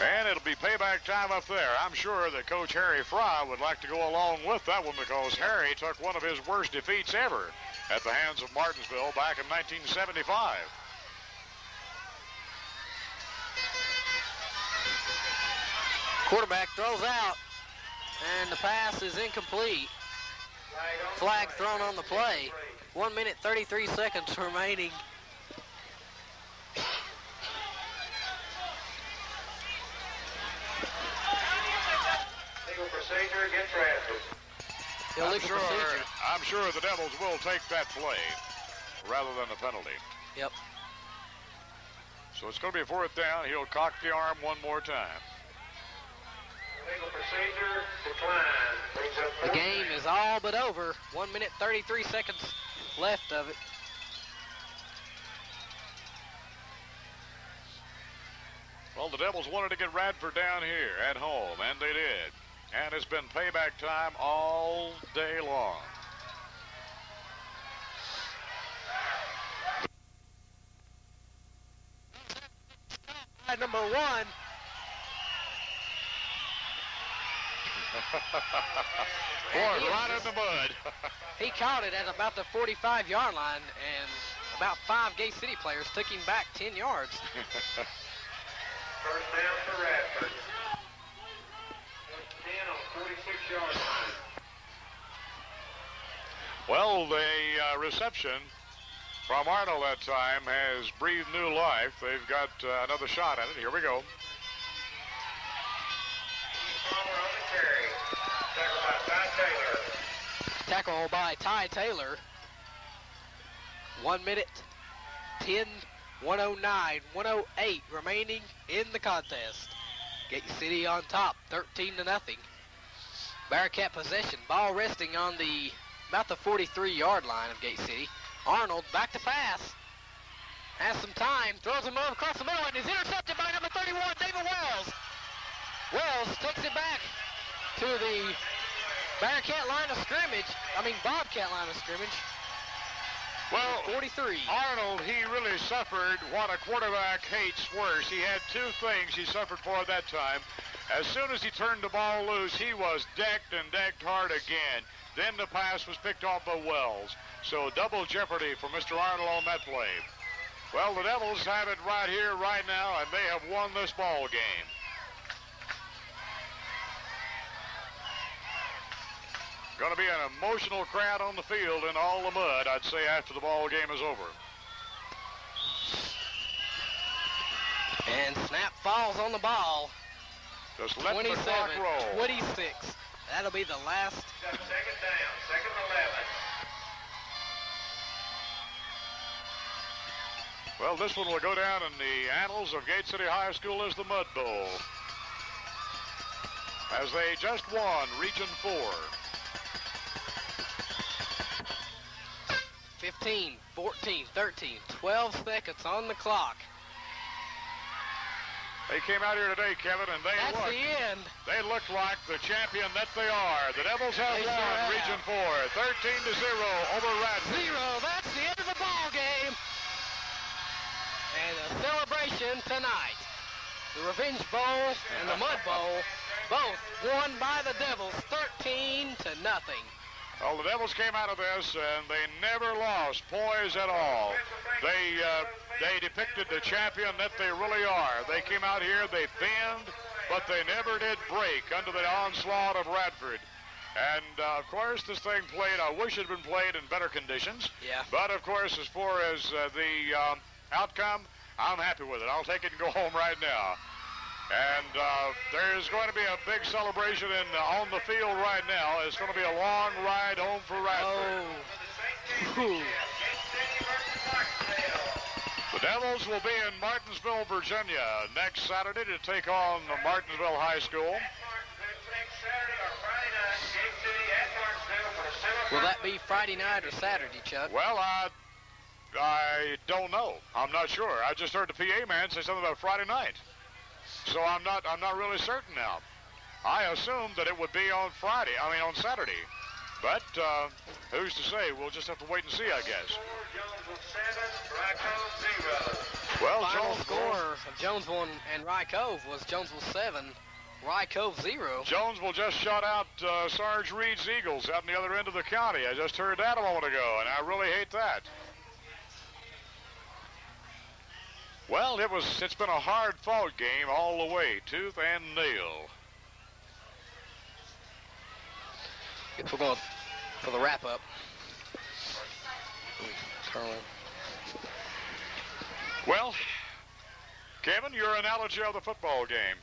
And it'll be payback time up there. I'm sure that Coach Harry Fry would like to go along with that one because Harry took one of his worst defeats ever at the hands of Martinsville back in 1975. Quarterback throws out. And the pass is incomplete. Flag thrown on the play. 1 minute, 33 seconds remaining. Legal procedure against Radford. Illegal procedure. I'm sure the Devils will take that play rather than a penalty. Yep. So it's going to be a 4th down. He'll cock the arm one more time. Legal procedure declined. Brings up The game is all but over. 1 minute, 33 seconds left of it. Well, the Devils wanted to get Radford down here at home, and they did. And it's been payback time all day long. Number 1. Boy, right in the mud. He caught it at about the 45-yard line, and about 5 Gate City players took him back 10 yards. First down for Radford. 10 on 46-yard line. Well, the reception from Arnold that time has breathed new life. They've got another shot at it. Here we go. Palmer on the carry. Tackle by Ty Taylor. 1 minute, 10, 109, 108 remaining in the contest. Gate City on top, 13-0. Bearcat possession. Ball resting on about the 43-yard line of Gate City. Arnold back to pass. Has some time, throws him over across the middle, and is intercepted by number 31, David Wells. Wells takes it back to the Bobcat line of scrimmage. Well, 43. Arnold, he really suffered what a quarterback hates worse. He had 2 things he suffered for that time. As soon as he turned the ball loose, he was decked and decked hard again. Then the pass was picked off by Wells. So double jeopardy for Mr. Arnold on that play. Well, the Devils have it right here, right now, and they have won this ball game. Going to be an emotional crowd on the field in all the mud, I'd say, after the ball game is over. And snap falls on the ball. Just let the clock roll. 26. That'll be the last. Second down, second 11. Well, this one will go down in the annals of Gate City High School as the Mud Bowl, as they just won Region 4. 15, 14, 13, 12 seconds on the clock. They came out here today, Kevin, and That's the end. They look like the champion that they are. The Devils have They won sure have. Region 4, 13-0 over Radford. 0. That's the end of the ball game. And a celebration tonight. The Revenge Bowl and the Mud Bowl, both won by the Devils, 13-0. Well, the Devils came out of this, and they never lost poise at all. They depicted the champion that they really are. They came out here, they bend, but they never did break under the onslaught of Radford. And, of course, this thing played, I wish it had been played in better conditions. Yeah. But, of course, as far as the outcome, I'm happy with it. I'll take it and go home right now. And there's going to be a big celebration on the field right now. It's going to be a long ride home for Radford. Oh. The Devils will be in Martinsville, Virginia next Saturday to take on Martinsville High School. Will that be Friday night or Saturday, Chuck? Well, I don't know. I'm not sure. I just heard the PA man say something about Friday night. So I'm not really certain now. I assumed that it would be on Saturday. But who's to say? We'll just have to wait and see, I guess. Well, Final score of Jonesville and Rye Cove was Jonesville 7, Rye Cove 0. Jonesville just shut out Sarge Reed's Eagles out in the other end of the county. I just heard that a moment ago, and I really hate that. Well, it's been a hard-fought game all the way, tooth and nail. Guess we're going for the wrap-up. Curling. Well, Kevin, your analogy of the football game.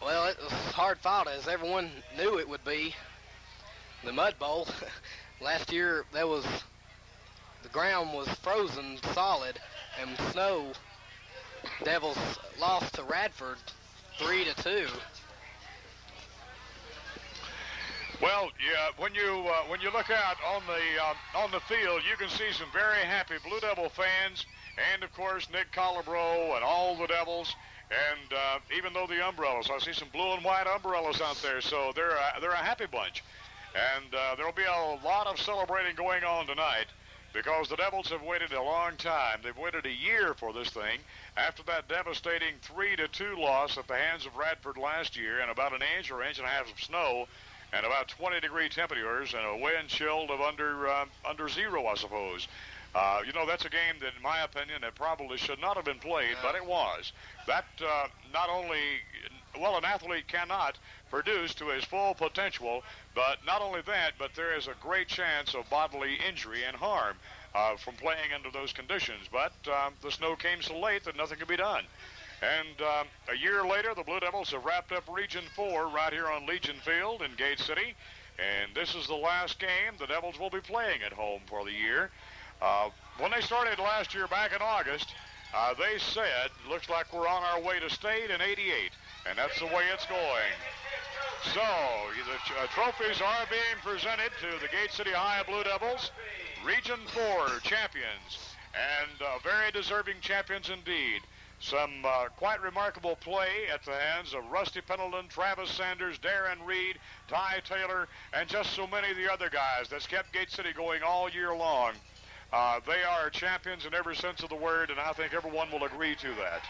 Well, it was hard-fought, as everyone knew it would be. The Mud Bowl. Last year, the ground was frozen solid, and snow. Devils lost to Radford 3-2. Well, yeah, when you look out on the field, you can see some very happy Blue Devil fans, and of course Nick Colabro and all the Devils, and even though the umbrellas, I see some blue and white umbrellas out there, so they're a happy bunch, and there'll be a lot of celebrating going on tonight. Because the Devils have waited a long time. They've waited a year for this thing after that devastating 3-2 loss at the hands of Radford last year, and about an inch or inch and a half of snow, and about 20-degree temperatures, and a wind chill of under zero, I suppose. You know, that's a game that, in my opinion, it probably should not have been played, but it was. That not only, well, an athlete cannot produce to his full potential, but not only that, but there is a great chance of bodily injury and harm from playing under those conditions. But the snow came so late that nothing could be done. And a year later, the Blue Devils have wrapped up Region 4 right here on Legion Field in Gate City. And this is the last game the Devils will be playing at home for the year. When they started last year back in August, they said, looks like we're on our way to state in '88. And that's the way it's going. So, the trophies are being presented to the Gate City High Blue Devils, Region 4 champions, and very deserving champions indeed. Some quite remarkable play at the hands of Rusty Pendleton, Travis Sanders, Darren Reed, Ty Taylor, and just so many of the other guys that's kept Gate City going all year long. They are champions in every sense of the word, and I think everyone will agree to that.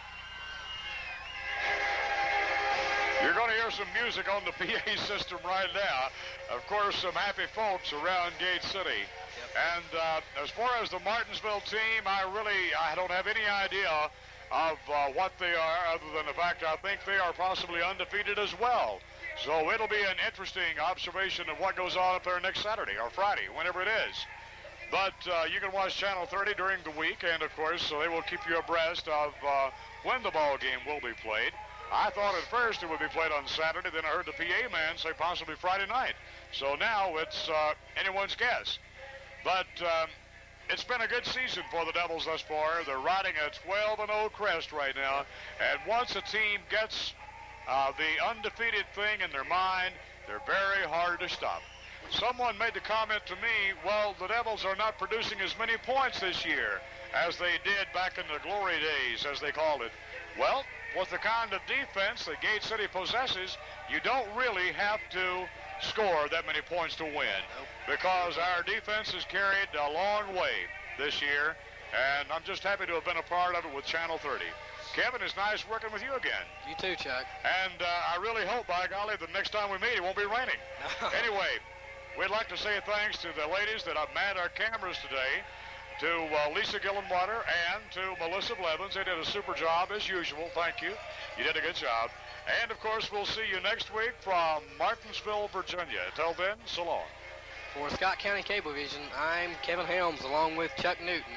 You're going to hear some music on the PA system right now. Of course, some happy folks around Gate City. Yep. And as far as the Martinsville team, I don't have any idea of what they are, other than the fact I think they are possibly undefeated as well. So it'll be an interesting observation of what goes on up there next Saturday or Friday, whenever it is. But you can watch Channel 30 during the week, and of course, so they will keep you abreast of when the ball game will be played. I thought at first it would be played on Saturday, then I heard the PA man say possibly Friday night. So now it's anyone's guess. But it's been a good season for the Devils thus far. They're riding a 12-0 crest right now. And once a team gets the undefeated thing in their mind, they're very hard to stop. Someone made the comment to me, well, the Devils are not producing as many points this year as they did back in the glory days, as they called it. Well, with the kind of defense that Gate City possesses, you don't really have to score that many points to win, because our defense has carried a long way this year, and I'm just happy to have been a part of it with Channel 30. Kevin, it's nice working with you again. You too, Chuck. And I really hope, by golly, the next time we meet, it won't be raining. Anyway, we'd like to say thanks to the ladies that have manned our cameras today, to Lisa Gillenwater and to Melissa Blevins. They did a super job as usual. Thank you. You did a good job. And of course, we'll see you next week from Martinsville, Virginia. Until then, so long. For Scott County Cablevision, I'm Kevin Helms, along with Chuck Newton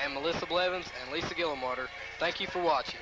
and Melissa Blevins and Lisa Gillenwater. Thank you for watching.